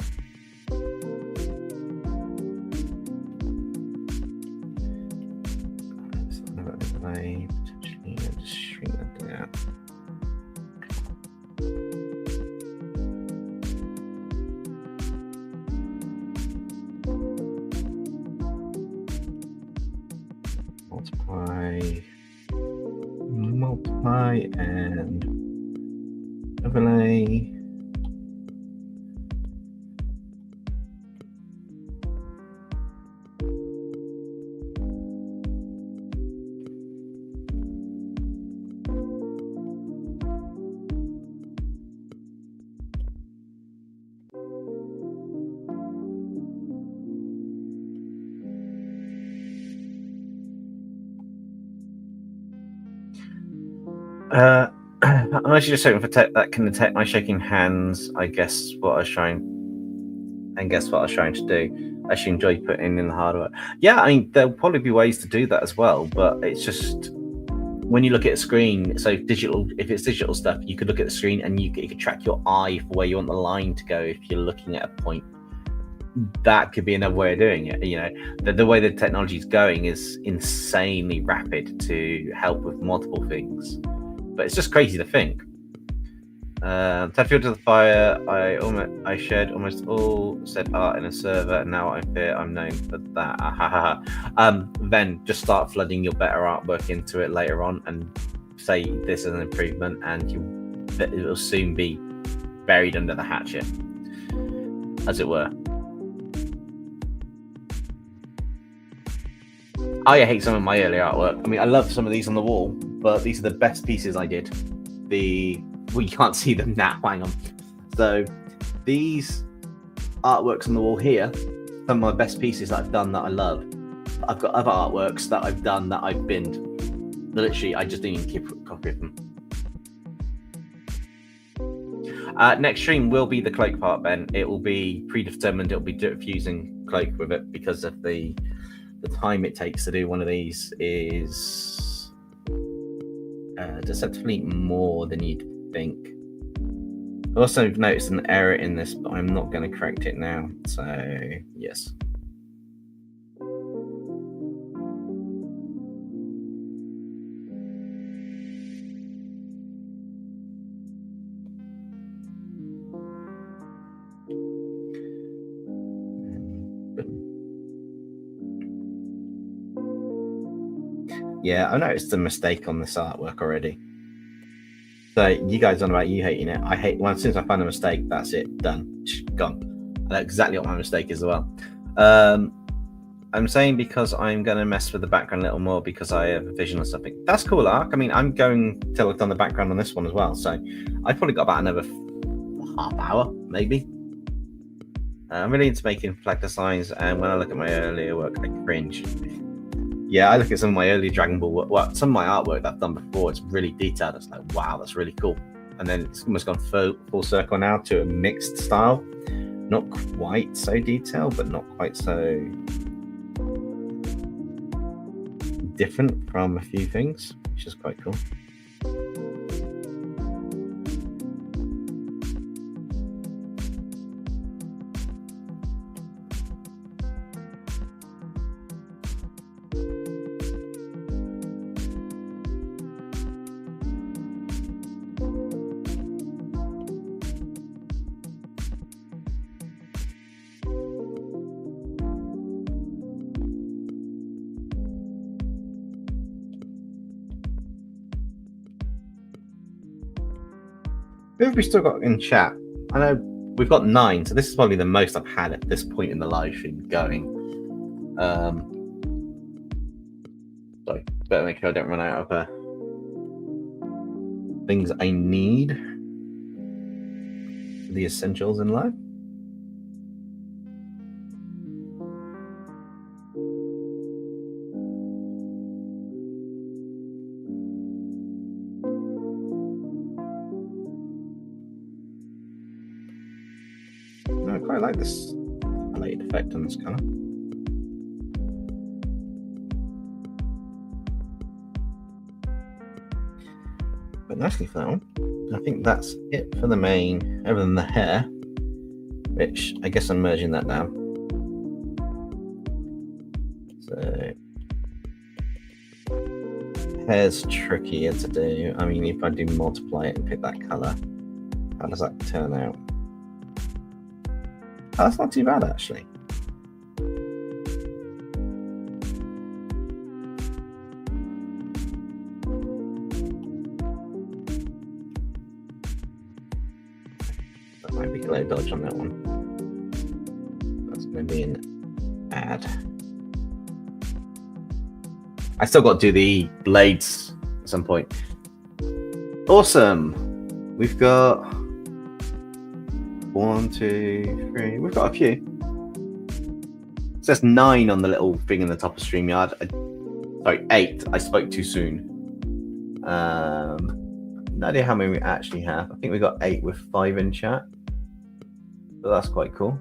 Speaker 2: Multiply and overlay. I'm actually just hoping for tech that can detect my shaking hands. I guess what I was trying to do. I actually enjoy putting in the hard work. Yeah, I mean, there'll probably be ways to do that as well, but it's just when you look at a screen. So if it's digital stuff, you could look at the screen and you could track your eye for where you want the line to go. If you're looking at a point, that could be another way of doing it. You know, the way the technology is going is insanely rapid to help with multiple things. But it's just crazy to think. Tied Fuel to the Fire, I shared almost all said art in a server, and now I fear I'm known for that. Then just start flooding your better artwork into it later on and say this is an improvement, and it will soon be buried under the hatchet, as it were. I hate some of my early artwork. I mean, I love some of these on the wall, but these are the best pieces I did. Well, you can't see them now. Hang on. So these artworks on the wall here, some of my best pieces that I've done that I love. I've got other artworks that I've done that I've binned. Literally, I just didn't even keep a copy of them. Next stream will be the cloak part, Ben. It will be predetermined. It'll be fusing cloak with it because of the time it takes to do one of these is deceptively more than you'd think. I also noticed an error in this, but I'm not going to correct it now. So yes. Yeah, I noticed a mistake on this artwork already. So you guys on about you hating it. I hate as soon as I find a mistake, that's it, done, gone. I know exactly what my mistake is as well. I'm saying because I'm going to mess with the background a little more because I have a vision or something. That's cool, Ark. I mean, I'm going till I've done the background on this one as well. So I've probably got about another half hour, maybe. I'm really into making flag designs, and when I look at my earlier work, I cringe. Yeah, I look at some of my early Dragonball work, well, some of my artwork that I've done before, it's really detailed. It's like, wow, that's really cool. And then it's almost gone full circle now to a mixed style. Not quite so detailed, but not quite so different from a few things, which is quite cool. Who have we still got in chat? I know we've got 9, so this is probably the most I've had at this point in the live stream going. Sorry, better make sure I don't run out of things I need. The essentials in life. I quite like this highlighted effect on this colour. But nicely for that one. I think that's it for the main, other than the hair, which I guess I'm merging that down. So hair's trickier to do. I mean, if I do multiply it and pick that colour, how does that turn out? Oh, that's not too bad, actually. That might be a low dodge on that one. That's going to be an add. I still got to do the blades at some point. Awesome. We've got 1, 2, 3. We've got a few. It says 9 on the little thing in the top of StreamYard. Sorry, 8. I spoke too soon. No idea how many we actually have. I think we got 8 with 5 in chat. So that's quite cool.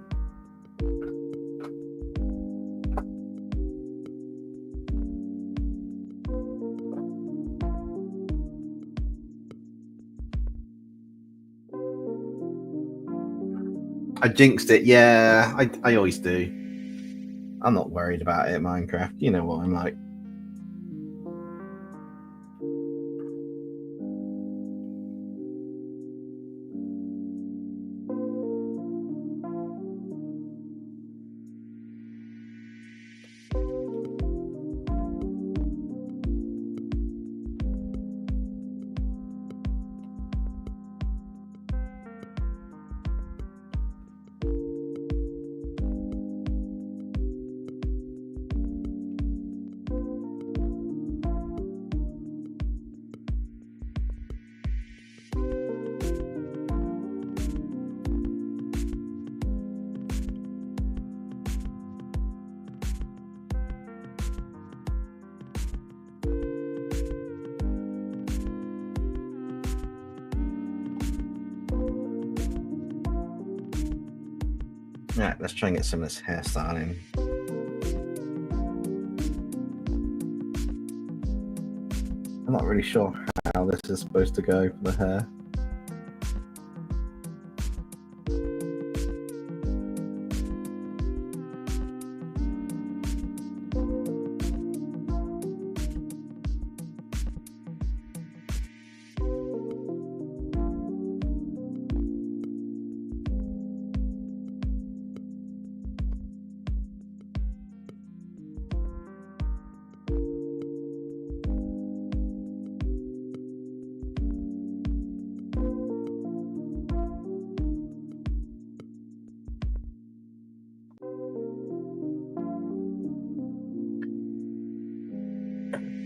Speaker 2: I jinxed it. Yeah, I always do. I'm not worried about it, Minecraft. You know what I'm like. Right, let's try and get some of this hairstyle in. I'm not really sure how this is supposed to go for the hair.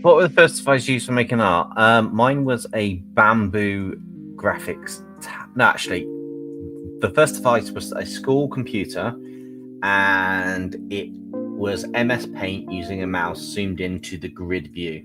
Speaker 2: What were the first devices used for making art? Mine was a bamboo graphics. No, actually, the first device was a school computer, and it was MS Paint using a mouse zoomed into the grid view.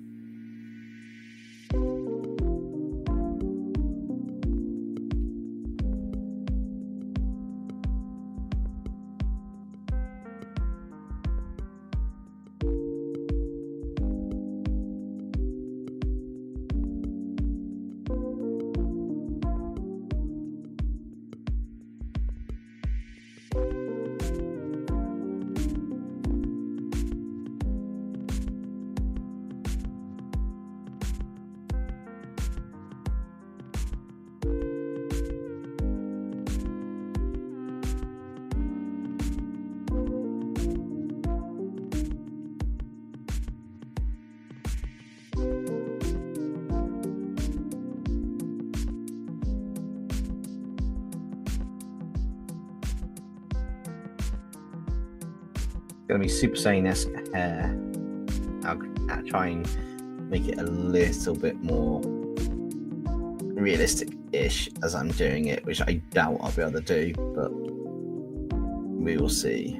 Speaker 2: Gonna be Super Saiyan-esque hair. I'll try and make it a little bit more realistic-ish as I'm doing it, which I doubt I'll be able to do, but we will see.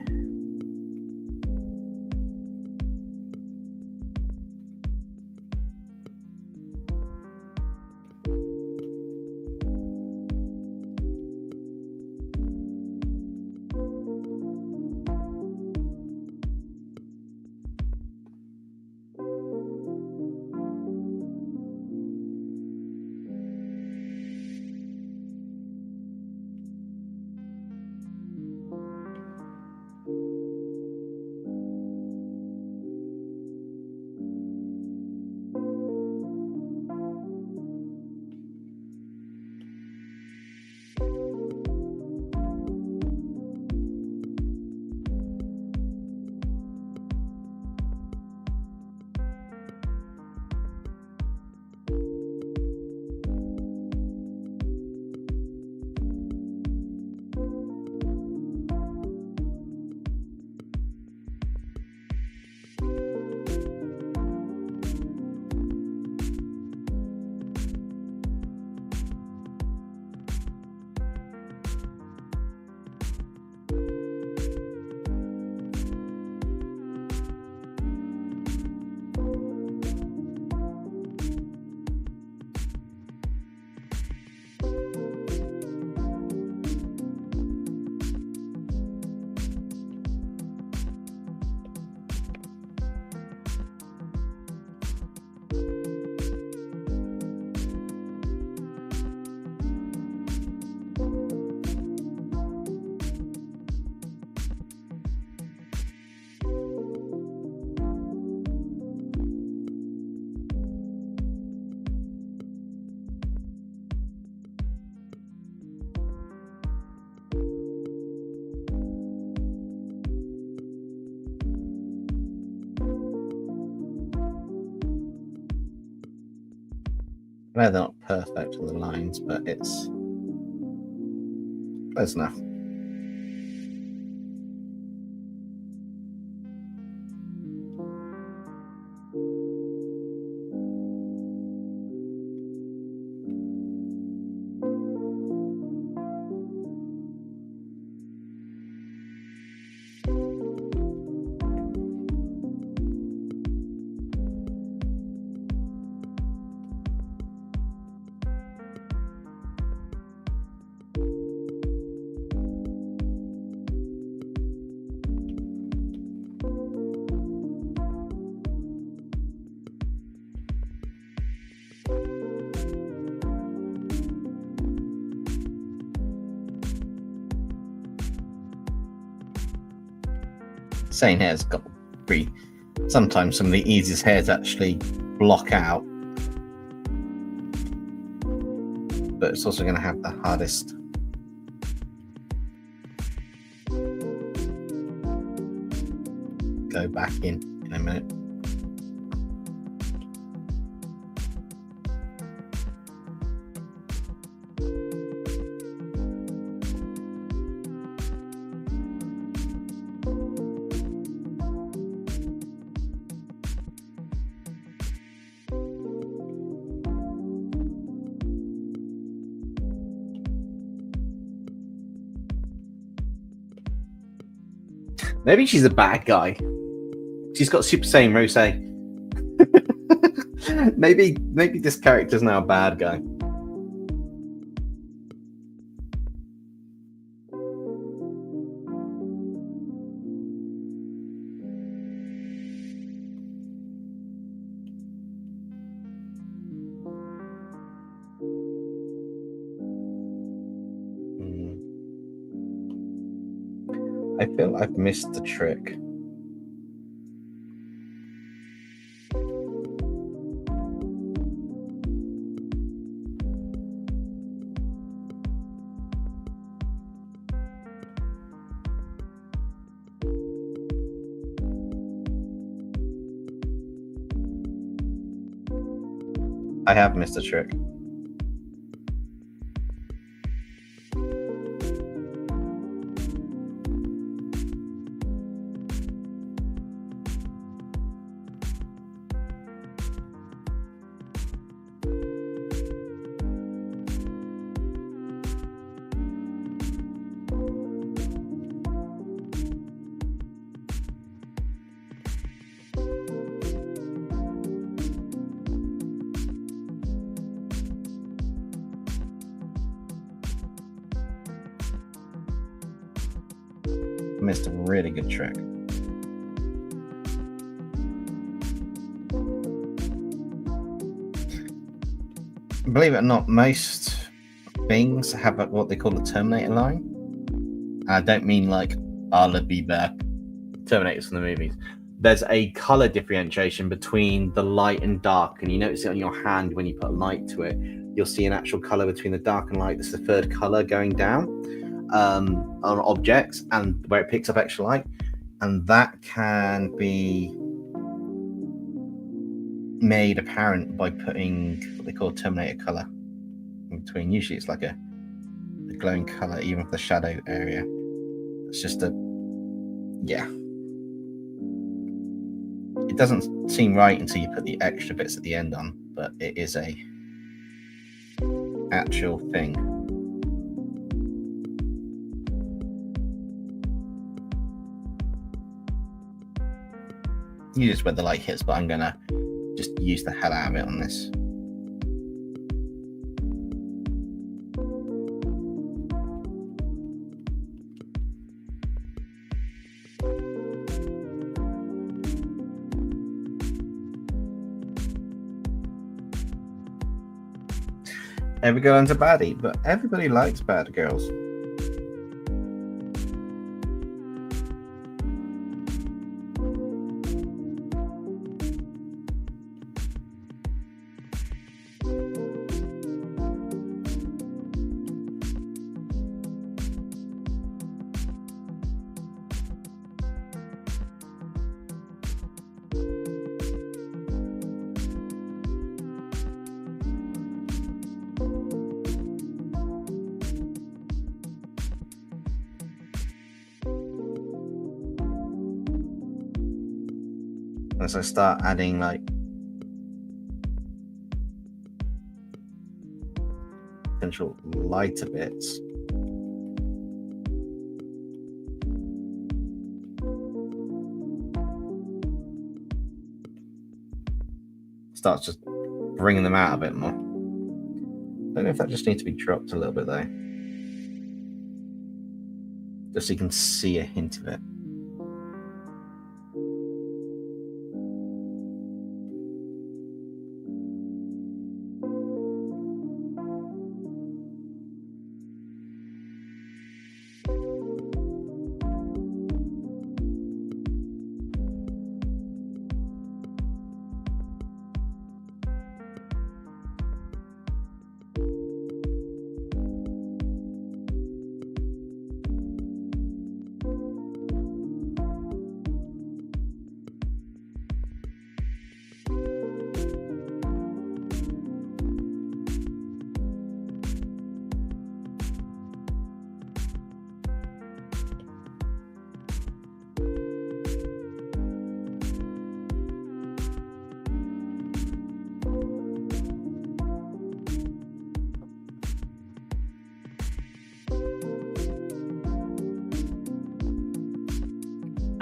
Speaker 2: They're not perfect on the lines, but it's close enough. Sane hair's got sometimes some of the easiest hair to actually block out, but it's also going to have the hardest. Go back in a minute. Maybe she's a bad guy. She's got Super Saiyan Rose. maybe this character's now a bad guy. I feel I've missed the trick. I have missed a trick. Missed a really good trick. Believe it or not, most things have what they call a Terminator line. And I don't mean like I'll be back. Terminators from the movies. There's a color differentiation between the light and dark, and you notice it on your hand when you put light to it. You'll see an actual color between the dark and light. That's the third color going down. On objects and where it picks up extra light, and that can be made apparent by putting what they call Terminator color in between. Usually it's like a glowing color even for the shadow area. It's just it doesn't seem right until you put the extra bits at the end on, but it is a actual thing. You just where the light hits, but I'm gonna just use the hell out of it on this. Every girl's a baddie, but everybody likes bad girls. As I start adding like potential lighter bits, starts just bringing them out a bit more. I don't know if that just needs to be dropped a little bit though, just so you can see a hint of it.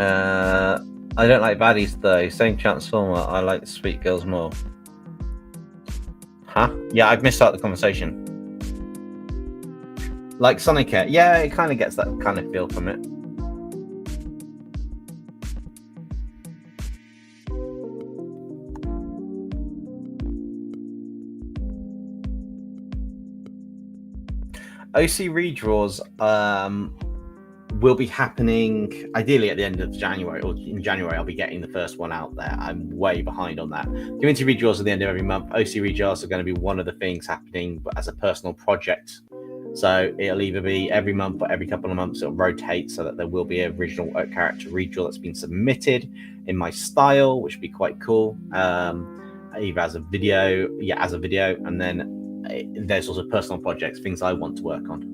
Speaker 2: I don't like baddies though. Same Transformer. I like sweet girls more. Huh? Yeah, I've missed out the conversation. Like Sonic Air. Yeah, it kind of gets that kind of feel from it. OC redraws will be happening ideally at the end of January, or in January I'll be getting the first one out there. I'm way behind on that. Community redraws at the end of every month. OC redraws are going to be one of the things happening, but as a personal project. So it'll either be every month or every couple of months. It'll rotate so that there will be an original character redraw that's been submitted in my style, which would be quite cool. Either as a video, and then there's also personal projects, things I want to work on.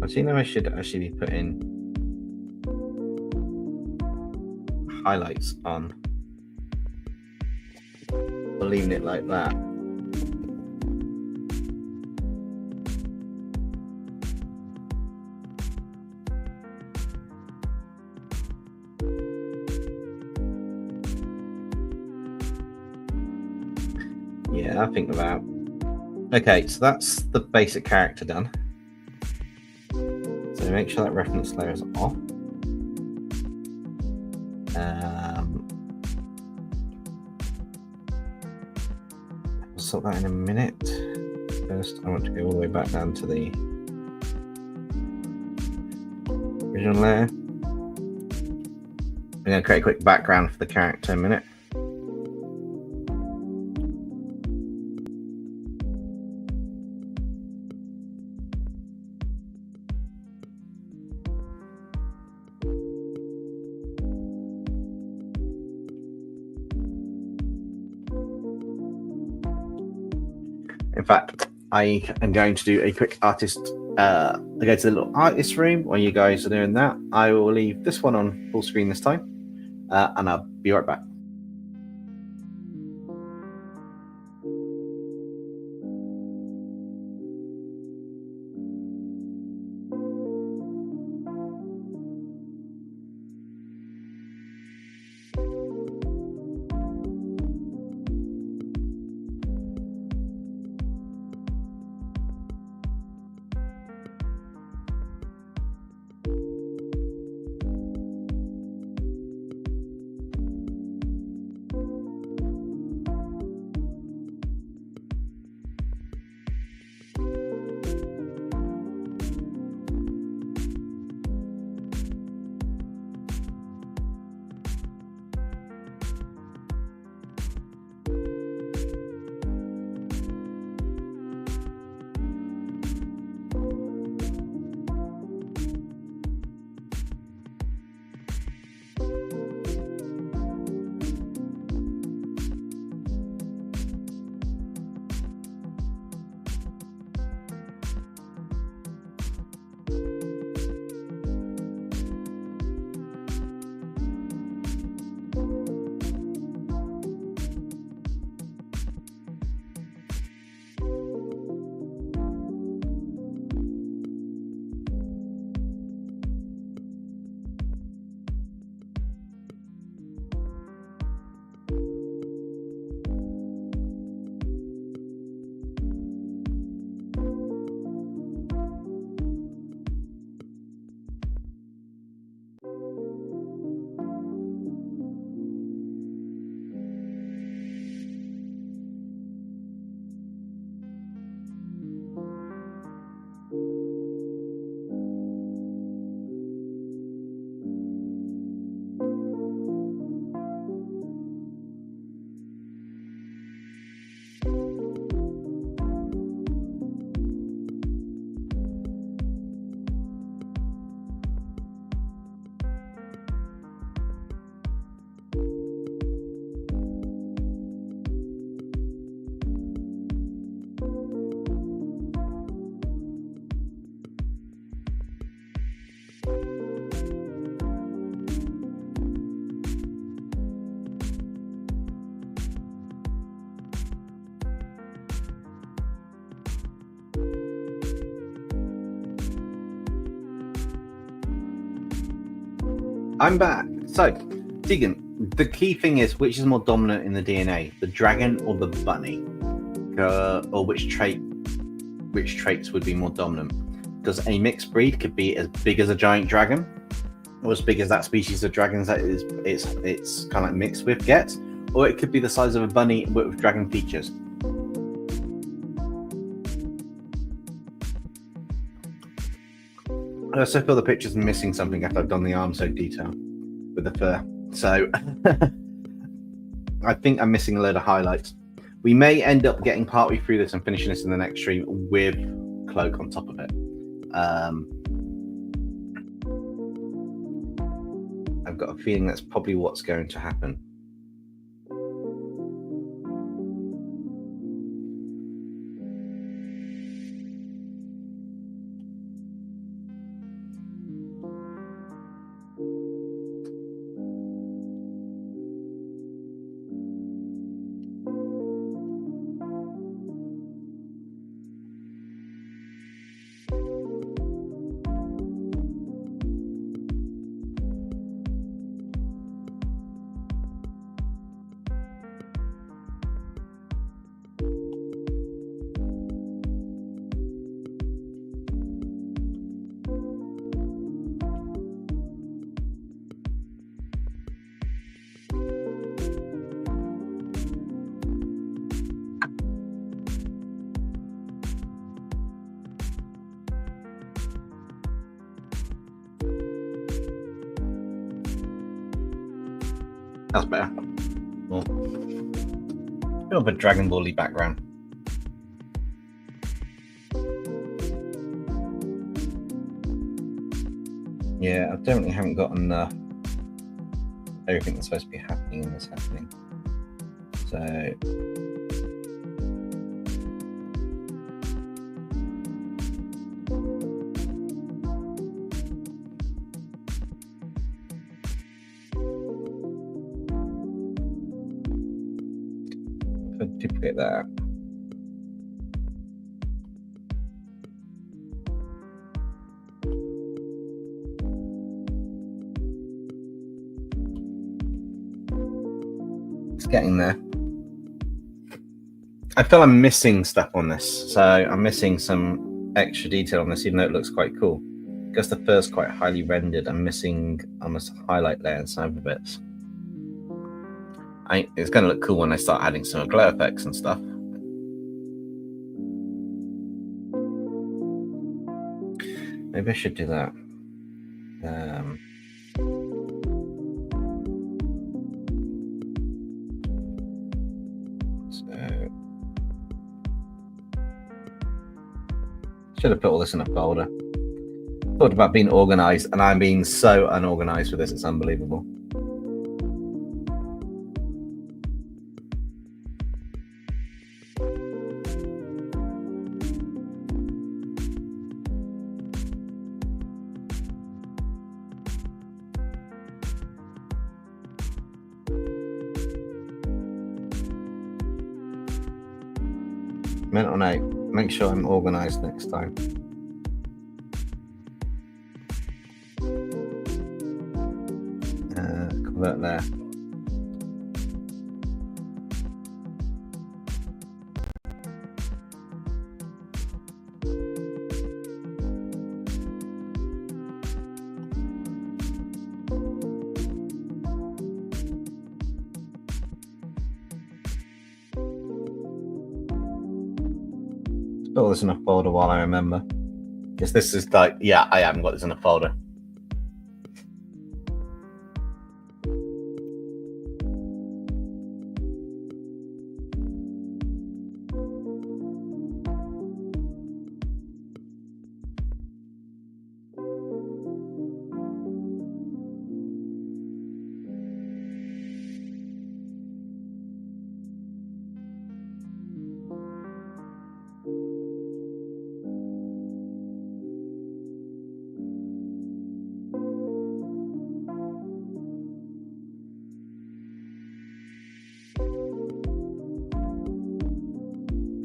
Speaker 2: I think I should actually be putting highlights on, or leaving it like that. Yeah, I think about. Okay, so that's the basic character done. So make sure that reference layer is off. I'll sort that in a minute. First, I want to go all the way back down to the original layer. I'm going to create a quick background for the character in a minute. In fact, I am going to do a quick artist. I go to the little artist room while you guys are doing that. I will leave this one on full screen this time, and I'll be right back.
Speaker 1: I'm back. So, Tegan, the key thing is which is more dominant in the DNA, the dragon or the bunny, or which traits would be more dominant? Because a mixed breed could be as big as a giant dragon, or as big as that species of dragons that it's kind of like mixed with gets, or it could be the size of a bunny with dragon features. I also feel the picture's missing something after I've done the arm so detail with the fur. So I think I'm missing a load of highlights. We may end up getting partway through this and finishing this in the next stream with Cloak on top of it. I've got a feeling that's probably what's going to happen. That's better. Well, bit of a Dragon Ball-y background. Yeah, I definitely haven't got enough. Everything that's supposed to be happening in this happening. So duplicate that. It's getting there. I feel I'm missing stuff on this, so I'm missing some extra detail on this, even though it looks quite cool. Because the fur's quite highly rendered, I'm missing almost a highlight layer in some of the bits. It's going to look cool when I start adding some glow effects and stuff. Maybe I should do that. So should have put all this in a folder. Thought about being organized, and I'm being so unorganized with this, it's unbelievable. Mental note, make sure I'm organized next time. Convert there. Put all this in a folder while I remember. Because this is like, yeah, I haven't got this in a folder.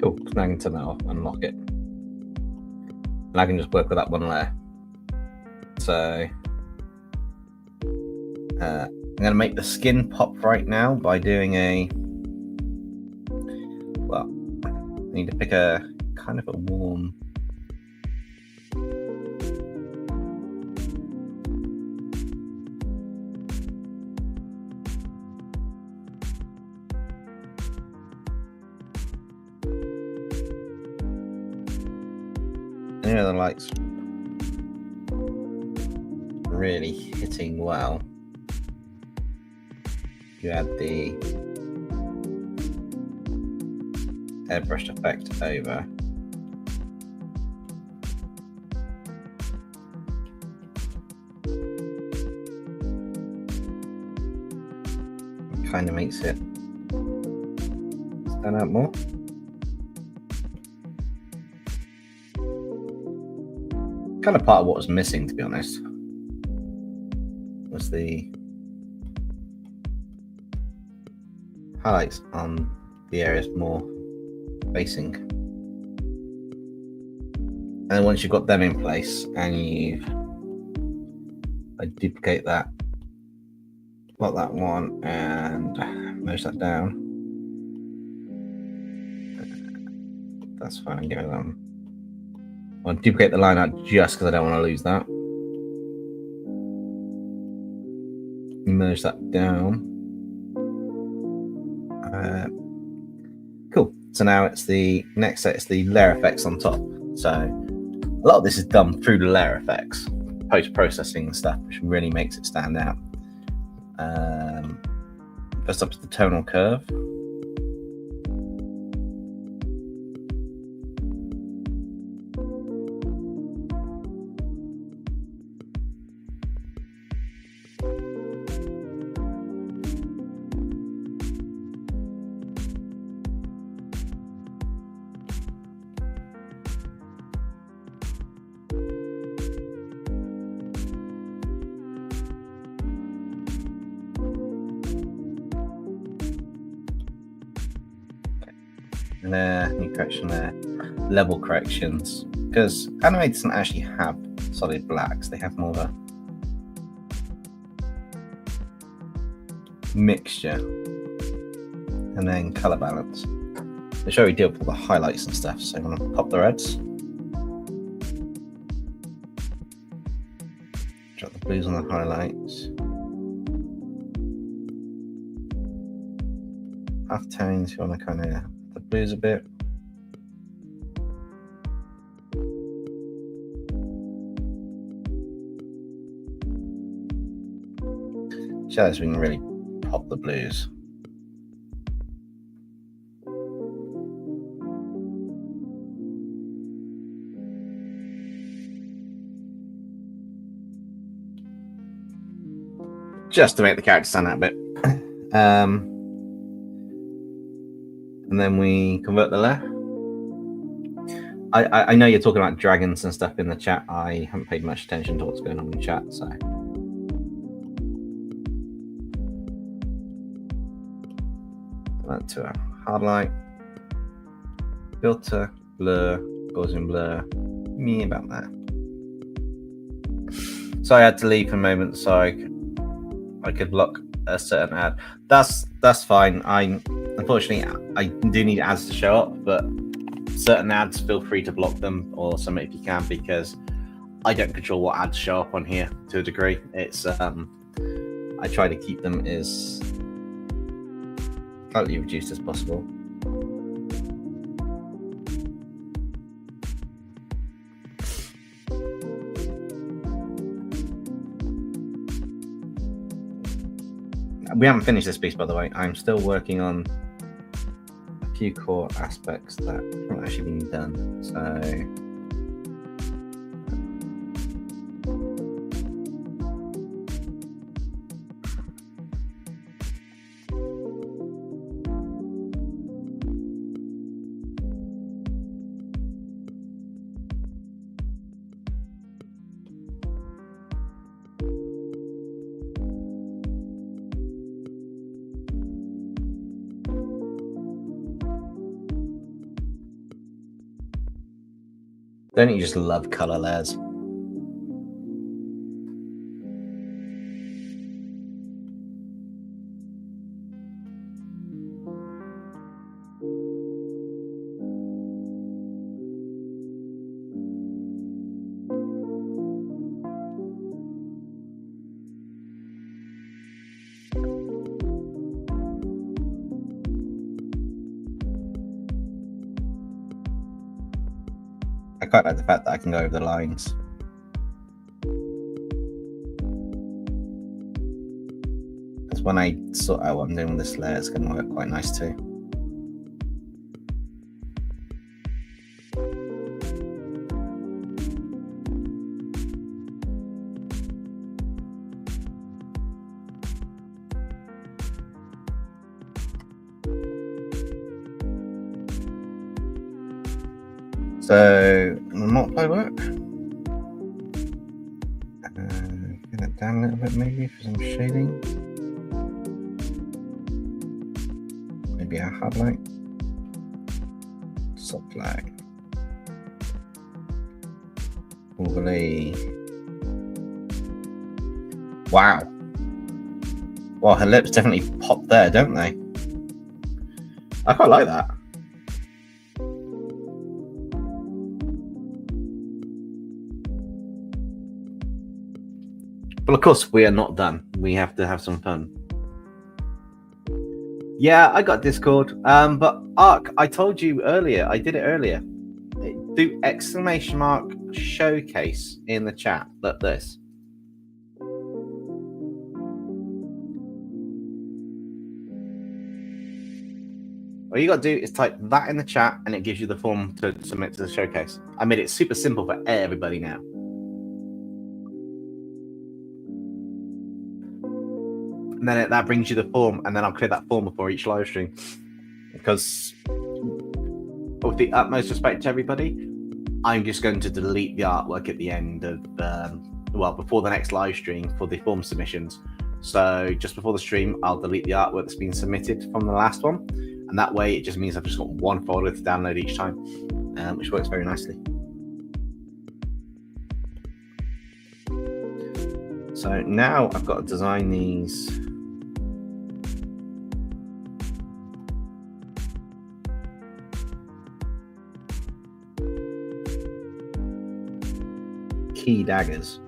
Speaker 1: Cool, so now I can turn that off, unlock it. And I can just work with that one layer. So
Speaker 2: I'm going to make the skin pop right now by doing a... Well, I need to pick a kind of a warm... The lights really hitting well. You add the airbrushed effect over. It kind of makes it stand out more. Kind of part of what was missing, to be honest, was the highlights on the areas more facing. And then once you've got them in place and I duplicate that, plot that one and merge that down. That's fine, and give it I'll duplicate the line out just because I don't want to lose that. Merge that down. Cool. So now it's the next set. It's the layer effects on top. So a lot of this is done through the layer effects, post-processing and stuff, which really makes it stand out. First up is the tonal curve. And there, new correction there, level corrections, because anime doesn't actually have solid blacks, they have more of a mixture, and then color balance. They show we deal with all the highlights and stuff, so I'm going to pop the reds, drop the blues on the highlights, half tones, you want to kind of the blues a bit. Shadows, we can really pop the blues. Just to make the character stand out a bit. And then we convert the layer. I know you're talking about dragons and stuff in the chat. I haven't paid much attention to what's going on in the chat, so. That to a hard light, filter, blur, Gaussian blur, me about that. So I had to leave for a moment so I could block a certain ad. That's fine. Unfortunately, I do need ads to show up, but certain ads, feel free to block them or submit if you can, because I don't control what ads show up on here to a degree. It's I try to keep them as slightly reduced as possible. We haven't finished this piece, by the way. I'm still working on a few core aspects that haven't actually been done. So don't you just love color layers? quite like the fact that I can go over the lines. Because when I sort out what I'm doing with this layer, it's going to work quite nice too. So, will multiply work? Get it down a little bit maybe for some shading. Maybe a hard light. Soft light. Overlay. Wow. Well, her lips definitely pop there, don't they? I quite like that. But of course, we are not done. We have to have some fun. Yeah, I got Discord. But Ark, I told you earlier. I did it earlier. Do ! showcase in the chat. Look this. All you got to do is type that in the chat, and it gives you the form to submit to the showcase. I made it super simple for everybody now. And then that brings you the form, and then I'll create that form before each live stream. Because, with the utmost respect to everybody, I'm just going to delete the artwork at the end of, well, before the next live stream for the form submissions. So just before the stream, I'll delete the artwork that's been submitted from the last one. And that way, it just means I've just got one folder to download each time, which works very nicely. So now I've got to design these. Key daggers.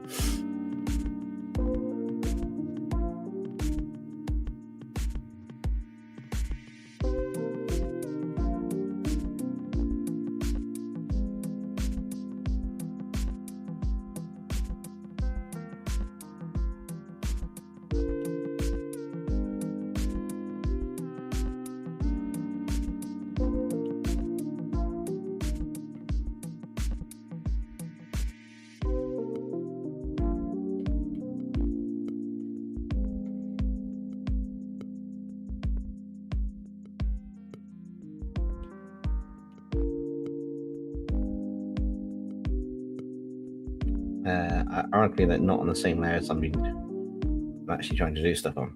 Speaker 2: Ironically, they're not on the same layer as I'm actually trying to do stuff on.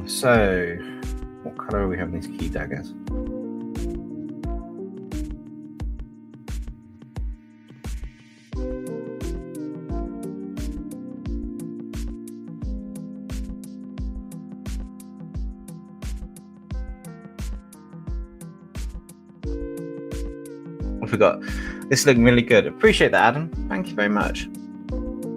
Speaker 2: So, what color are we having these key daggers? I forgot. This is looking really good. Appreciate that, Adam. Thank you very much.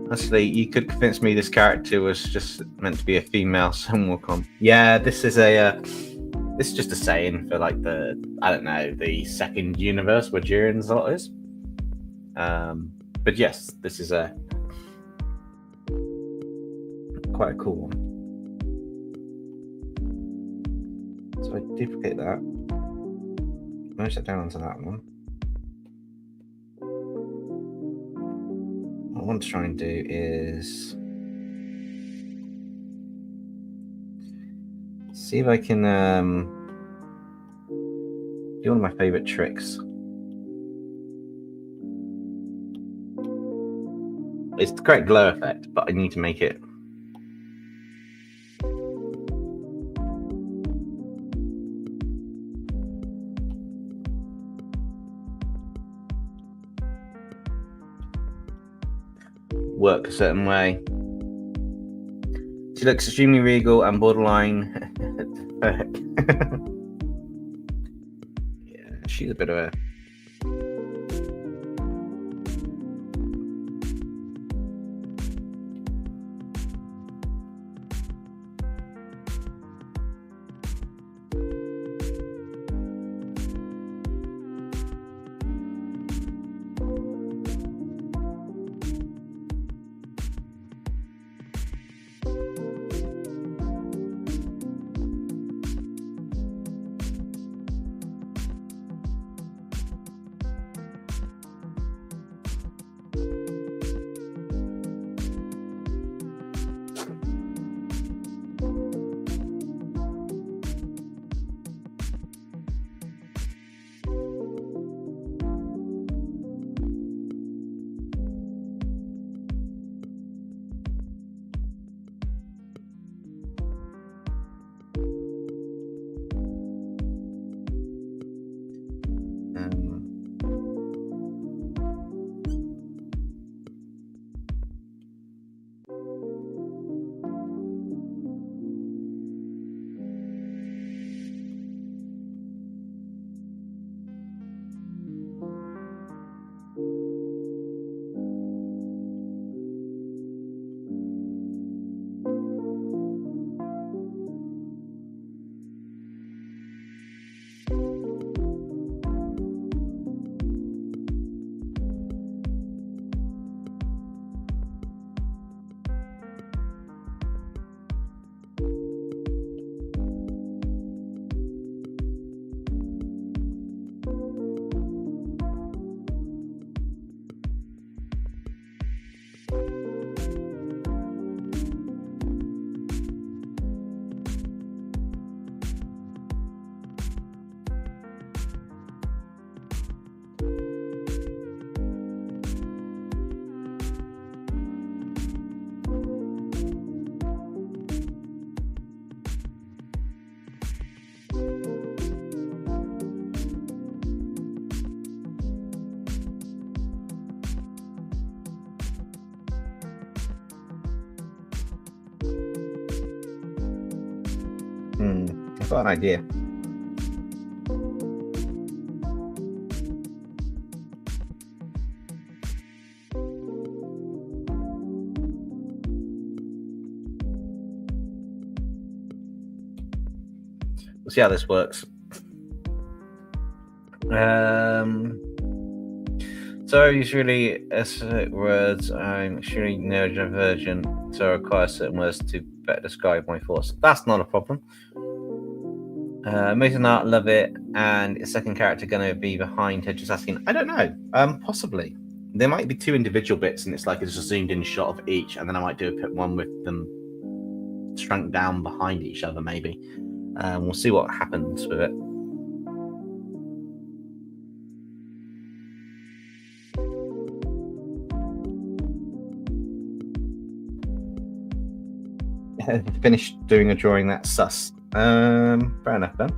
Speaker 2: Honestly, you could convince me this character was just meant to be a female Sunwukong. Yeah, this is just a saying for like the, I don't know, the second universe where Jiren's lot is. But yes, this is quite a cool one. So I duplicate that. Merge that down onto that one. I want to try and do is see if I can do one of my favorite tricks. It's the correct glow effect, but I need to make it work a certain way. She looks extremely regal and borderline. Yeah, she's a bit of a. I've got an idea. We'll see how this works. So usually aesthetic words, I'm extremely neurodivergent, so I require certain words to better describe my thoughts. That's not a problem. Amazing art, love it. And is second character going to be behind her just asking? I don't know. Possibly. There might be two individual bits and it's like it's a zoomed in shot of each, and then I might do a one with them shrunk down behind each other maybe. We'll see what happens with it. Finished doing a drawing that's sus. Fair enough then.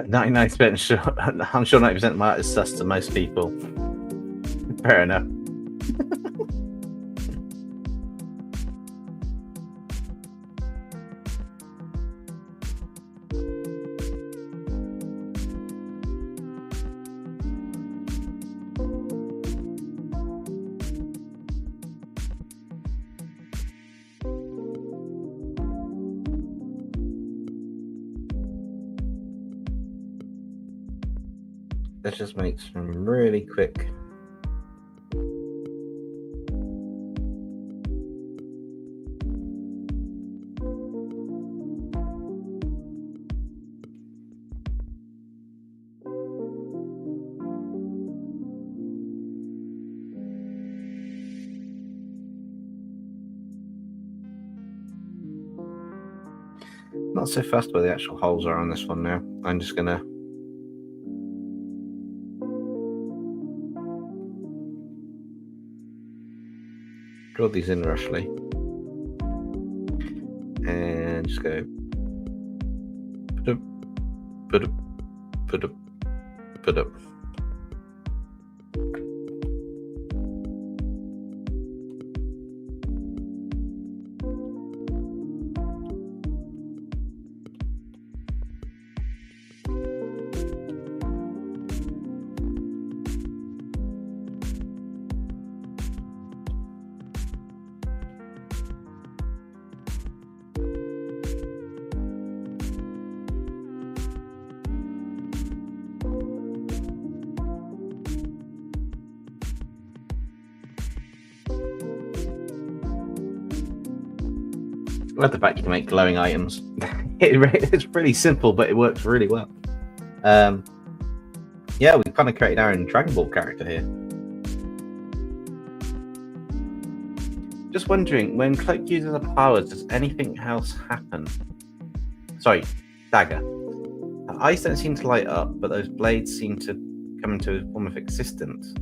Speaker 2: 99% sure. I'm sure 90% of my art is sus to most people. Fair enough. Let's just make some really quick. Not so fast where the actual holes are on this one now. I'm just gonna draw these in roughly and just go put up. I love the fact you can make glowing items. It's really simple, but it works really well. Yeah, we've kind of created our own Dragonball character here. Just wondering, when Cloak uses her powers, does anything else happen? Sorry, Dagger. Her eyes don't seem to light up, but those blades seem to come into a form of existence.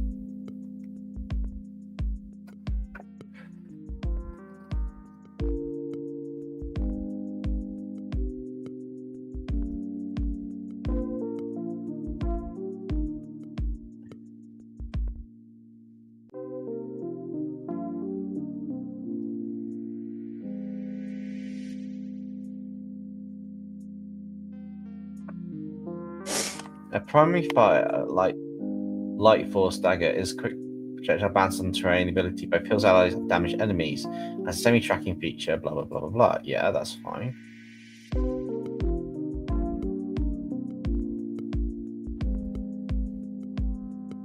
Speaker 2: A primary fire, like Light Force Dagger, is quick projectile bounce on terrain ability, both heals allies and damage enemies. Has a semi-tracking feature, blah blah blah blah blah. Yeah, that's fine.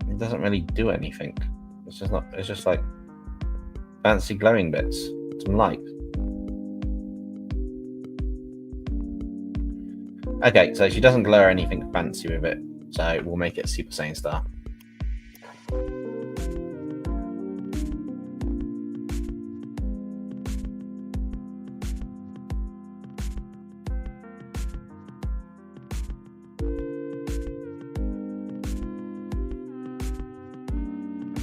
Speaker 2: It doesn't really do anything. It's just not. It's just like fancy glowing bits, some light. Okay, so she doesn't glow anything fancy with it, so we'll make it a Super Saiyan Star.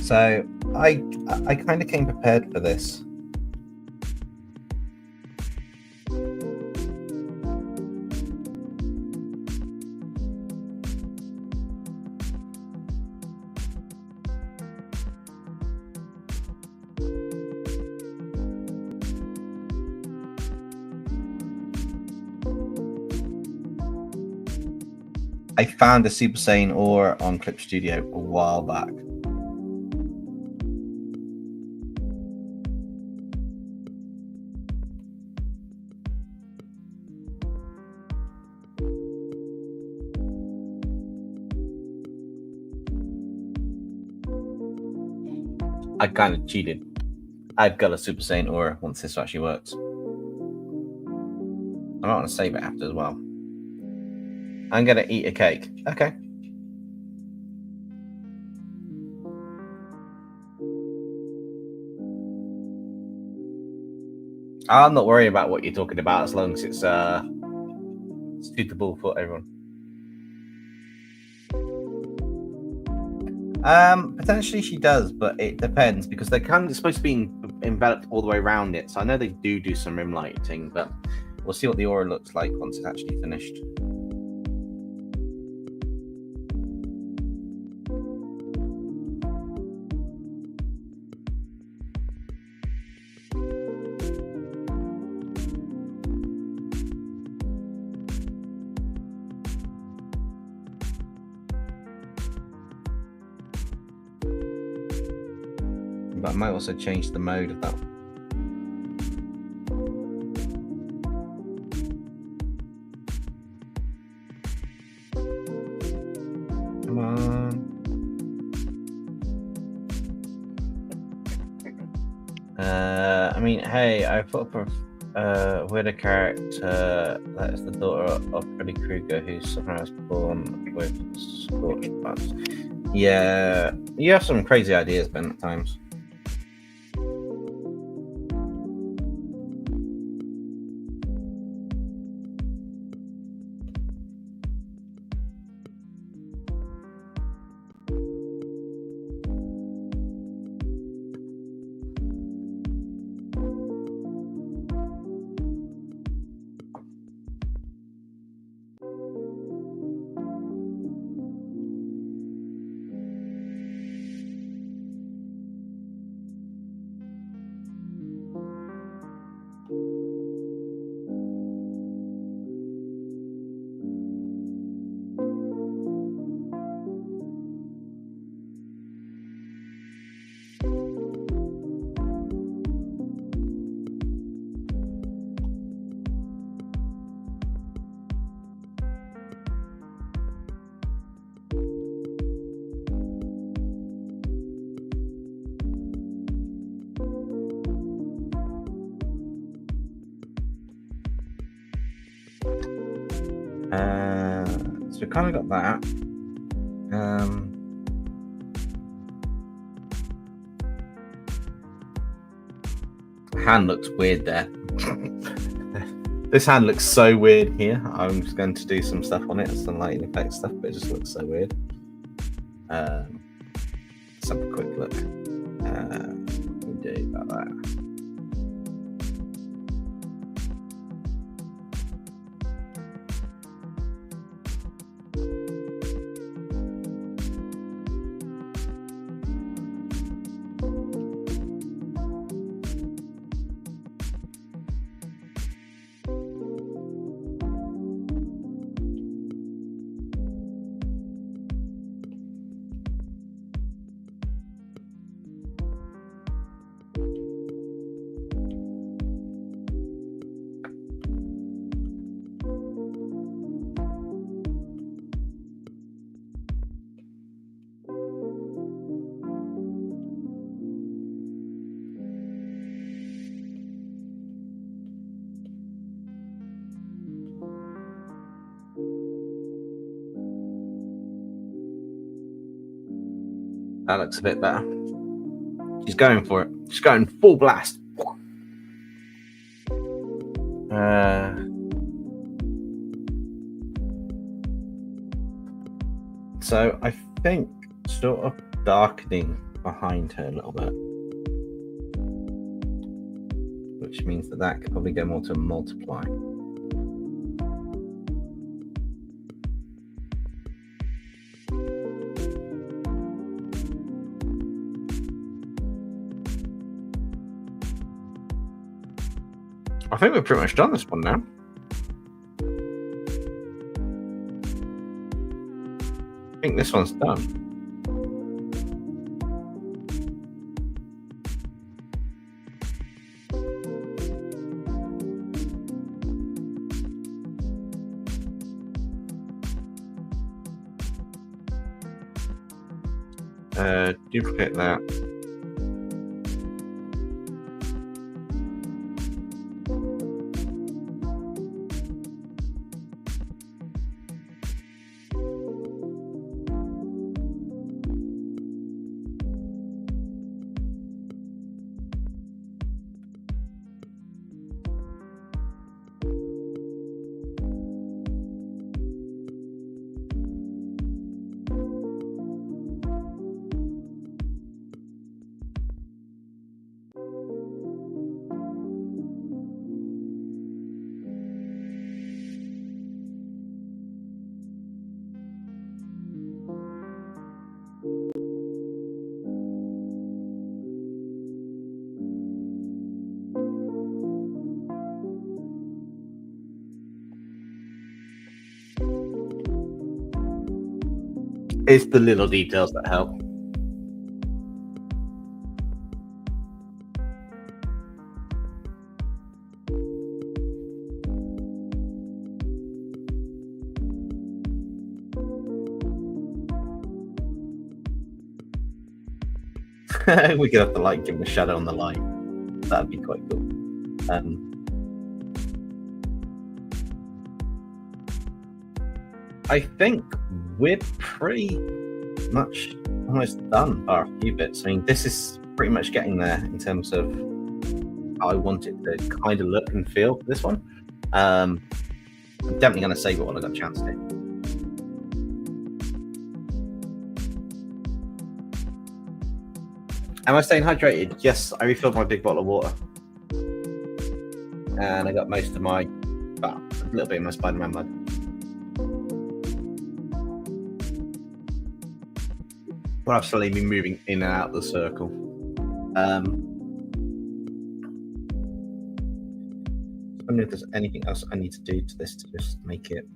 Speaker 2: So I kind of came prepared for this. I found a Super Saiyan ore on Clip Studio a while back. I kind of cheated. I've got a Super Saiyan ore once this actually works. I might want to save it after as well. I'm gonna eat a cake. Okay. I'm not worried about what you're talking about as long as it's suitable for everyone. Potentially she does, but it depends because they're kind of supposed to be enveloped all the way around it. So I know they do some rim lighting, but we'll see what the aura looks like once it's actually finished. might also change the mode of that. Come on. I mean, hey, I put up with a character that is the daughter of Freddy Krueger, who's somehow born with scorched parts. Yeah, you have some crazy ideas, Ben, at times. So we kind of got that. Hand looks weird there. This hand looks so weird here. I'm just going to do some stuff on it, some lighting effect stuff, but it just looks so weird. Let's have a quick look. What can we do about that? That looks a bit better. She's going for it. She's going full blast. So I think sort of darkening behind her a little bit, which means that could probably go more to multiply. I think we've pretty much done this one now. I think this one's done. Duplicate that. It's the little details that help. We could have the light, give him a shadow on the light. That'd be quite cool. I think we're pretty much almost done bar a few bits. I mean, this is pretty much getting there in terms of how I want it to kind of look and feel for this one. I'm definitely going to save it when I got a chance to. Am I staying hydrated? Yes, I refilled my big bottle of water. And I got most of my, well, a little bit of my Spider-Man mug. But I've slowly been moving in and out of the circle. I wonder if there's anything else I need to do to this to just make it.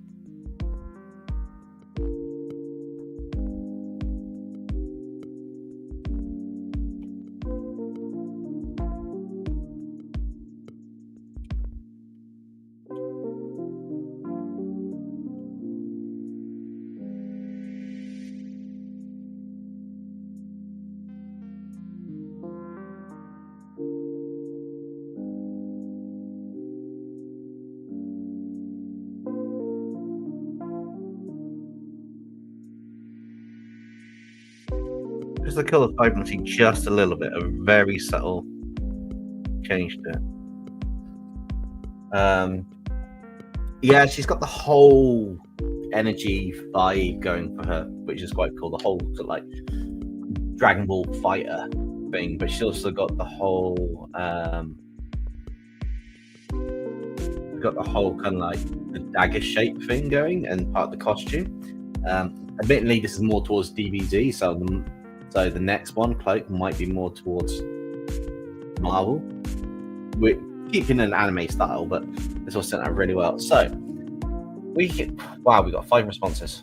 Speaker 2: Just the colour vibrancy just a little bit, a very subtle change to it. Yeah, she's got the whole energy vibe going for her, which is quite cool. The whole sort of like Dragonball fighter thing, but she's also got the whole kind of like the dagger shape thing going and part of the costume. Admittedly, this is more towards DVD, so the next one, Cloak, might be more towards Marvel. We're keeping an anime style, but this was sent out really well. So we got 5 responses.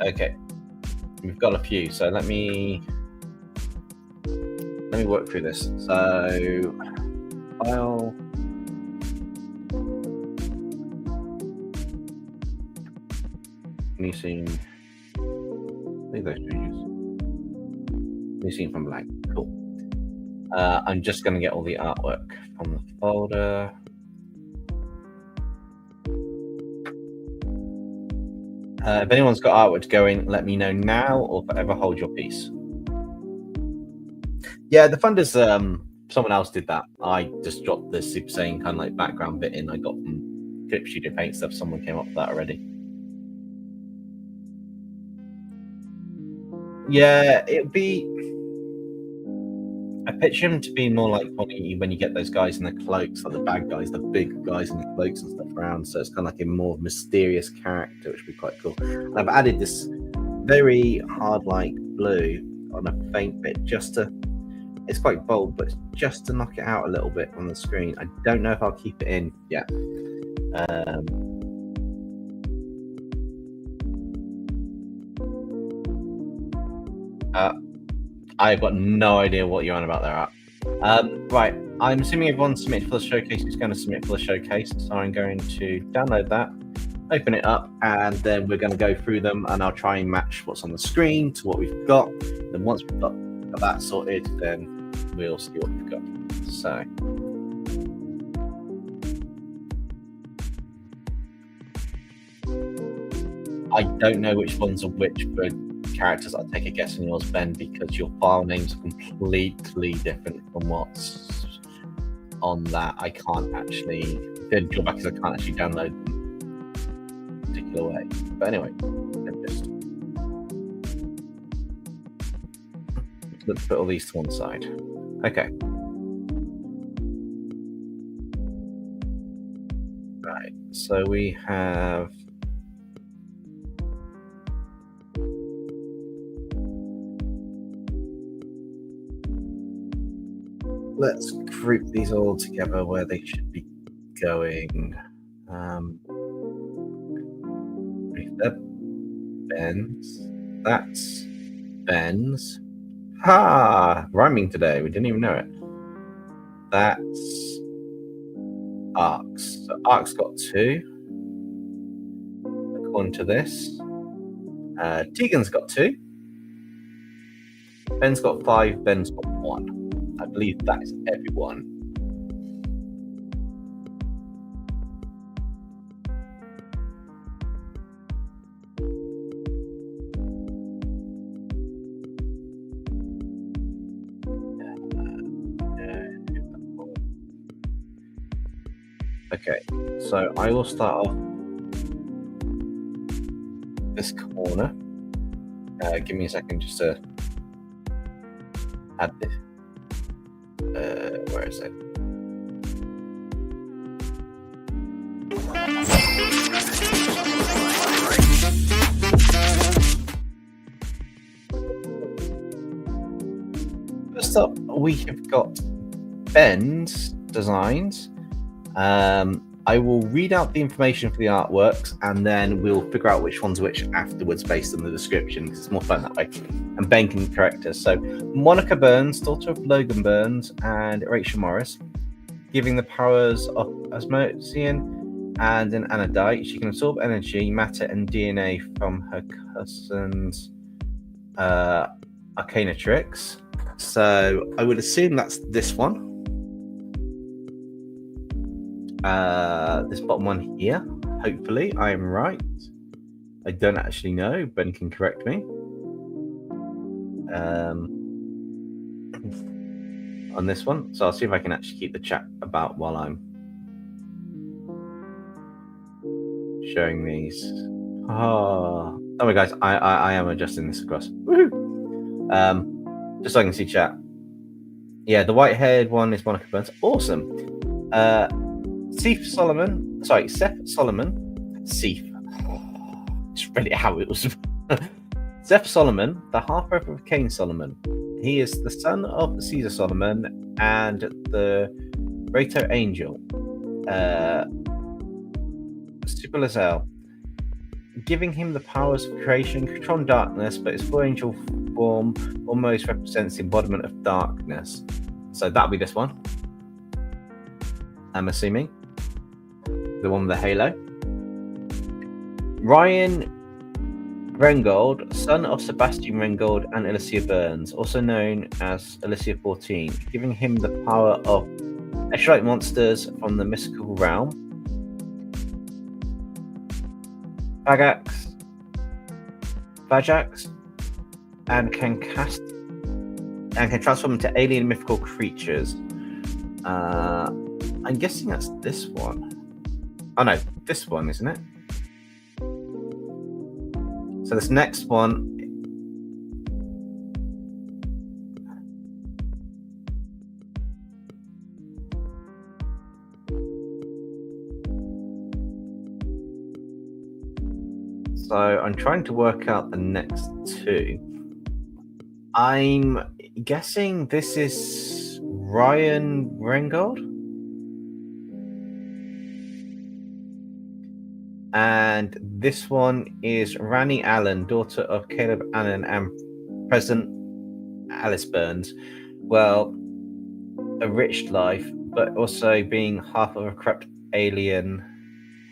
Speaker 2: Okay, we've got a few. So let me work through this. So file. New scene. Leave those changes. New scene from blank. Cool. I'm just going to get all the artwork from the folder. If anyone's got artwork going, let me know now or forever hold your peace. Yeah, the funders, someone else did that. I just dropped the Super Saiyan kind of like background bit in. I got from Clip Studio Paint stuff. Someone came up with that already. Yeah, it'd be. I picture him to be more like when you get those guys in the cloaks, like the bad guys, the big guys in the cloaks and stuff around. So it's kind of like a more mysterious character, which would be quite cool. And I've added this very hard light blue on a faint bit just to. It's quite bold, but just to knock it out a little bit on the screen. I don't know if I'll keep it in yet. I've got no idea what you're on about there. Right, I'm assuming everyone submitted for the showcase is going to submit for the showcase, so I'm going to download that, open it up, and then we're going to go through them, and I'll try and match what's on the screen to what we've got. Then once we've got that sorted, then we'll see what we've got. So. I don't know which ones are which, but characters. I'll take a guess on yours, Ben, because your file names are completely different from what's on that. I can't actually. The drawback is I can't actually download them in a particular way. But anyway, let's put all these to one side. Okay. Right. So we have. Let's group these all together where they should be going. Ben's. That's Ben's. Ha! Rhyming today. We didn't even know it. That's Ark's. So Ark's got 2. according to this. Tegan's got 2. Ben's got 5. Ben's got 1. I believe that is everyone. Okay, so I will start off this corner. Give me a second just to add this. Where is it? First up, we have got Ben's designs. I will read out the information for the artworks, and then we'll figure out which one's which afterwards based on the description, because it's more fun that way. And Ben can correct us. So, Monica Burns, daughter of Logan Burns and Rachel Morris, giving the powers of Osmosian and an Anodite. She can absorb energy, matter, and DNA from her cousin's Arcanatrix. So, I would assume that's this one. This bottom one here. Hopefully, I am right. I don't actually know. Ben can correct me. On this one, so I'll see if I can actually keep the chat about while I'm showing these. Oh my guys, I am adjusting this across. Woohoo! Just so I can see chat. Yeah, the white-haired one is Monica Burns. Awesome. Seth Solomon. It's really how it was. Seth Solomon, the half-brother of Cain Solomon. He is the son of Caesar Solomon and the Rato Angel. Super Lazel, giving him the powers of creation, control darkness, but his full angel form almost represents the embodiment of darkness. So that'll be this one. I'm assuming. The one with the halo. Ryan Rengold, son of Sebastian Rengold and Alicia Burns, also known as Alicia 14, giving him the power of extra-light monsters from the mystical realm. Vajax, and can transform into alien mythical creatures. I'm guessing that's this one. Oh no, this one, isn't it? So this next one. So I'm trying to work out the next two. I'm guessing this is Ryan Rengold. And this one is Rani Allen, daughter of Caleb Allen and President Alice Burns. Well, a rich life, but also being half of a corrupt alien.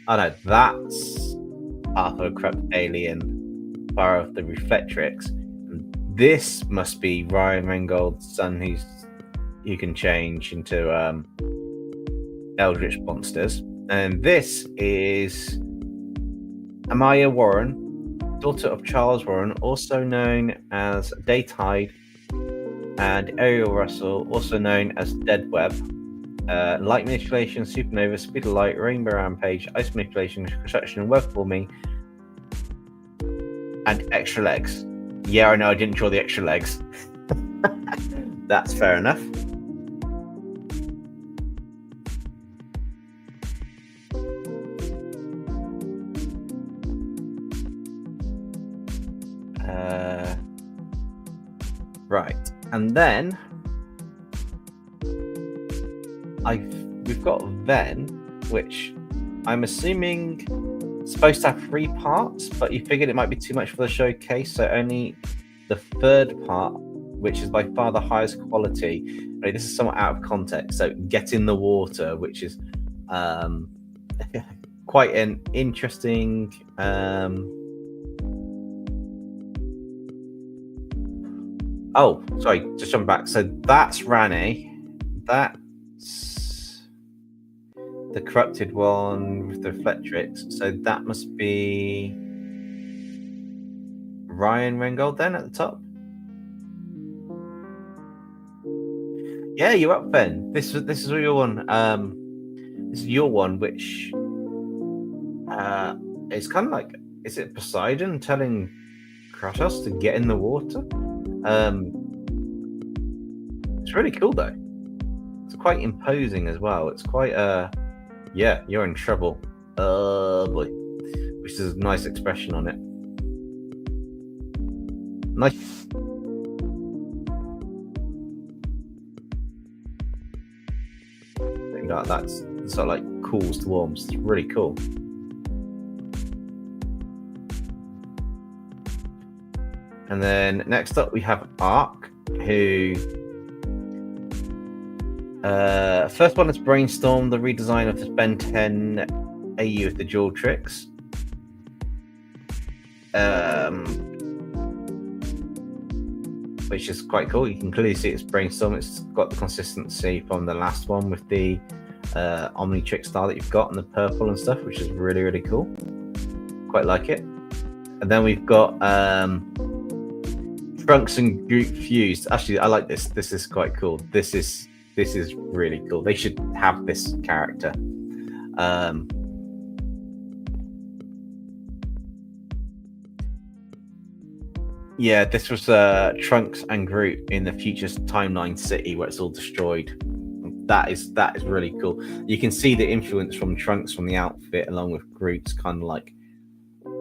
Speaker 2: Oh no, that's half of a corrupt alien, power of the Reflectrix. And this must be Ryan Rengold's son, who can change into eldritch monsters. And this is Amaya Warren, daughter of Charles Warren, also known as Daytide, and Ariel Russell, also known as Deadweb. Light manipulation, supernova, speed of light, rainbow rampage, ice manipulation, construction, and web forming, and extra legs. Yeah, I know I didn't draw the extra legs. That's fair enough. Right, and then we've got Ven, which I'm assuming is supposed to have 3 parts, but you figured it might be too much for the showcase, so only the 3rd part, which is by far the highest quality. Right, this is somewhat out of context. So Get in the Water, which is quite an interesting. Oh, sorry, just jump back. So that's Rane. That's the corrupted one with the Reflectrix. So that must be Ryan Rengold then at the top. Yeah, you're up, Ben. This is your one. This is your one, which it's kind of like, is it Poseidon telling Kratos to get in the water? It's really cool though. It's quite imposing as well. It's quite yeah, you're in trouble. Boy. Which is a nice expression on it. Nice. That's sort of like cools to warms. It's really cool. And then next up we have Ark, who first one is brainstormed the redesign of the Ben 10 AU with the dual tricks. Which is quite cool. You can clearly see it's brainstormed. It's got the consistency from the last one with the Omni trick style that you've got and the purple and stuff, which is really, really cool. Quite like it. And then we've got Trunks and Cloak Fused. Actually, I like this. This is quite cool. This is really cool. They should have this character. Yeah, this was Trunks and Groot in the Future's Timeline City where it's all destroyed. That is really cool. You can see the influence from Trunks from the outfit along with Groot's kind of like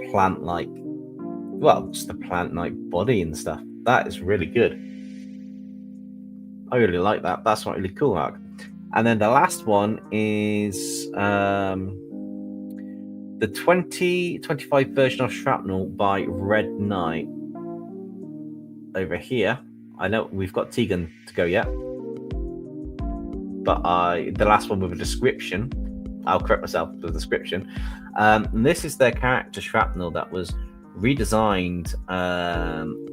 Speaker 2: plant-like, well, just the plant-like body and stuff. That is really good. I really like that. That's not really cool, Ark. And then the last one is the 2025 version of Shrapnel by Red Knight. Over here, I know we've got Tegan to go yet, but the last one with a description, I'll correct myself with the description. And this is their character Shrapnel that was redesigned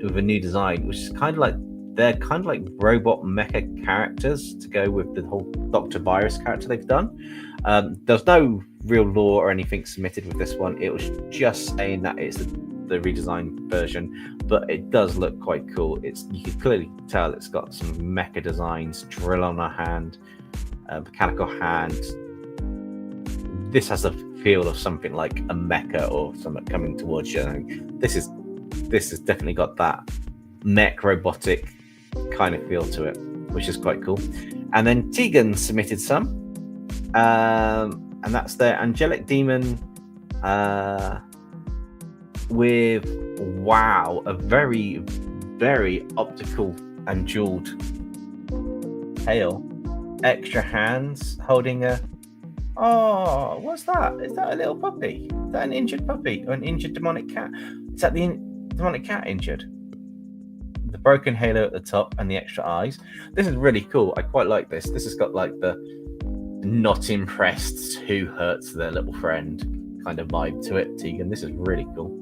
Speaker 2: with a new design, which is kind of like they're kind of like robot mecha characters to go with the whole Dr. Virus character they've done. There's no real lore or anything submitted with this one. It was just saying that it's the redesigned version, but it does look quite cool. You can clearly tell it's got some mecha designs, drill on a hand, mechanical hand. This has a feel of something like a mecha or something coming towards you. This has definitely got that mech robotic kind of feel to it, which is quite cool. And then Tegan submitted some, and that's their angelic demon with a very, very optical and jeweled tail, extra hands, holding a what's that? Is that a little puppy? Is that an injured puppy or an injured demonic cat? Is that the demonic cat injured? The broken halo at the top and the extra eyes. This is really cool. I quite like this. This has got like the not impressed who hurts their little friend kind of vibe to it, Tegan. This is really cool.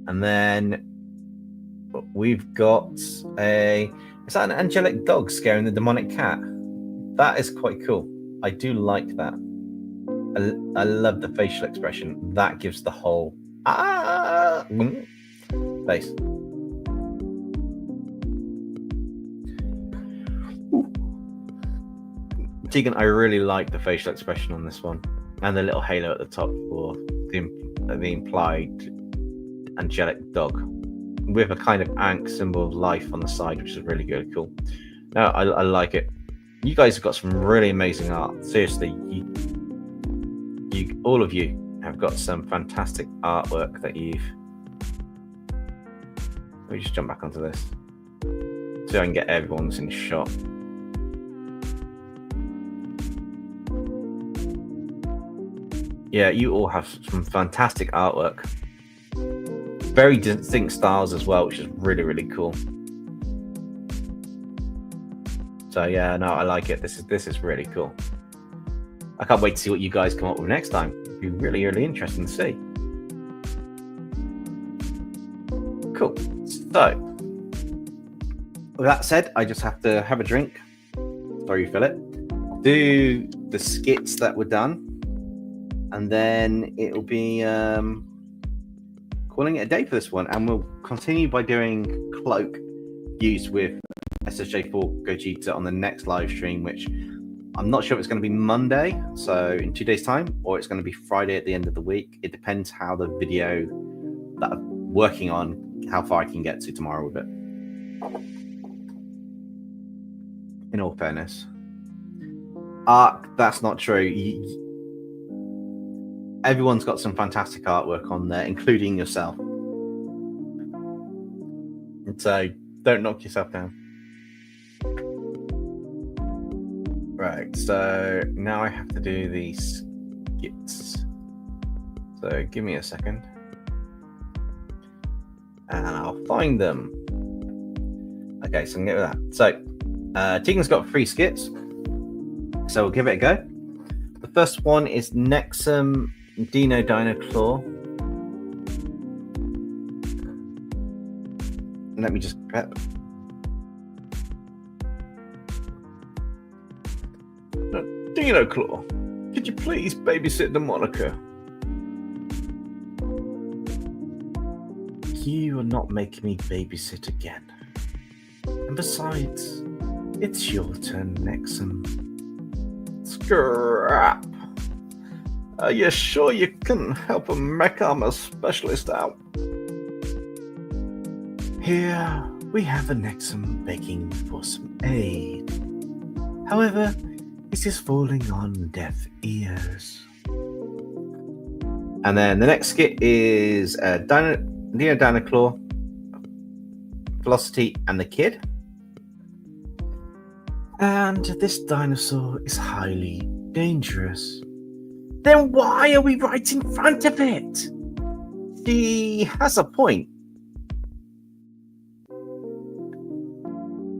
Speaker 2: And then we've got is that an angelic dog scaring the demonic cat? That is quite cool. I do like that. I love the facial expression. That gives the whole face. Tegan, I really like the facial expression on this one, and the little halo at the top for the implied angelic dog, with a kind of Ankh symbol of life on the side, which is really good, cool. No, I like it. You guys have got some really amazing art. Seriously, you all of you have got some fantastic artwork that you've. Let me just jump back onto this so I can get everyone's in shot. Yeah, you all have some fantastic artwork. Very distinct styles as well, which is really, really cool. So yeah, no, I like it. This is really cool. I can't wait to see what you guys come up with next time. It'd be really, really interesting to see. Cool. So, with that said, I just have to have a drink. Sorry, Philip. Do the skits that were done, and then it'll be calling it a day for this one. And we'll continue by doing Cloak Fused with SSJ4 Gogeta on the next live stream, which I'm not sure if it's going to be Monday, so in 2 days' time, or it's going to be Friday at the end of the week. It depends how the video that I'm working on, how far I can get to tomorrow with it. In all fairness. Arc, that's not true. Everyone's got some fantastic artwork on there, including yourself. And so don't knock yourself down. Right, so now I have to do these skits. So give me a second. And I'll find them. Okay, so I can get with that. So Tegan's got 3 skits. So we'll give it a go. The first one is Nexum Dino Claw. Let me just prep. Dino Claw, could you please babysit the Monica? You are not making me babysit again. And besides, it's your turn, Nexum. Scrap. Are you sure you couldn't help a mech armor specialist out? Here we have a Nexum begging for some aid. However, it is falling on deaf ears. And then the next skit is Neo Claw, Velocity, and the Kid. And this dinosaur is highly dangerous. Then why are we right in front of it? She has a point.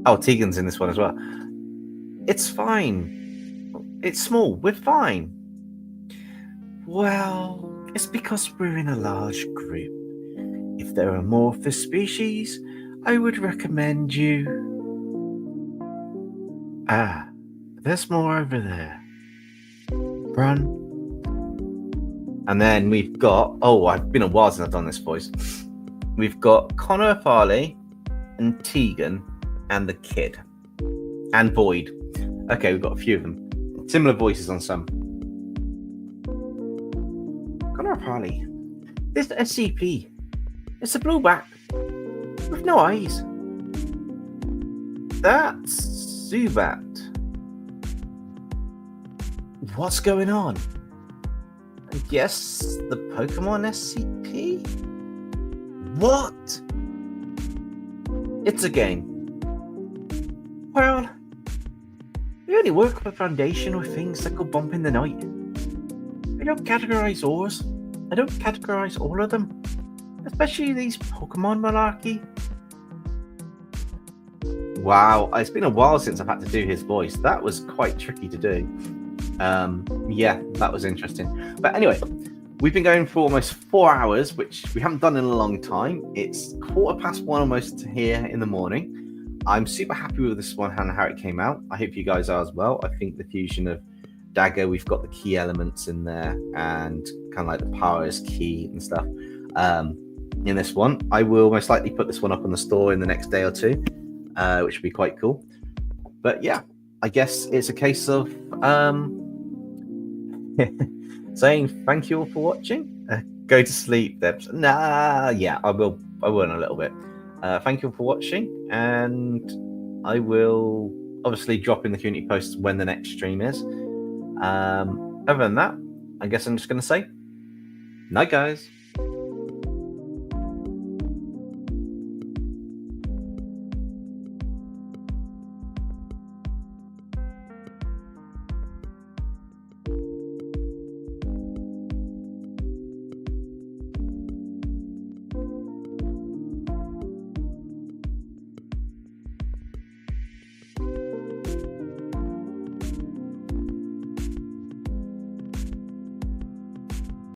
Speaker 2: Oh, Tegan's in this one as well. It's fine. It's small. We're fine. Well, it's because we're in a large group. If there are more of this species, I would recommend you... Ah, there's more over there. Run. And then we've got... Oh, I've been a while since I've done this voice. We've got Connor Farley and Tegan and the Kid. And Void. Okay, we've got a few of them. Similar voices on some. Connor Farley. This SCP. It's a blueback with no eyes. That's Zubat. What's going on? I guess the Pokemon SCP? What? It's a game. Well, we only work for Foundation with things that go bump in the night. I don't categorize ores. I don't categorize all of them. Especially these Pokemon malarkey. Wow, it's been a while since I've had to do his voice. That was quite tricky to do. Yeah, that was interesting. But anyway, we've been going for almost 4 hours, which we haven't done in a long time. It's 1:15 almost here in the morning. I'm super happy with this one and how it came out. I hope you guys are as well. I think the fusion of Dagger, we've got the key elements in there and kind of like the power is key and stuff. In this one, I will most likely put this one up on the store in the next day or two, which would be quite cool. But yeah, I guess it's a case of saying thank you all for watching. Go to sleep, Debs. Nah, yeah, I will in a little bit. Thank you all for watching, and I will obviously drop in the community posts when the next stream is. Other than that, I guess I'm just going to say night, guys.